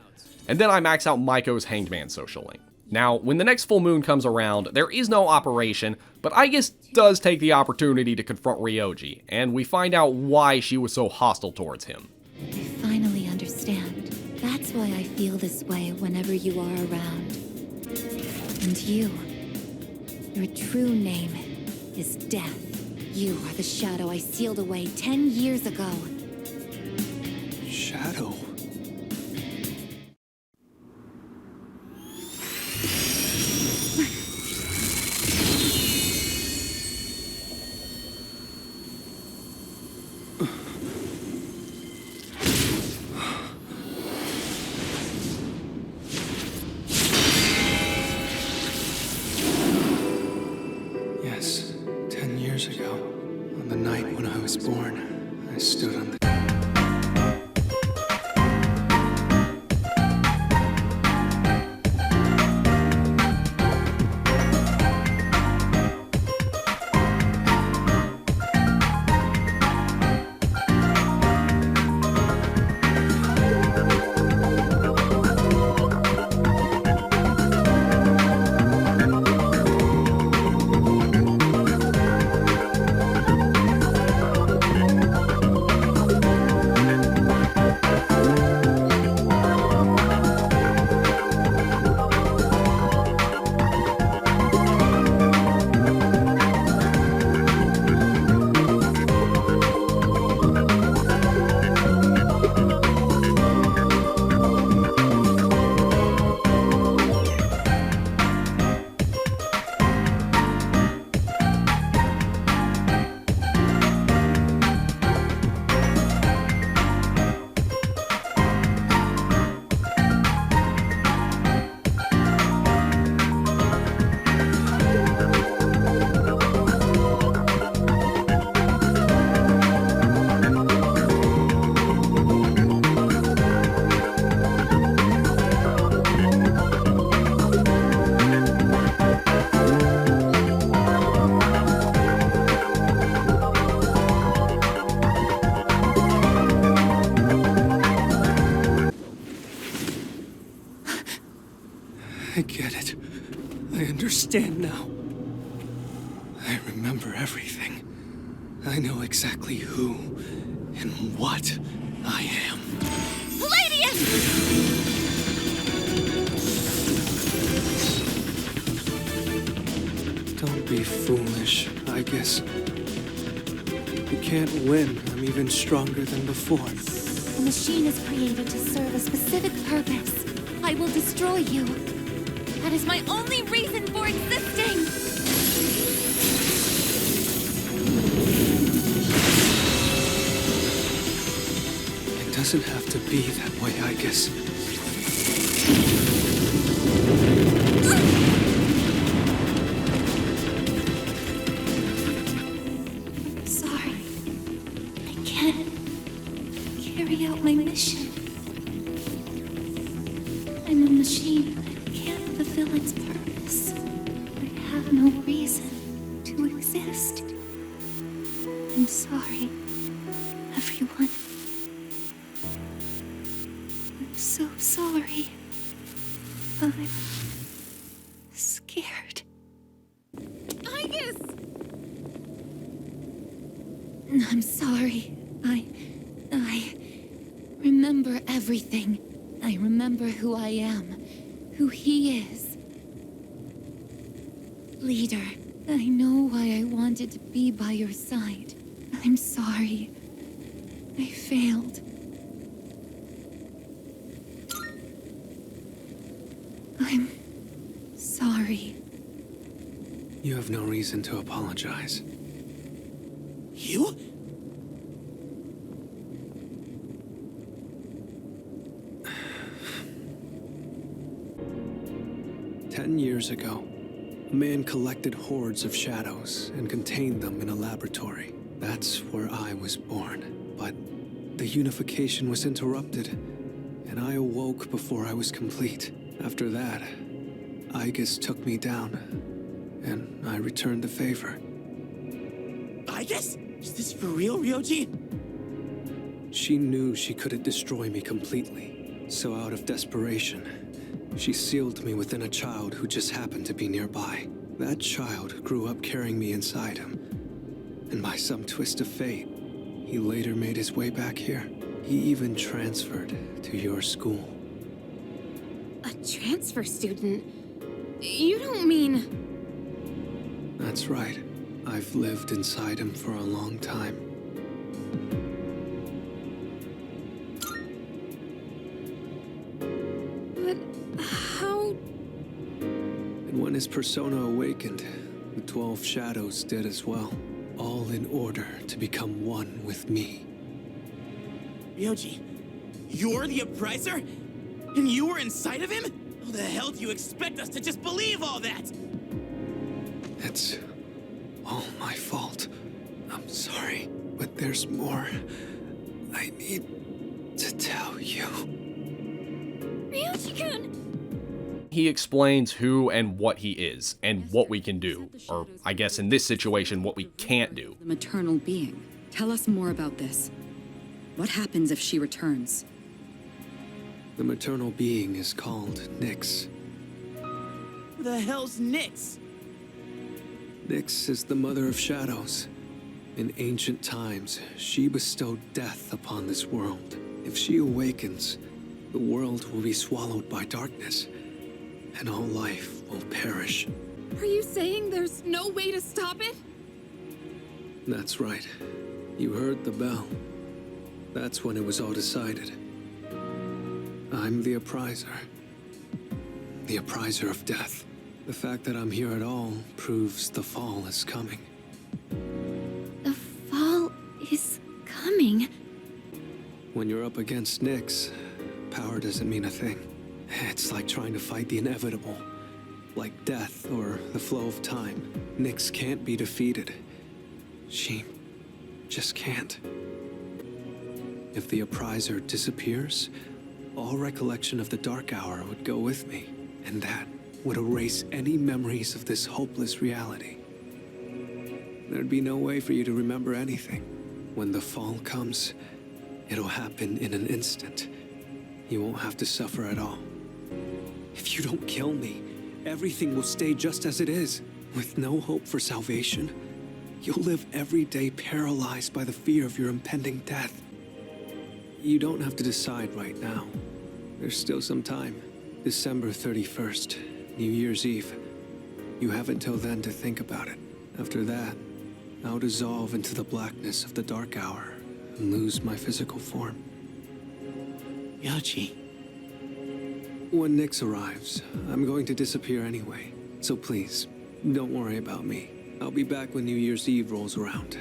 And then I max out Maiko's Hanged Man social link. Now, when the next full moon comes around, there is no operation, but Aigis does take the opportunity to confront Ryoji, and we find out why she was so hostile towards him. I finally understand. That's why I feel this way whenever you are around. And you, your true name is Death. You are the shadow I sealed away 10 years ago. Shadow? Yes, 10 years ago, on the night when I was born, I stood on the... I get it. I understand now. I remember everything. I know exactly who and what I am. Don't be foolish, I guess. You can't win. I'm even stronger than before. The machine is created to serve a specific purpose. I will destroy you. That is my only reason for existing! It doesn't have to be that way, I guess. Sorry. I can't carry out my mission. I'm a machine that can't fulfill its purpose. I have no reason to exist. I'm sorry, everyone. I'm so sorry. I'm scared. Aigis! I'm sorry. I remember everything. I remember who I am, who he is. Leader, I know why I wanted to be by your side. I'm sorry. I failed. You have no reason to apologize. You? 10 years ago, a man collected hordes of shadows and contained them in a laboratory. That's where I was born. But the unification was interrupted, and I awoke before I was complete. After that, Aigis took me down, and I returned the favor. Aigis? Is this for real, Ryoji? She knew she couldn't destroy me completely, so out of desperation, she sealed me within a child who just happened to be nearby. That child grew up carrying me inside him, and by some twist of fate, he later made his way back here. He even transferred to your school. A transfer student? You don't mean... That's right. I've lived inside him for a long time. But how... And when his persona awakened, the 12 shadows did as well. All in order to become one with me. Ryoji, you're the Appriser? And you were inside of him? How the hell do you expect us to just believe all that? It's all my fault. I'm sorry, but there's more I need to tell you. Ryoji-kun! He explains who and what he is, and what we can do. Or, I guess in this situation, what we can't do. The maternal being. Tell us more about this. What happens if she returns? The maternal being is called Nyx. Who the hell's Nyx? Nyx is the mother of shadows. In ancient times, she bestowed death upon this world. If she awakens, the world will be swallowed by darkness, and all life will perish. Are you saying there's no way to stop it? That's right. You heard the bell. That's when it was all decided. I'm the Appriser. The Appriser of Death. The fact that I'm here at all proves the fall is coming. The fall is coming. When you're up against Nyx, power doesn't mean a thing. It's like trying to fight the inevitable. Like death or the flow of time. Nyx can't be defeated. She just can't. If the Appriser disappears, all recollection of the Dark Hour would go with me, and that would erase any memories of this hopeless reality. There'd be no way for you to remember anything. When the fall comes, it'll happen in an instant. You won't have to suffer at all. If you don't kill me, everything will stay just as it is. With no hope for salvation, you'll live every day paralyzed by the fear of your impending death. You don't have to decide right now. There's still some time. December 31st, New Year's Eve. You have until then to think about it. After that, I'll dissolve into the blackness of the Dark Hour and lose my physical form. Ryoji. When Nyx arrives, I'm going to disappear anyway. So please, don't worry about me. I'll be back when New Year's Eve rolls around.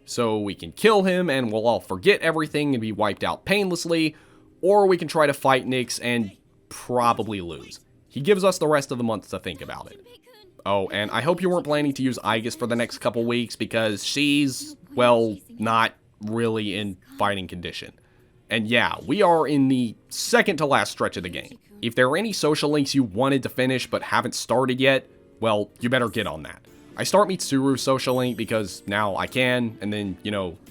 So we can kill him and we'll all forget everything and be wiped out painlessly, or we can try to fight Nyx and probably lose. He gives us the rest of the month to think about it. Oh, and I hope you weren't planning to use Aigis for the next couple weeks because she's, well, not really in fighting condition. And yeah, we are in the second to last stretch of the game. If there are any social links you wanted to finish but haven't started yet, well, you better get on that. I start Mitsuru's social link because now I can, and then,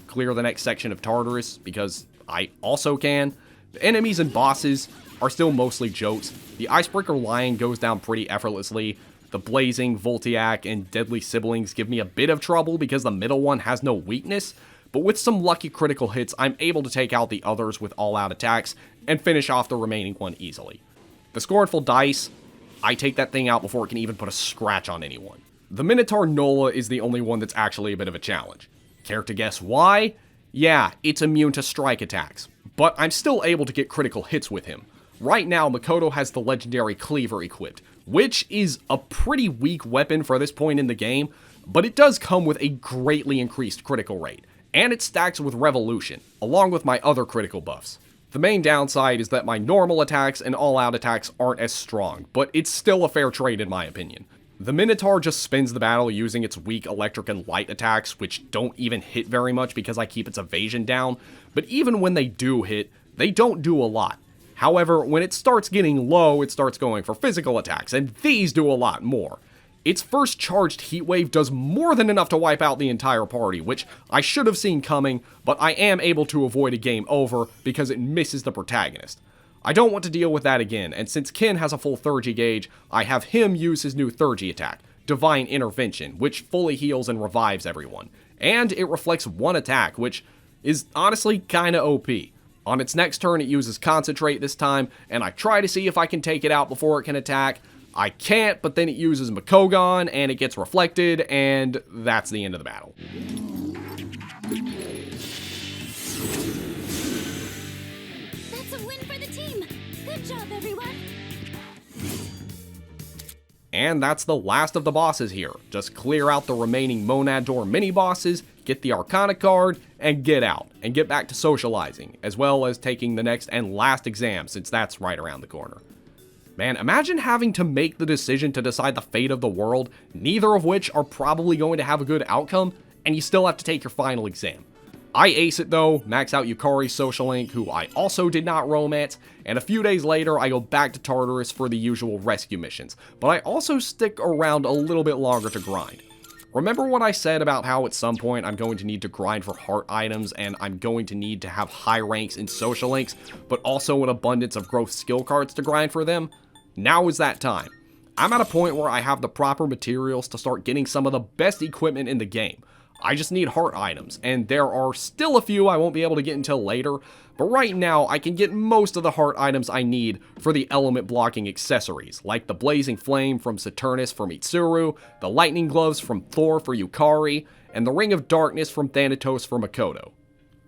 clear the next section of Tartarus because I also can. The enemies and bosses are still mostly jokes. The Icebreaker Lion goes down pretty effortlessly. The Blazing, Voltiac, and Deadly Siblings give me a bit of trouble because the middle one has no weakness, but with some lucky critical hits, I'm able to take out the others with all-out attacks and finish off the remaining one easily. The Scornful Dice, I take that thing out before it can even put a scratch on anyone. The Minotaur Nola is the only one that's actually a bit of a challenge. Care to guess why? Yeah, it's immune to strike attacks, but I'm still able to get critical hits with him. Right now, Makoto has the legendary Cleaver equipped, which is a pretty weak weapon for this point in the game, but it does come with a greatly increased critical rate, and it stacks with Revolution, along with my other critical buffs. The main downside is that my normal attacks and all-out attacks aren't as strong, but it's still a fair trade in my opinion. The Minotaur just spins the battle using its weak electric and light attacks, which don't even hit very much because I keep its evasion down, but even when they do hit, they don't do a lot. However, when it starts getting low, it starts going for physical attacks, and these do a lot more. Its first charged heat wave does more than enough to wipe out the entire party, which I should have seen coming, but I am able to avoid a game over because it misses the protagonist. I don't want to deal with that again, and since Ken has a full Thurgy gauge, I have him use his new Thurgy attack, Divine Intervention, which fully heals and revives everyone. And it reflects one attack, which is honestly kinda OP. On its next turn, it uses Concentrate this time, and I try to see if I can take it out before it can attack. I can't, but then it uses Makogon, and it gets reflected, and that's the end of the battle. That's a win for the team! Good job, everyone! And that's the last of the bosses here. Just clear out the remaining Monad Door mini-bosses, get the Arcana card, and get out, and get back to socializing, as well as taking the next and last exam, since that's right around the corner. Man, imagine having to make the decision to decide the fate of the world, neither of which are probably going to have a good outcome, and you still have to take your final exam. I ace it though, max out Yukari's social link, who I also did not romance, and a few days later I go back to Tartarus for the usual rescue missions, but I also stick around a little bit longer to grind. Remember what I said about how at some point I'm going to need to grind for heart items and I'm going to need to have high ranks in social links, but also an abundance of growth skill cards to grind for them? Now is that time. I'm at a point where I have the proper materials to start getting some of the best equipment in the game. I just need heart items, and there are still a few I won't be able to get until later, but right now I can get most of the heart items I need for the element blocking accessories, like the Blazing Flame from Saturnus for Mitsuru, the Lightning Gloves from Thor for Yukari, and the Ring of Darkness from Thanatos for Makoto.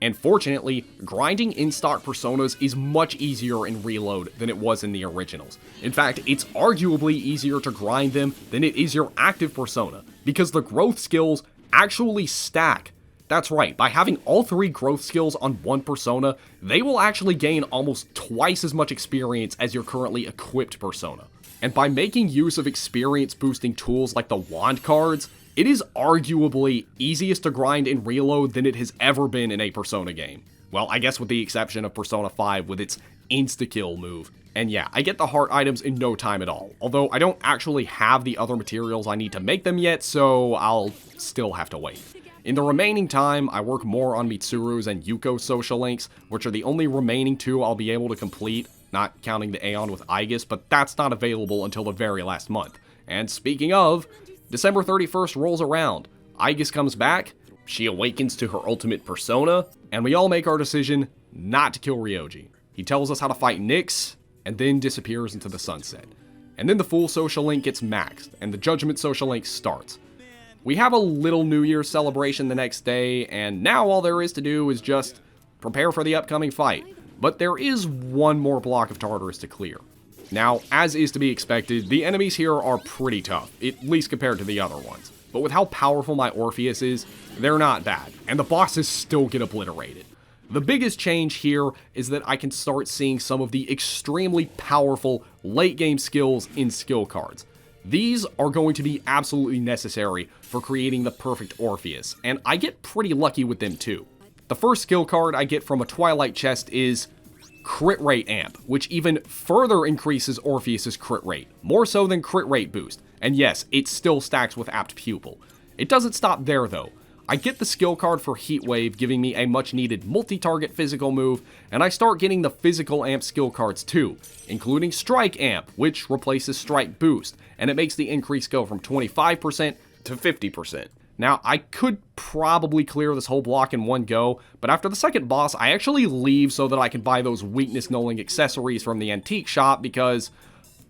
And fortunately, grinding in-stock personas is much easier in Reload than it was in the originals. In fact, it's arguably easier to grind them than it is your active persona, because the growth skills actually stack. That's right, by having all three growth skills on one persona, they will actually gain almost twice as much experience as your currently equipped persona. And by making use of experience boosting tools like the wand cards, it is arguably easiest to grind in Reload than it has ever been in a Persona game. Well, I guess with the exception of Persona 5 with its insta-kill move. And yeah, I get the heart items in no time at all, although I don't actually have the other materials I need to make them yet, so I'll still have to wait. In the remaining time, I work more on Mitsuru's and Yuko's social links, which are the only remaining two I'll be able to complete, not counting the Aeon with Aegis, but that's not available until the very last month. And speaking of, December 31st rolls around, Aegis comes back, she awakens to her ultimate persona, and we all make our decision not to kill Ryoji. He tells us how to fight Nyx, and then disappears into the sunset. And then the full social link gets maxed, and the Judgment social link starts. We have a little New Year's celebration the next day, and now all there is to do is just prepare for the upcoming fight. But there is one more block of Tartarus to clear. Now, as is to be expected, the enemies here are pretty tough, at least compared to the other ones. But with how powerful my Orpheus is, they're not bad, and the bosses still get obliterated. The biggest change here is that I can start seeing some of the extremely powerful late game skills in skill cards. These are going to be absolutely necessary for creating the perfect Orpheus, and I get pretty lucky with them too. The first skill card I get from a Twilight chest is Crit Rate Amp, which even further increases Orpheus's crit rate, more so than crit rate boost, and yes, it still stacks with Apt Pupil. It doesn't stop there though. I get the skill card for Heat Wave, giving me a much needed multi-target physical move, and I start getting the physical amp skill cards too, including Strike Amp, which replaces Strike Boost, and it makes the increase go from 25% to 50%. Now, I could probably clear this whole block in one go, but after the second boss, I actually leave so that I can buy those weakness nulling accessories from the antique shop because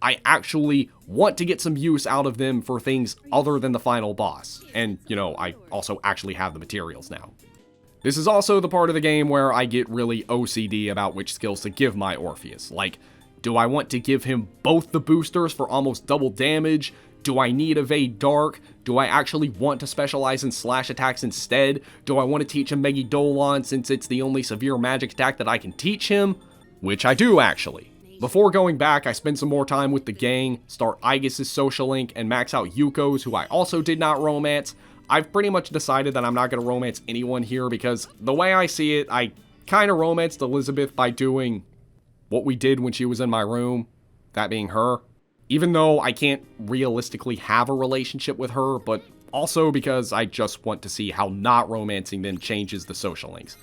I actually want to get some use out of them for things other than the final boss. And, you know, I also actually have the materials now. This is also the part of the game where I get really OCD about which skills to give my Orpheus. Like, Do I want to give him both the boosters for almost double damage? Do I need Evade Dark? Do I actually want to specialize in slash attacks instead? Do I want to teach him Megidolon since it's the only severe magic attack that I can teach him? Which I do, actually. Before going back, I spent some more time with the gang, start Aegis' social link, and max out Yuko's, who I also did not romance. I've pretty much decided that I'm not going to romance anyone here because the way I see it, I kind of romanced Elizabeth by doing what we did when she was in my room, that being her. Even though I can't realistically have a relationship with her, but also because I just want to see how not romancing them changes the social links.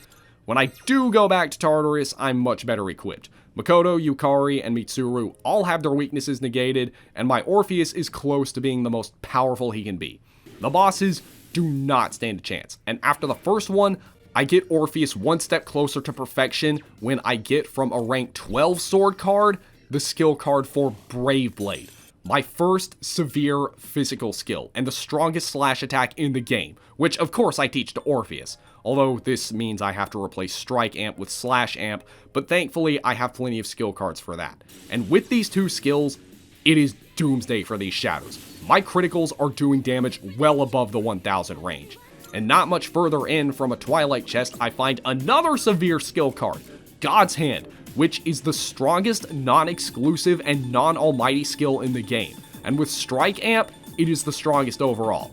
When I do go back to Tartarus, I'm much better equipped. Makoto, Yukari, and Mitsuru all have their weaknesses negated, and my Orpheus is close to being the most powerful he can be. The bosses do not stand a chance, and after the first one, I get Orpheus one step closer to perfection when I get from a rank 12 sword card the skill card for Brave Blade, my first severe physical skill, and the strongest slash attack in the game, which of course I teach to Orpheus, although this means I have to replace Strike Amp with Slash Amp, but thankfully I have plenty of skill cards for that. And with these two skills, it is doomsday for these shadows. My criticals are doing damage well above the 1000 range. And not much further in from a Twilight chest, I find another severe skill card, God's Hand, which is the strongest non-exclusive and non-almighty skill in the game. And with Strike Amp, it is the strongest overall.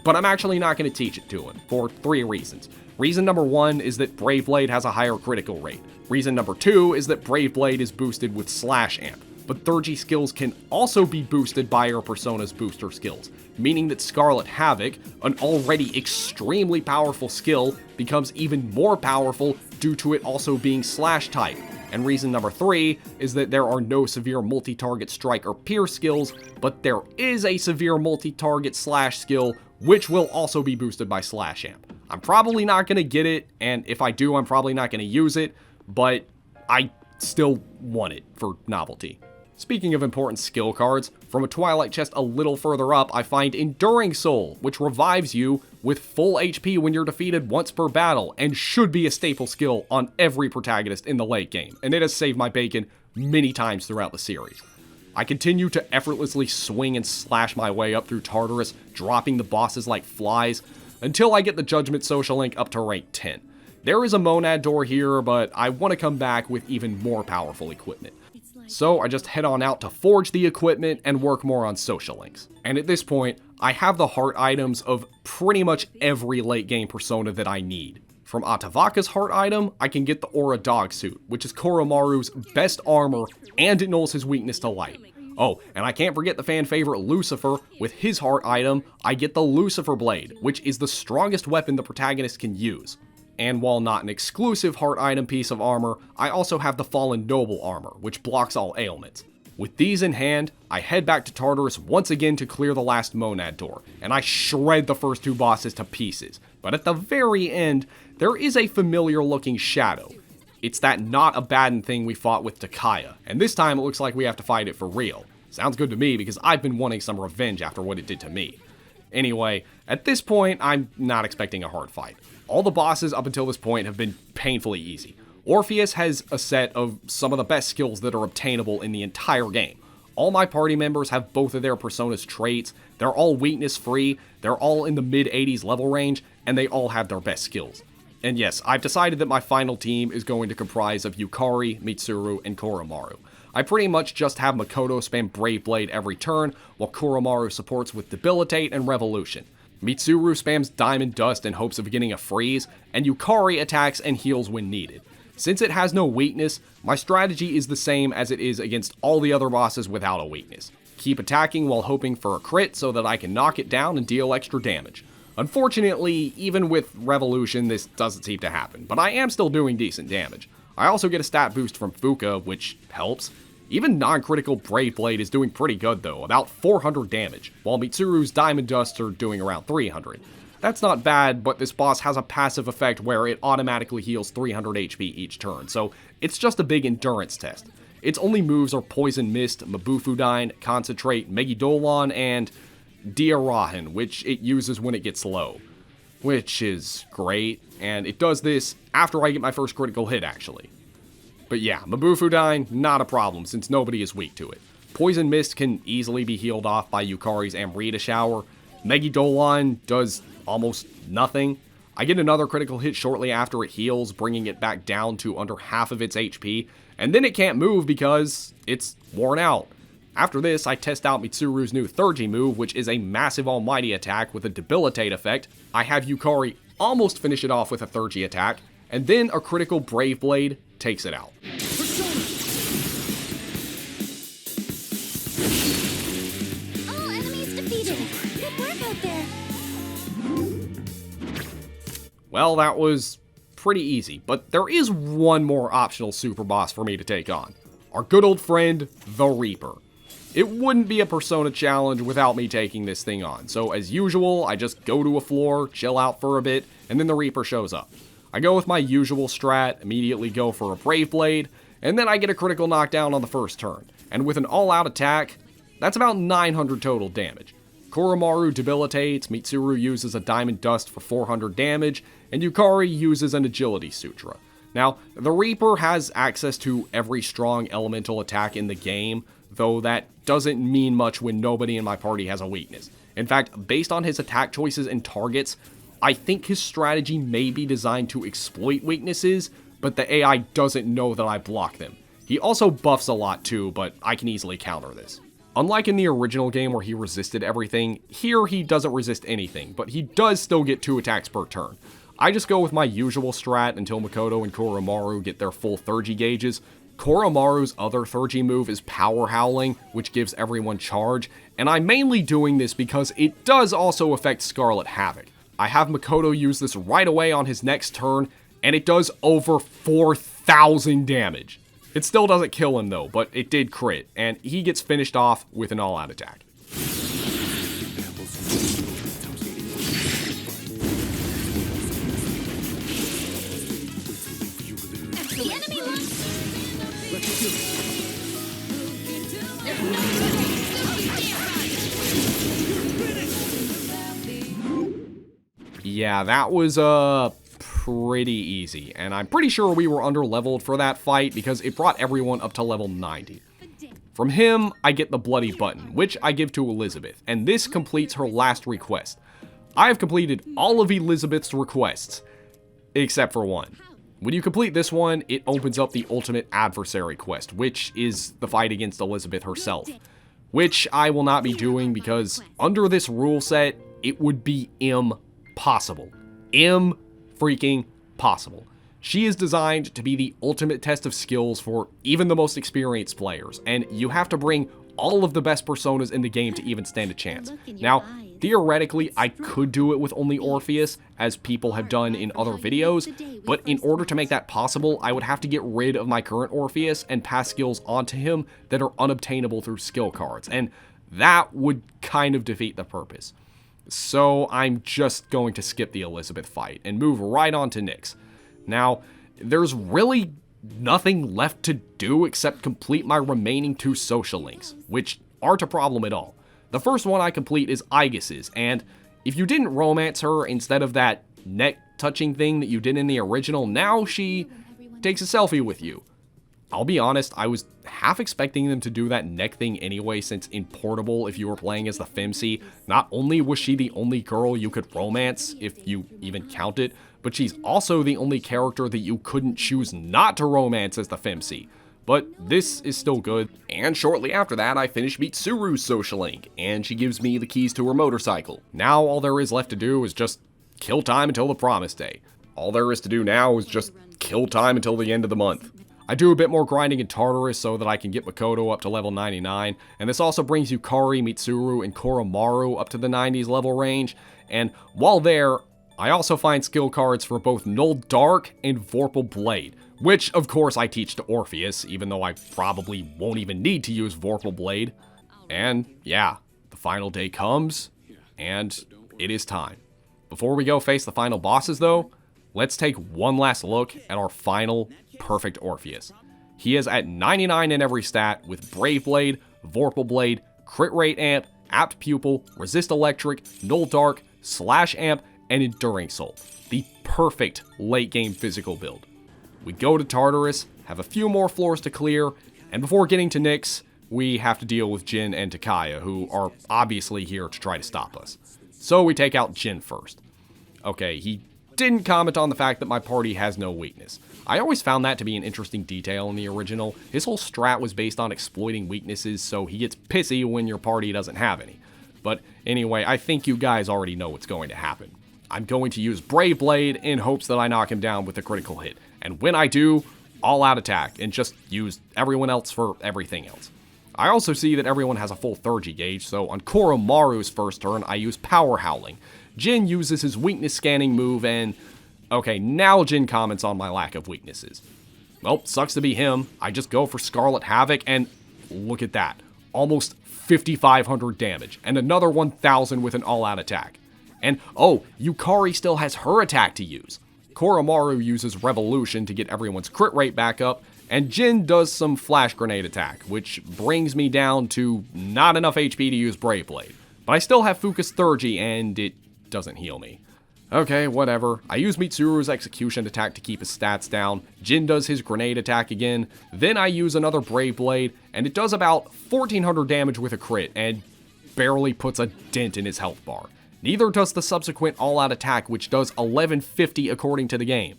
But I'm actually not going to teach it to him, for 3 reasons. Reason number 1 is that Brave Blade has a higher critical rate. Reason number 2 is that Brave Blade is boosted with Slash Amp, but 3G skills can also be boosted by your Persona's booster skills, meaning that Scarlet Havoc, an already extremely powerful skill, becomes even more powerful due to it also being Slash type. And reason number 3 is that there are no severe multi-target strike or pierce skills, but there is a severe multi-target slash skill, which will also be boosted by Slash Amp. I'm probably not going to get it, and if I do, I'm probably not going to use it, but I still want it for novelty. Speaking of important skill cards, from a Twilight chest a little further up, I find Enduring Soul, which revives you with full HP when you're defeated once per battle, and should be a staple skill on every protagonist in the late game, and it has saved my bacon many times throughout the series. I continue to effortlessly swing and slash my way up through Tartarus, dropping the bosses like flies, until I get the Judgment social link up to rank 10. There is a Monad door here, but I want to come back with even more powerful equipment. So I just head on out to forge the equipment and work more on social links. And at this point, I have the heart items of pretty much every late game persona that I need. From Atavaka's heart item, I can get the Aura Dog Suit, which is Koromaru's best armor, and it nulls his weakness to light. Oh, and I can't forget the fan favorite Lucifer. With his heart item, I get the Lucifer Blade, which is the strongest weapon the protagonist can use. And while not an exclusive heart item piece of armor, I also have the Fallen Noble armor, which blocks all ailments. With these in hand, I head back to Tartarus once again to clear the last Monad door, and I shred the first 2 bosses to pieces. But at the very end, there is a familiar looking shadow. It's that Not Abaddon thing we fought with Takaya, and this time it looks like we have to fight it for real. Sounds good to me because I've been wanting some revenge after what it did to me. Anyway, at this point, I'm not expecting a hard fight. All the bosses up until this point have been painfully easy. Orpheus has a set of some of the best skills that are obtainable in the entire game. All my party members have both of their Persona's traits, they're all weakness free, they're all in the mid 80s level range, and they all have their best skills. And yes, I've decided that my final team is going to comprise of Yukari, Mitsuru, and Koromaru. I pretty much just have Makoto spam Brave Blade every turn, while Koromaru supports with Debilitate and Revolution. Mitsuru spams Diamond Dust in hopes of getting a freeze, and Yukari attacks and heals when needed. Since it has no weakness, my strategy is the same as it is against all the other bosses without a weakness. Keep attacking while hoping for a crit so that I can knock it down and deal extra damage. Unfortunately, even with Revolution, this doesn't seem to happen, but I am still doing decent damage. I also get a stat boost from Fuka, which helps. Even non-critical Brave Blade is doing pretty good though, about 400 damage, while Mitsuru's Diamond Dusts are doing around 300. That's not bad, but this boss has a passive effect where it automatically heals 300 HP each turn, so it's just a big endurance test. Its only moves are Poison Mist, Mabufudine, Concentrate, Megidolon, and Diarahan, which it uses when it gets low. Which is great, and it does this after I get my first critical hit actually. But yeah, Mabufudyne, not a problem since nobody is weak to it. Poison Mist can easily be healed off by Yukari's Amrita Shower. Megidolon does almost nothing. I get another critical hit shortly after it heals, bringing it back down to under half of its HP, and then it can't move because it's worn out. After this, I test out Mitsuru's new Thurgy move, which is a massive almighty attack with a debilitate effect. I have Yukari almost finish it off with a Thurgy attack, and then a critical Brave Blade takes it out. All enemies defeated. Good work out there. Well, that was pretty easy, but there is one more optional super boss for me to take on. Our good old friend, the Reaper. It wouldn't be a Persona challenge without me taking this thing on, so as usual, I just go to a floor, chill out for a bit, and then the Reaper shows up. I go with my usual strat, immediately go for a Brave Blade, and then I get a critical knockdown on the first turn. And with an all-out attack, that's about 900 total damage. Koromaru debilitates, Mitsuru uses a Diamond Dust for 400 damage, and Yukari uses an Agility Sutra. Now, the Reaper has access to every strong elemental attack in the game, though that doesn't mean much when nobody in my party has a weakness. In fact, based on his attack choices and targets, I think his strategy may be designed to exploit weaknesses, but the AI doesn't know that I block them. He also buffs a lot too, but I can easily counter this. Unlike in the original game where he resisted everything, here he doesn't resist anything, but he does still get 2 attacks per turn. I just go with my usual strat until Makoto and Koromaru get their full Thurgy gauges. Koromaru's other Thurgy move is Power Howling, which gives everyone charge, and I'm mainly doing this because it does also affect Scarlet Havoc. I have Makoto use this right away on his next turn, and it does over 4,000 damage. It still doesn't kill him though, but it did crit, and he gets finished off with an all-out attack. The enemy Yeah, that was pretty easy, and I'm pretty sure we were under-leveled for that fight because it brought everyone up to level 90. From him, I get the Bloody Button, which I give to Elizabeth, and this completes her last request. I have completed all of Elizabeth's requests, except for one. When you complete this one, it opens up the Ultimate Adversary quest, which is the fight against Elizabeth herself, which I will not be doing because under this rule set, it would be impossible. Freaking possible. She is designed to be the ultimate test of skills for even the most experienced players, and you have to bring all of the best personas in the game to even stand a chance. Now, theoretically, I could do it with only Orpheus, as people have done in other videos, but in order to make that possible, I would have to get rid of my current Orpheus and pass skills onto him that are unobtainable through skill cards, and that would kind of defeat the purpose. So I'm just going to skip the Elizabeth fight and move right on to Nyx. Now, there's really nothing left to do except complete my remaining 2 social links, which aren't a problem at all. The first one I complete is Aegis's, and if you didn't romance her instead of that neck-touching thing that you did in the original, now she takes a selfie with you. I'll be honest, I was half expecting them to do that neck thing anyway, since in Portable, if you were playing as the Femc, not only was she the only girl you could romance, if you even count it, but she's also the only character that you couldn't choose not to romance as the Femc. But this is still good, and shortly after that I finish Mitsuru's social link, and she gives me the keys to her motorcycle. Now all there is left to do is just kill time until the promise day. All there is to do now is just kill time until the end of the month. I do a bit more grinding in Tartarus so that I can get Makoto up to level 99, and this also brings Yukari, Mitsuru, and Koromaru up to the 90s level range, and while there, I also find skill cards for both Null Dark and Vorpal Blade, which of course I teach to Orpheus, even though I probably won't even need to use Vorpal Blade. And yeah, the final day comes, and it is time. Before we go face the final bosses though, let's take one last look at our final perfect Orpheus. He is at 99 in every stat with Brave Blade, Vorpal Blade, Crit Rate Amp, Apt Pupil, Resist Electric, Null Dark, Slash Amp, and Enduring Soul. The perfect late game physical build. We go to Tartarus, have a few more floors to clear, and before getting to Nyx, we have to deal with Jin and Takaya, who are obviously here to try to stop us. So we take out Jin first. Okay, he didn't comment on the fact that my party has no weakness. I always found that to be an interesting detail in the original. His whole strat was based on exploiting weaknesses, so he gets pissy when your party doesn't have any. But anyway, I think you guys already know what's going to happen. I'm going to use Brave Blade in hopes that I knock him down with a critical hit. And when I do, all-out attack, and just use everyone else for everything else. I also see that everyone has a full 30 gauge, so on Koromaru's first turn, I use Power Howling. Jin uses his weakness scanning move, and okay, now Jin comments on my lack of weaknesses. Well, sucks to be him. I just go for Scarlet Havoc, and look at that. Almost 5,500 damage, and another 1,000 with an all-out attack. And, oh, Yukari still has her attack to use. Koromaru uses Revolution to get everyone's crit rate back up, and Jin does some Flash Grenade attack, which brings me down to not enough HP to use Brave Blade. But I still have Fuka's Thurgy, and it doesn't heal me. Okay, whatever. I use Mitsuru's Execution attack to keep his stats down. Jin does his Grenade attack again. Then I use another Brave Blade, and it does about 1,400 damage with a crit, and barely puts a dent in his health bar. Neither does the subsequent all-out attack, which does 1150 according to the game.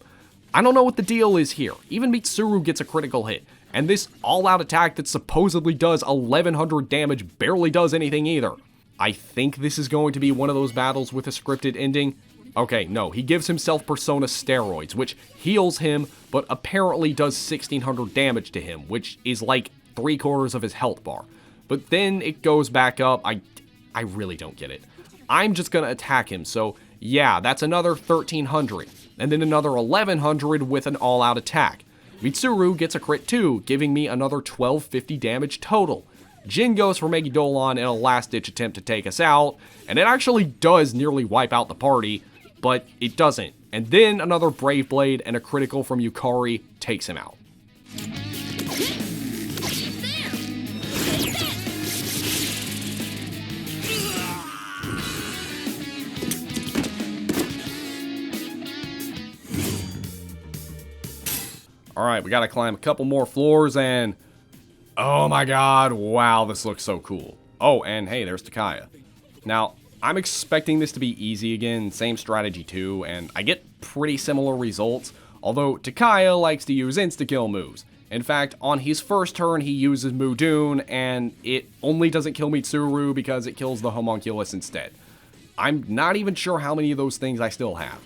I don't know what the deal is here. Even Mitsuru gets a critical hit, and this all-out attack that supposedly does 1100 damage barely does anything either. I think this is going to be one of those battles with a scripted ending. Okay, no, he gives himself Persona Steroids, which heals him, but apparently does 1,600 damage to him, which is like 3/4 of his health bar. But then it goes back up. I really don't get it. I'm just gonna attack him, so yeah, that's another 1,300, and then another 1,100 with an all-out attack. Mitsuru gets a crit too, giving me another 1,250 damage total. Jin goes for Megidolon in a last-ditch attempt to take us out, and it actually does nearly wipe out the party, but it doesn't. And then another Brave Blade and a critical from Yukari takes him out. Alright, we gotta climb a couple more floors and... oh my god, wow, this looks so cool. Oh, and hey, there's Takaya. Now, I'm expecting this to be easy again, same strategy too, and I get pretty similar results, although Takaya likes to use insta-kill moves. In fact, on his first turn, he uses Mudun, and it only doesn't kill Mitsuru because it kills the homunculus instead. I'm not even sure how many of those things I still have.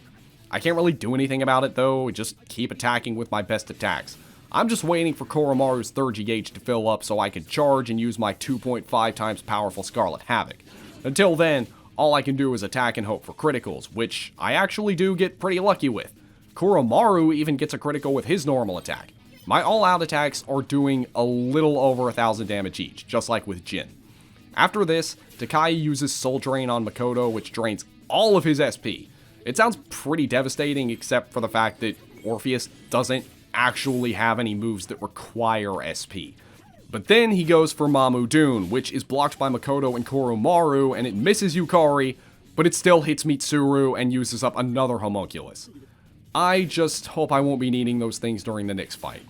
I can't really do anything about it though, just keep attacking with my best attacks. I'm just waiting for Koromaru's 30 gauge to fill up so I can charge and use my 2.5 times powerful Scarlet Havoc. Until then, all I can do is attack and hope for criticals, which I actually do get pretty lucky with. Koromaru even gets a critical with his normal attack. My all-out attacks are doing a little over 1,000 damage each, just like with Jin. After this, Takaya uses Soul Drain on Makoto, which drains all of his SP. It sounds pretty devastating, except for the fact that Orpheus doesn't actually have any moves that require SP. But then he goes for Mamudun, which is blocked by Makoto and Koromaru, and it misses Yukari, but it still hits Mitsuru and uses up another homunculus. I just hope I won't be needing those things during the next fight.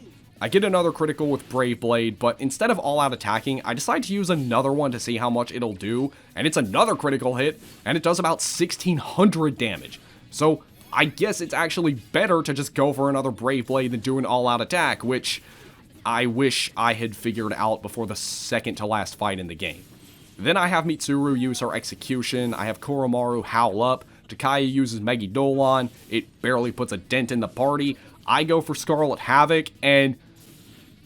I get another critical with Brave Blade, but instead of all-out attacking, I decide to use another one to see how much it'll do, and it's another critical hit, and it does about 1,600 damage. So I guess it's actually better to just go for another Brave Blade than do an all-out attack, which I wish I had figured out before the second to last fight in the game. Then I have Mitsuru use her Execution, I have Koromaru howl up, Takaya uses Megidolon, it barely puts a dent in the party, I go for Scarlet Havoc, and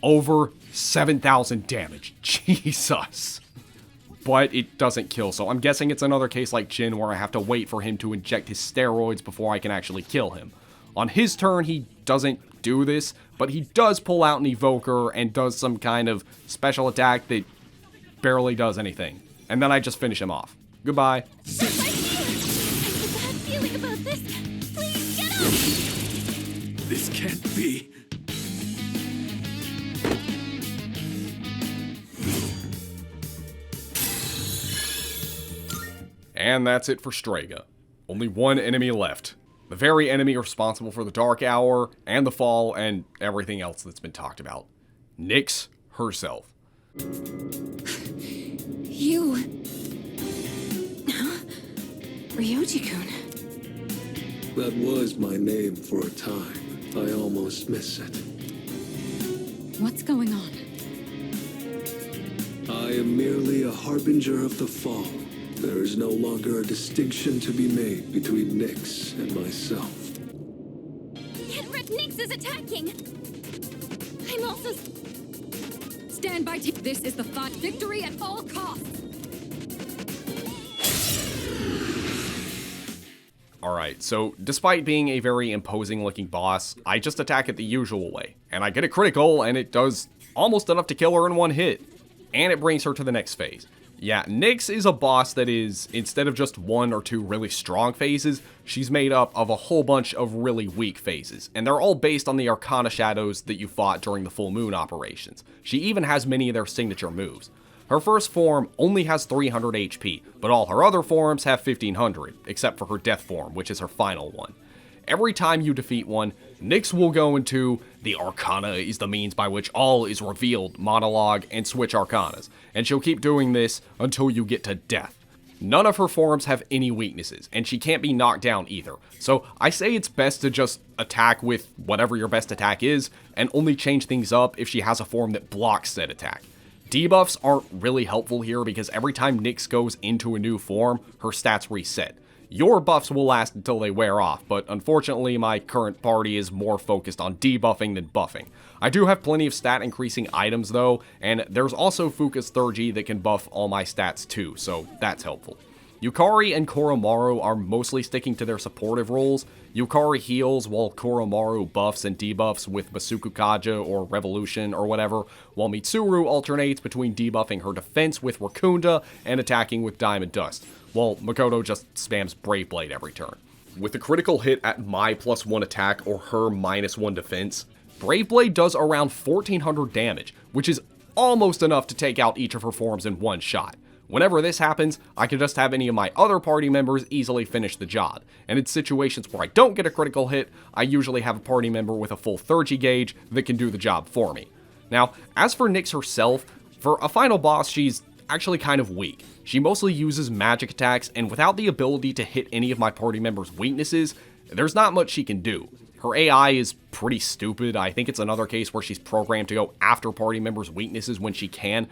over 7,000 damage. Jesus. But it doesn't kill, so I'm guessing it's another case like Jin where I have to wait for him to inject his steroids before I can actually kill him. On his turn, he doesn't do this, but he does pull out an Evoker and does some kind of special attack that barely does anything. And then I just finish him off. Goodbye. This can't be. And that's it for Strega. Only one enemy left. The very enemy responsible for the Dark Hour, and the Fall, and everything else that's been talked about. Nyx herself. You... Ryoji-kun. That was my name for a time. I almost miss it. What's going on? I am merely a harbinger of the fall. There is no longer a distinction to be made between Nyx and myself. Henrik, Nyx is attacking! I'm also... Stand by. This is the fight. Victory at all costs. Alright, so despite being a very imposing looking boss, I just attack it the usual way. And I get a critical, and it does almost enough to kill her in one hit. And it brings her to the next phase. Yeah, Nyx is a boss that is, instead of just 1 or 2 really strong phases, she's made up of a whole bunch of really weak phases, and they're all based on the Arcana shadows that you fought during the full moon operations. She even has many of their signature moves. Her first form only has 300 HP, but all her other forms have 1500, except for her death form, which is her final one. Every time you defeat one, Nyx will go into the Arcana is the means by which all is revealed monologue and switch Arcanas, and she'll keep doing this until you get to death. None of her forms have any weaknesses, and she can't be knocked down either, so I say it's best to just attack with whatever your best attack is, and only change things up if she has a form that blocks said attack. Debuffs aren't really helpful here because every time Nyx goes into a new form, her stats reset. Your buffs will last until they wear off, but unfortunately my current party is more focused on debuffing than buffing. I do have plenty of stat increasing items though, and there's also Fuka's Thurgy that can buff all my stats too, so that's helpful. Yukari and Koromaru are mostly sticking to their supportive roles. Yukari heals while Koromaru buffs and debuffs with Masuku Kaja or Revolution or whatever, while Mitsuru alternates between debuffing her defense with Rakunda and attacking with Diamond Dust, while Makoto just spams Brave Blade every turn. With a critical hit at my +1 attack or her -1 defense, Brave Blade does around 1400 damage, which is almost enough to take out each of her forms in one shot. Whenever this happens, I can just have any of my other party members easily finish the job, and in situations where I don't get a critical hit, I usually have a party member with a full Thurgy gauge that can do the job for me. Now, as for Nyx herself, for a final boss, she's actually kind of weak. She mostly uses magic attacks, and without the ability to hit any of my party members' weaknesses, there's not much she can do. Her AI is pretty stupid. I think it's another case where she's programmed to go after party members' weaknesses when she can,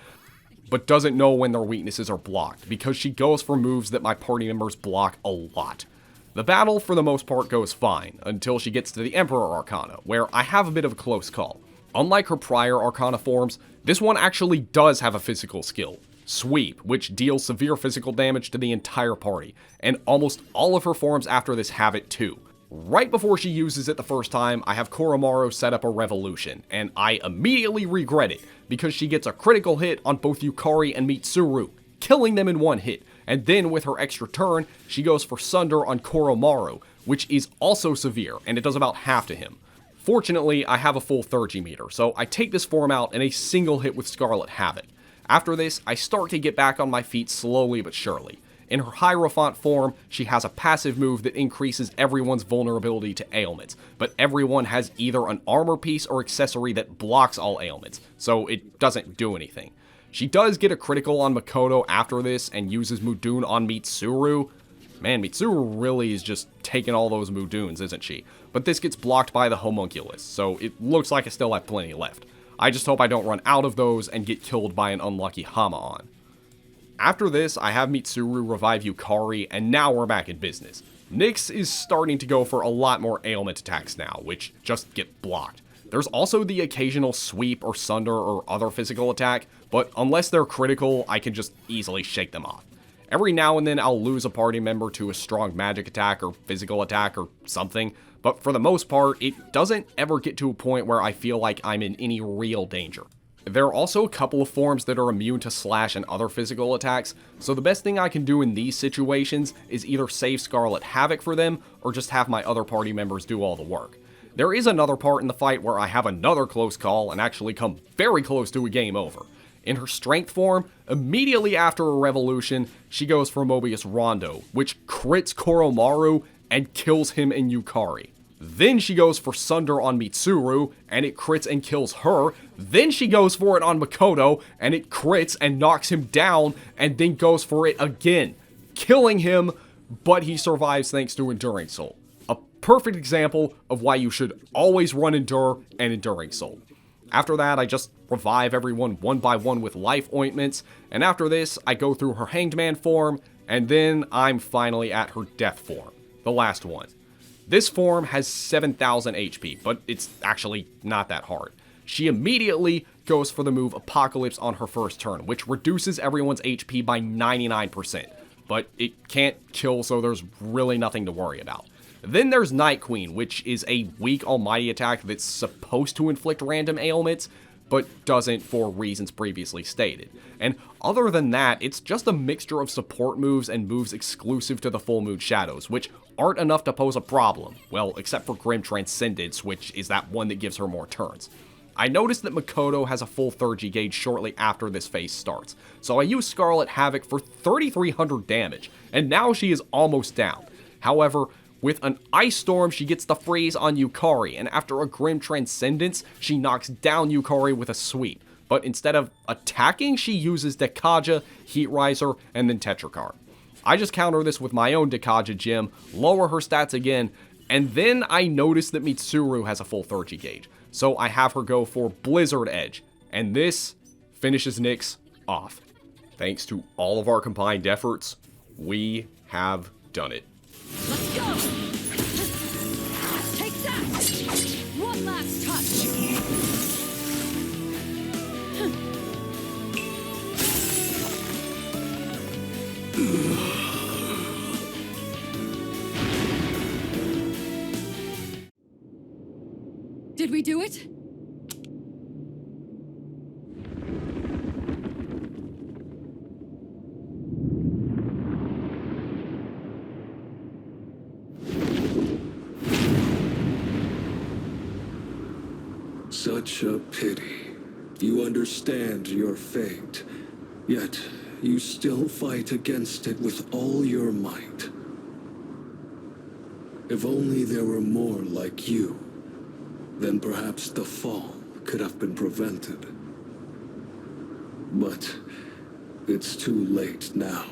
but doesn't know when their weaknesses are blocked, because she goes for moves that my party members block a lot. The battle, for the most part, goes fine, until she gets to the Emperor Arcana, where I have a bit of a close call. Unlike her prior Arcana forms, this one actually does have a physical skill, Sweep, which deals severe physical damage to the entire party, and almost all of her forms after this have it too. Right before she uses it the first time, I have Koromaru set up a Revolution, and I immediately regret it, because she gets a critical hit on both Yukari and Mitsuru, killing them in one hit, and then with her extra turn, she goes for Sunder on Koromaru, which is also severe, and it does about half to him. Fortunately, I have a full Thurgy meter, so I take this form out in a single hit with Scarlet Havoc. After this, I start to get back on my feet slowly but surely. In her Hierophant form, she has a passive move that increases everyone's vulnerability to ailments, but everyone has either an armor piece or accessory that blocks all ailments, so it doesn't do anything. She does get a critical on Makoto after this and uses Mudun on Mitsuru. Man, Mitsuru really is just taking all those Muduns, isn't she? But this gets blocked by the Homunculus, so it looks like I still have plenty left. I just hope I don't run out of those and get killed by an unlucky Hama-on. After this, I have Mitsuru revive Yukari, and now we're back in business. Nyx is starting to go for a lot more ailment attacks now, which just get blocked. There's also the occasional sweep or sunder or other physical attack, but unless they're critical, I can just easily shake them off. Every now and then I'll lose a party member to a strong magic attack or physical attack or something, but for the most part, it doesn't ever get to a point where I feel like I'm in any real danger. There are also a couple of forms that are immune to slash and other physical attacks, so the best thing I can do in these situations is either save Scarlet Havoc for them, or just have my other party members do all the work. There is another part in the fight where I have another close call and actually come very close to a game over. In her strength form, immediately after a revolution, she goes for Mobius Rondo, which crits Koromaru and kills him and Yukari. Then she goes for Sunder on Mitsuru, and it crits and kills her. Then she goes for it on Makoto, and it crits and knocks him down, and then goes for it again, killing him, but he survives thanks to Enduring Soul. A perfect example of why you should always run Endure and Enduring Soul. After that, I just revive everyone one by one with life ointments, and after this, I go through her Hanged Man form, and then I'm finally at her Death form, the last one. This form has 7,000 HP, but it's actually not that hard. She immediately goes for the move Apocalypse on her first turn, which reduces everyone's HP by 99%, but it can't kill, so there's really nothing to worry about. Then there's Night Queen, which is a weak almighty attack that's supposed to inflict random ailments, but doesn't for reasons previously stated. And other than that, it's just a mixture of support moves and moves exclusive to the Full Moon Shadows, which aren't enough to pose a problem. Well, except for Grim Transcendence, which is that one that gives her more turns. I noticed that Makoto has a full 3G gauge shortly after this phase starts, so I use Scarlet Havoc for 3,300 damage, and now she is almost down. However, with an Ice Storm, she gets the freeze on Yukari, and after a Grim Transcendence, she knocks down Yukari with a sweep. But instead of attacking, she uses Dekaja, Heat Riser, and then Tetrakarp. I just counter this with my own Dekaja gem, lower her stats again, and then I notice that Mitsuru has a full 3G gauge. So I have her go for Blizzard Edge, and this finishes Nyx off. Thanks to all of our combined efforts, we have done it. Let's go! Take that! One last touch! Did we do it? Such a pity. You understand your fate, yet you still fight against it with all your might. If only there were more like you, then perhaps the fall could have been prevented. But it's too late now.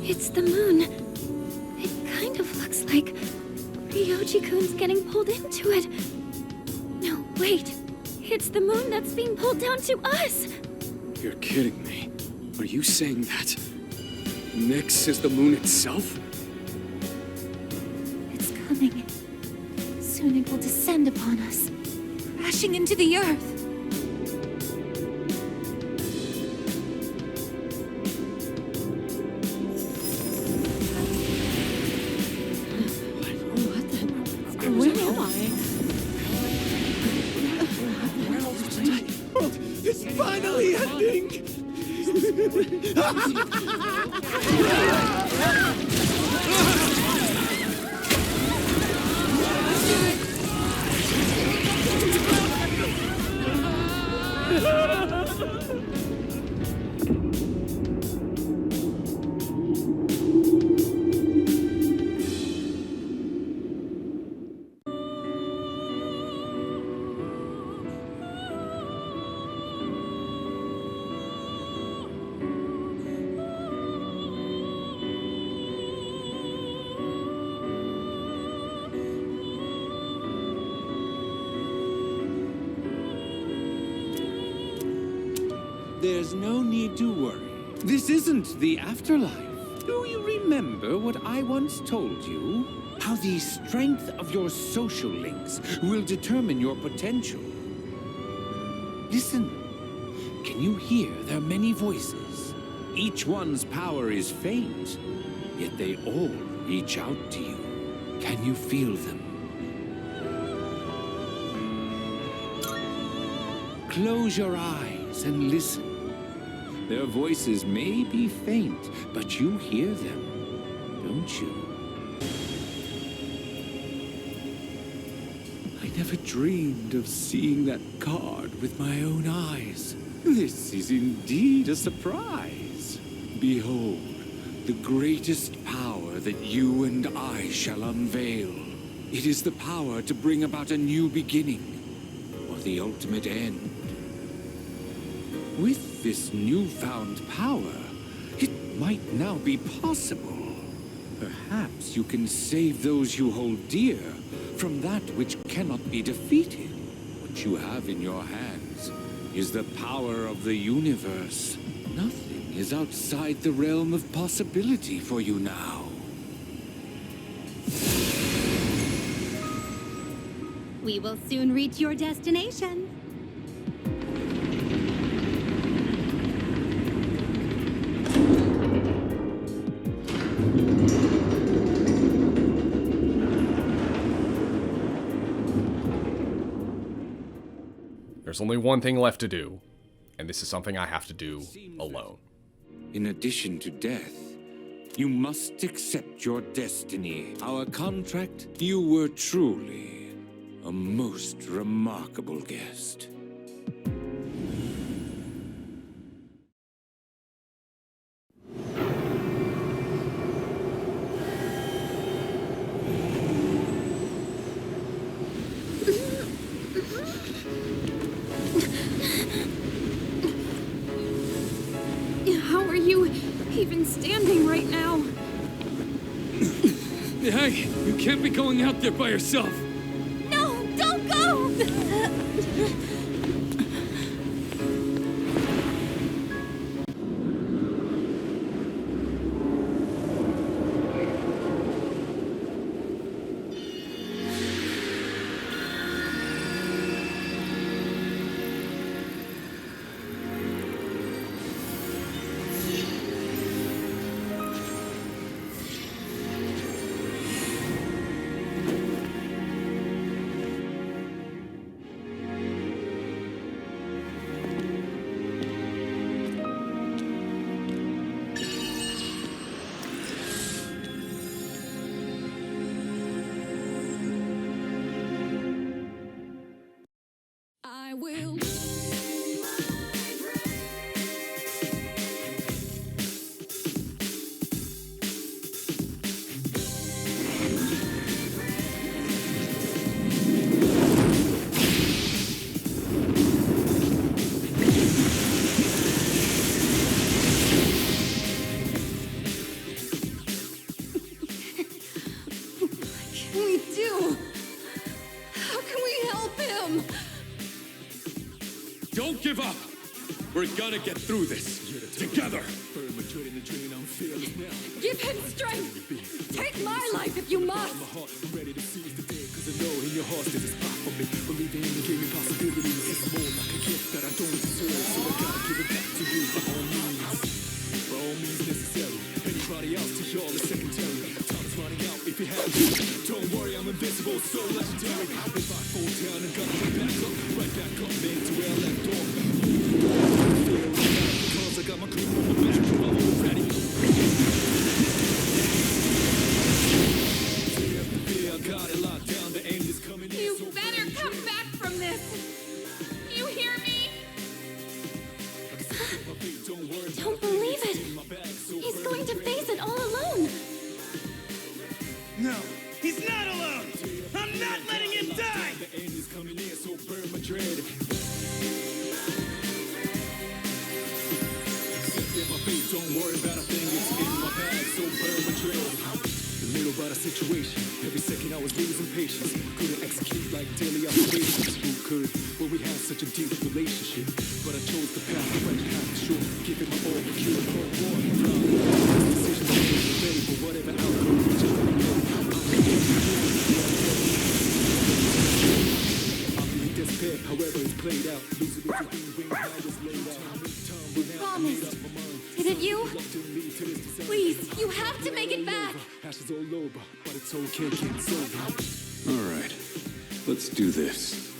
It's the moon. It kind of looks like Ryoji-kun's getting pulled into it. No, wait. It's the moon that's being pulled down to us. You're kidding me. Are you saying that Nyx is the moon itself? It's coming. Soon it will descend upon us, crashing into the earth. It's finally ending! There's no need to worry. This isn't the afterlife. Do you remember what I once told you? How the strength of your social links will determine your potential. Listen. Can you hear their many voices? Each one's power is faint, yet they all reach out to you. Can you feel them? Close your eyes and listen. Their voices may be faint, but you hear them, don't you? I never dreamed of seeing that card with my own eyes. This is indeed a surprise. Behold, the greatest power that you and I shall unveil. It is the power to bring about a new beginning, or the ultimate end. With this newfound power, it might now be possible. Perhaps you can save those you hold dear from that which cannot be defeated. What you have in your hands is the power of the universe. Nothing is outside the realm of possibility for you now. We will soon reach your destination. There's only one thing left to do, and this is something I have to do alone. In addition to death, you must accept your destiny. Our contract, you were truly a most remarkable guest. How are you even standing right now? Hey, you can't be going out there by yourself. No, don't go! I will. What can we do? How can we help him? Don't give up. We're gonna get through this together. Give him strength. Take my life if you must. Don't worry, I'm invincible, so legendary. If I fall down, I'm gonna get back up, right back up, man, to where I left off. Cause I got my crew on my back, I'm all ready. I got it locked down, the end is coming in. You better come back from this. You hear me? Don't believe it. He's going to face it all alone. No, he's not alone! I'm not letting him die! The end is coming in, so burn my dread. Accept my fate, don't worry about a thing, it's in my bag, so burn my dread. A little about a situation, every second I was losing patience. Couldn't execute like daily operations. Who could, when we had such a deep relationship? But I chose the path, the right path, sure. Give it my all, procure it all, war, proud. Decisions I made, ready for whatever outcome. Just let me know. However it's played out, losing it to being how it's laid out. You promised. Is it you? You have to make it back! Ashes all over, but it's okay, kid, it's over. All right, let's do this.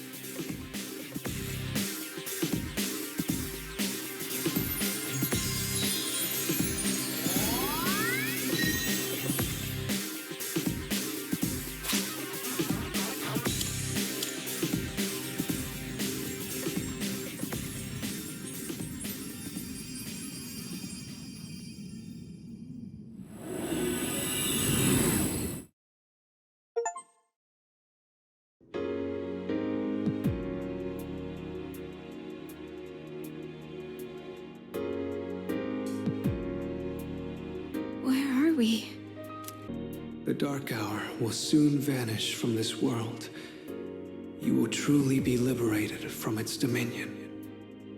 Where are we? The Dark Hour will soon vanish from this world. You will truly be liberated from its dominion.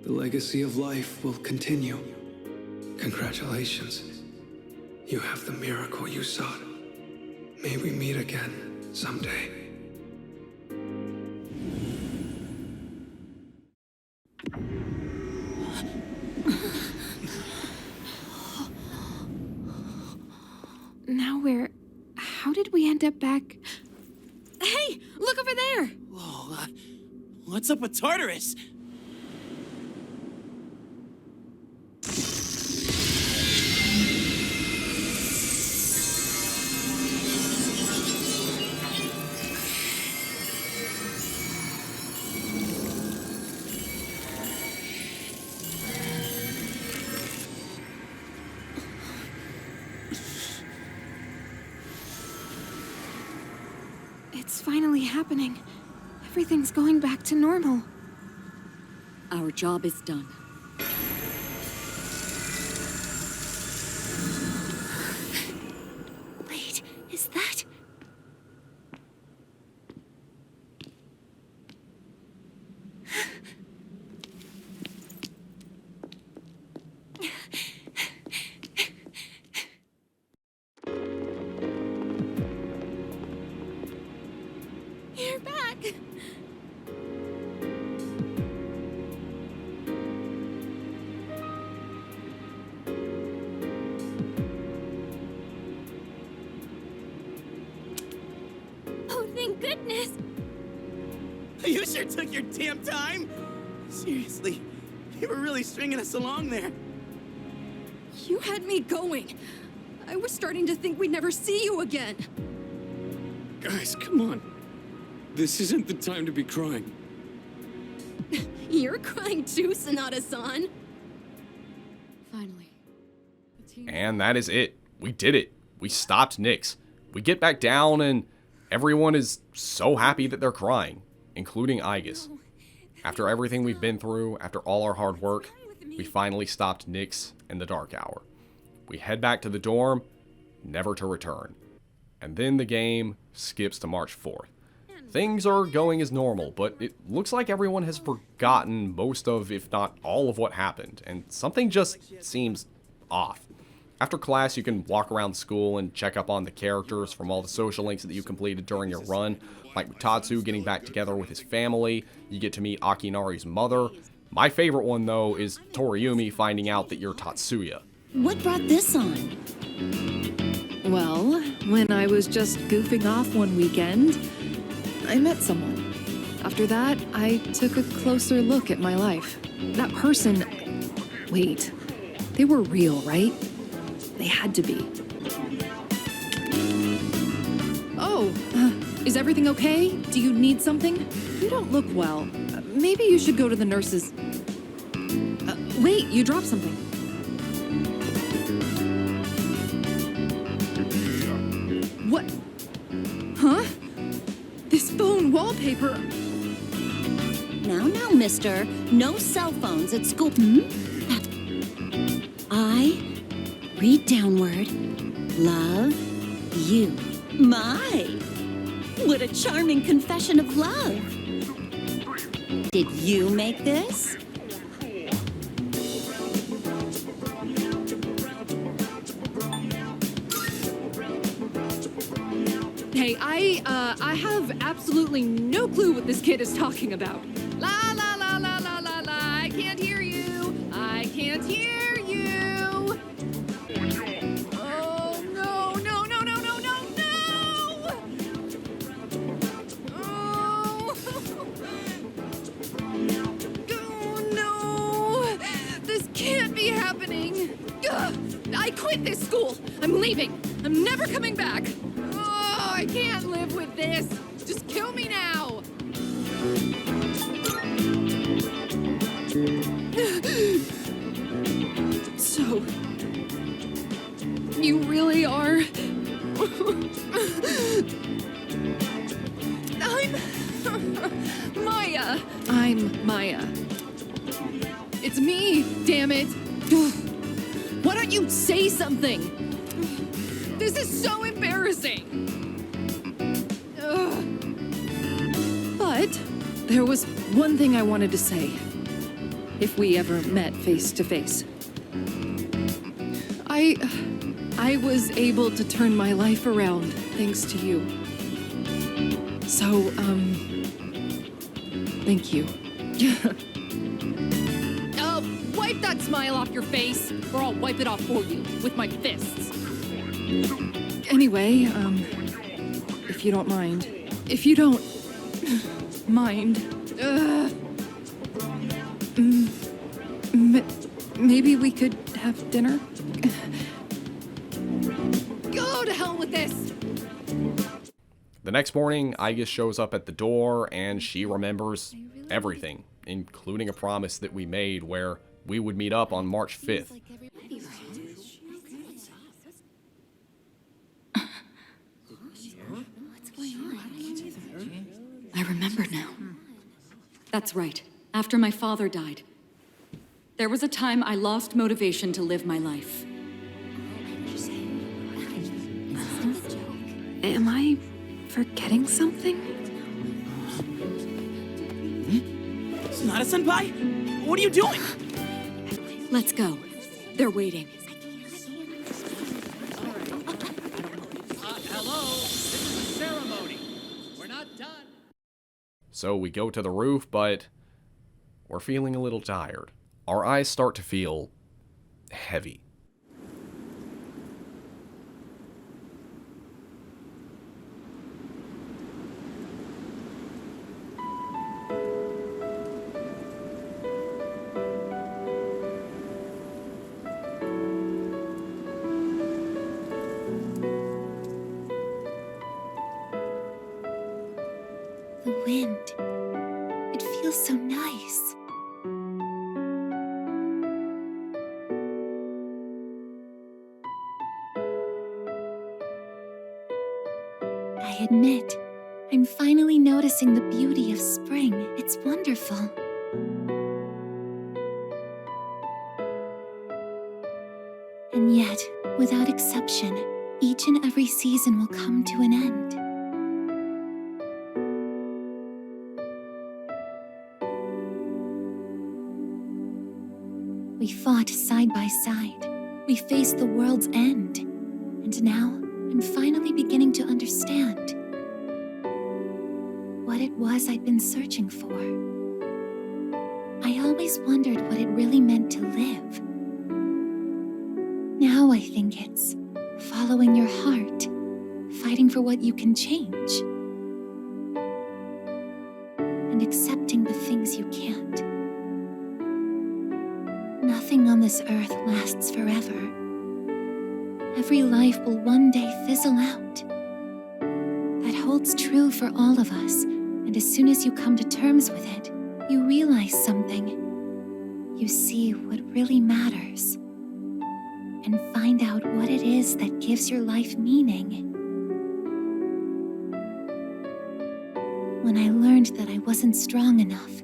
The legacy of life will continue. Congratulations. You have the miracle you sought. May we meet again someday. Now where... How did we end up back... Hey! Look over there! Whoa, what's up with Tartarus? It's finally happening. Everything's going back to normal. Our job is done. Wait, is that... You're back! Oh, thank goodness! You sure took your damn time! Seriously, you were really stringing us along there. You had me going. I was starting to think we'd never see you again. Guys, come on. This isn't the time to be crying. You're crying too, Sonata-san. Finally. And that is it. We did it. We stopped Nyx. We get back down and everyone is so happy that they're crying, including Aigis. After everything we've been through, after all our hard work, we finally stopped Nyx in the Dark Hour. We head back to the dorm, never to return. And then the game skips to March 4th. Things are going as normal, but it looks like everyone has forgotten most of, if not all of what happened, and something just seems off. After class, you can walk around school and check up on the characters from all the social links that you completed during your run, like Tatsu getting back together with his family. You get to meet Akinari's mother. My favorite one, though, is Toriumi finding out that you're Tatsuya. What brought this on? Well, when I was just goofing off one weekend, I met someone. After that, I took a closer look at my life. That person... Wait, they were real, right? They had to be. Oh, is everything okay? Do you need something? You don't look well. Maybe you should go to the nurses. Wait, you dropped something. What? Huh? This phone wallpaper. Now, mister. No cell phones at school. I read downward. Love you. My! What a charming confession of love. Did you make this? Hey, I have absolutely no clue what this kid is talking about. La la la la la la la, I can't hear you. I can't hear you. Oh quit this school! I'm leaving! I'm never coming back! Oh, I can't live with this! Just kill me now! So, you really are... Maya! I'm Maya. It's me, damn it! Why don't you say something? This is so embarrassing! But there was one thing I wanted to say. If we ever met face to face. I was able to turn my life around thanks to you. So, thank you. Wipe that smile off your face, or I'll wipe it off for you with my fists. Anyway, if you don't mind. If you don't mind, maybe we could have dinner? Go to hell with this! The next morning, Aigis shows up at the door and she remembers everything, including a promise that we made where we would meet up on March 5th. I remember now. That's right. After my father died, there was a time I lost motivation to live my life. Am I forgetting something? Sonata-senpai? What are you doing? Let's go. They're waiting. Hello, this is a ceremony. We're not done. So we go to the roof, but we're feeling a little tired. Our eyes start to feel heavy. The wind. It feels so nice. I admit, I'm finally noticing the beauty of spring. It's wonderful. And yet, without exception, each and every season will come to an end. We fought side by side. We faced the world's end. And now, I'm finally beginning to understand what it was I'd been searching for. I always wondered what it really meant to live. Now I think it's following your heart, fighting for what you can change, and accepting the things you can't. Nothing on this earth lasts forever. Every life will one day fizzle out. That holds true for all of us, and as soon as you come to terms with it, you realize something. You see what really matters, and find out what it is that gives your life meaning. When I learned that I wasn't strong enough,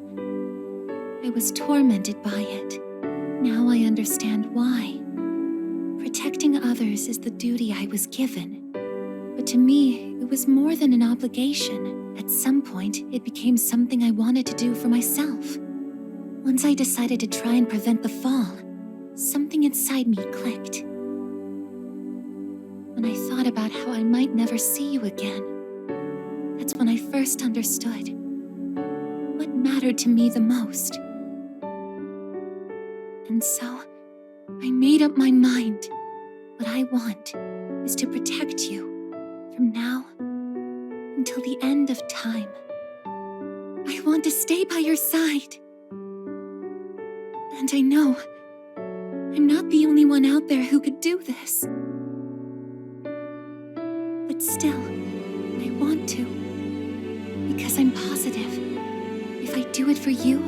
I was tormented by it. Now I understand why. Protecting others is the duty I was given. But to me, it was more than an obligation. At some point, it became something I wanted to do for myself. Once I decided to try and prevent the fall, something inside me clicked. When I thought about how I might never see you again, that's when I first understood what mattered to me the most. And so, I made up my mind. What I want is to protect you from now until the end of time. I want to stay by your side. And I know I'm not the only one out there who could do this. But still, I want to. Because I'm positive. If I do it for you,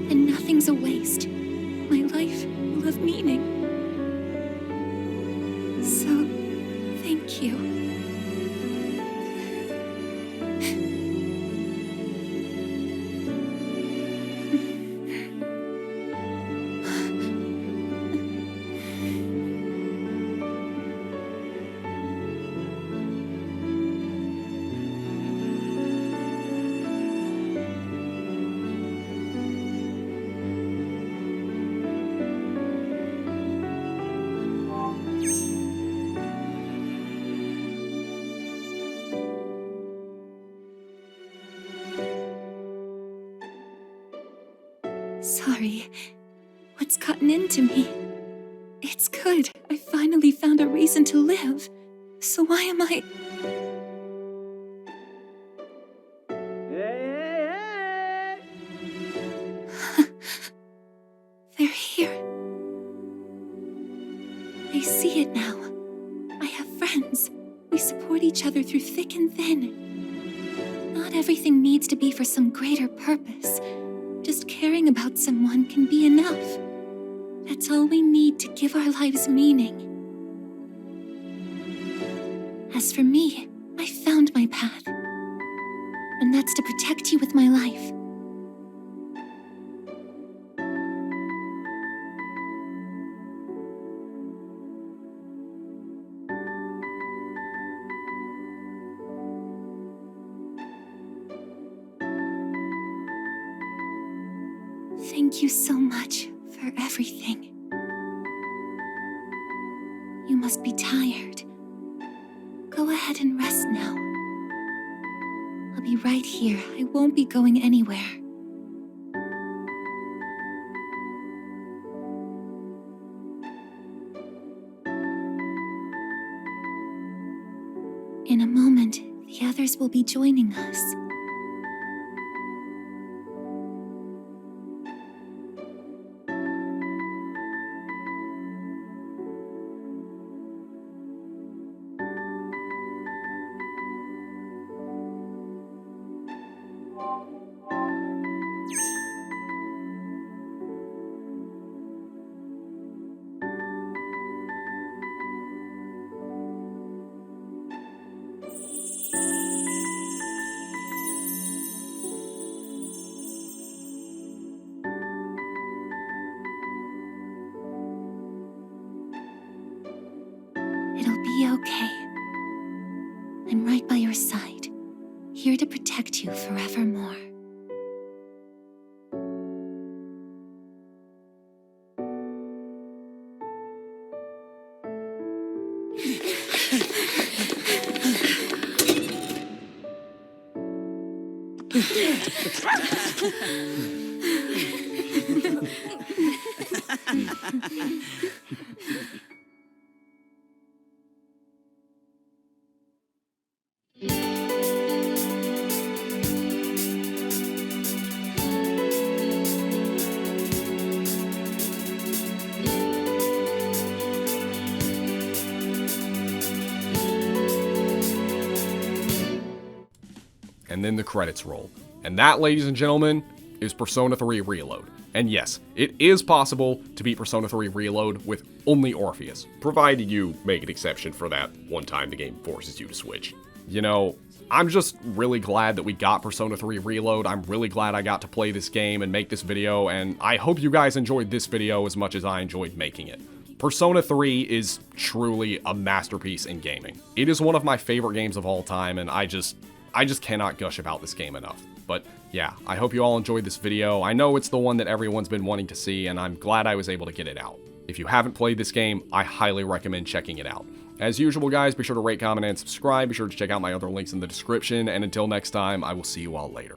then nothing's a waste. My life will have meaning. So, thank you. Sorry. What's gotten into me? It's good. I finally found a reason to live. So why am I... They're here. I see it now. I have friends. We support each other through thick and thin. Not everything needs to be for some greater purpose. Just caring about someone can be enough. That's all we need to give our lives meaning. As for me, I found my path. And that's to protect you with my life. Thank you so much for everything. You must be tired. Go ahead and rest now. I'll be right here. I won't be going anywhere. In a moment, the others will be joining us. It'll be okay. I'm right by your side, here to protect you forevermore. And then the credits roll. And that, ladies and gentlemen, is Persona 3 Reload. And yes, it is possible to beat Persona 3 Reload with only Orpheus, provided you make an exception for that one time the game forces you to switch. You know, I'm just really glad that we got Persona 3 Reload. I'm really glad I got to play this game and make this video, and I hope you guys enjoyed this video as much as I enjoyed making it. Persona 3 is truly a masterpiece in gaming. It is one of my favorite games of all time, and I just cannot gush about this game enough. But yeah, I hope you all enjoyed this video. I know it's the one that everyone's been wanting to see, and I'm glad I was able to get it out. If you haven't played this game, I highly recommend checking it out. As usual, guys, be sure to rate, comment, and subscribe. Be sure to check out my other links in the description, and until next time, I will see you all later.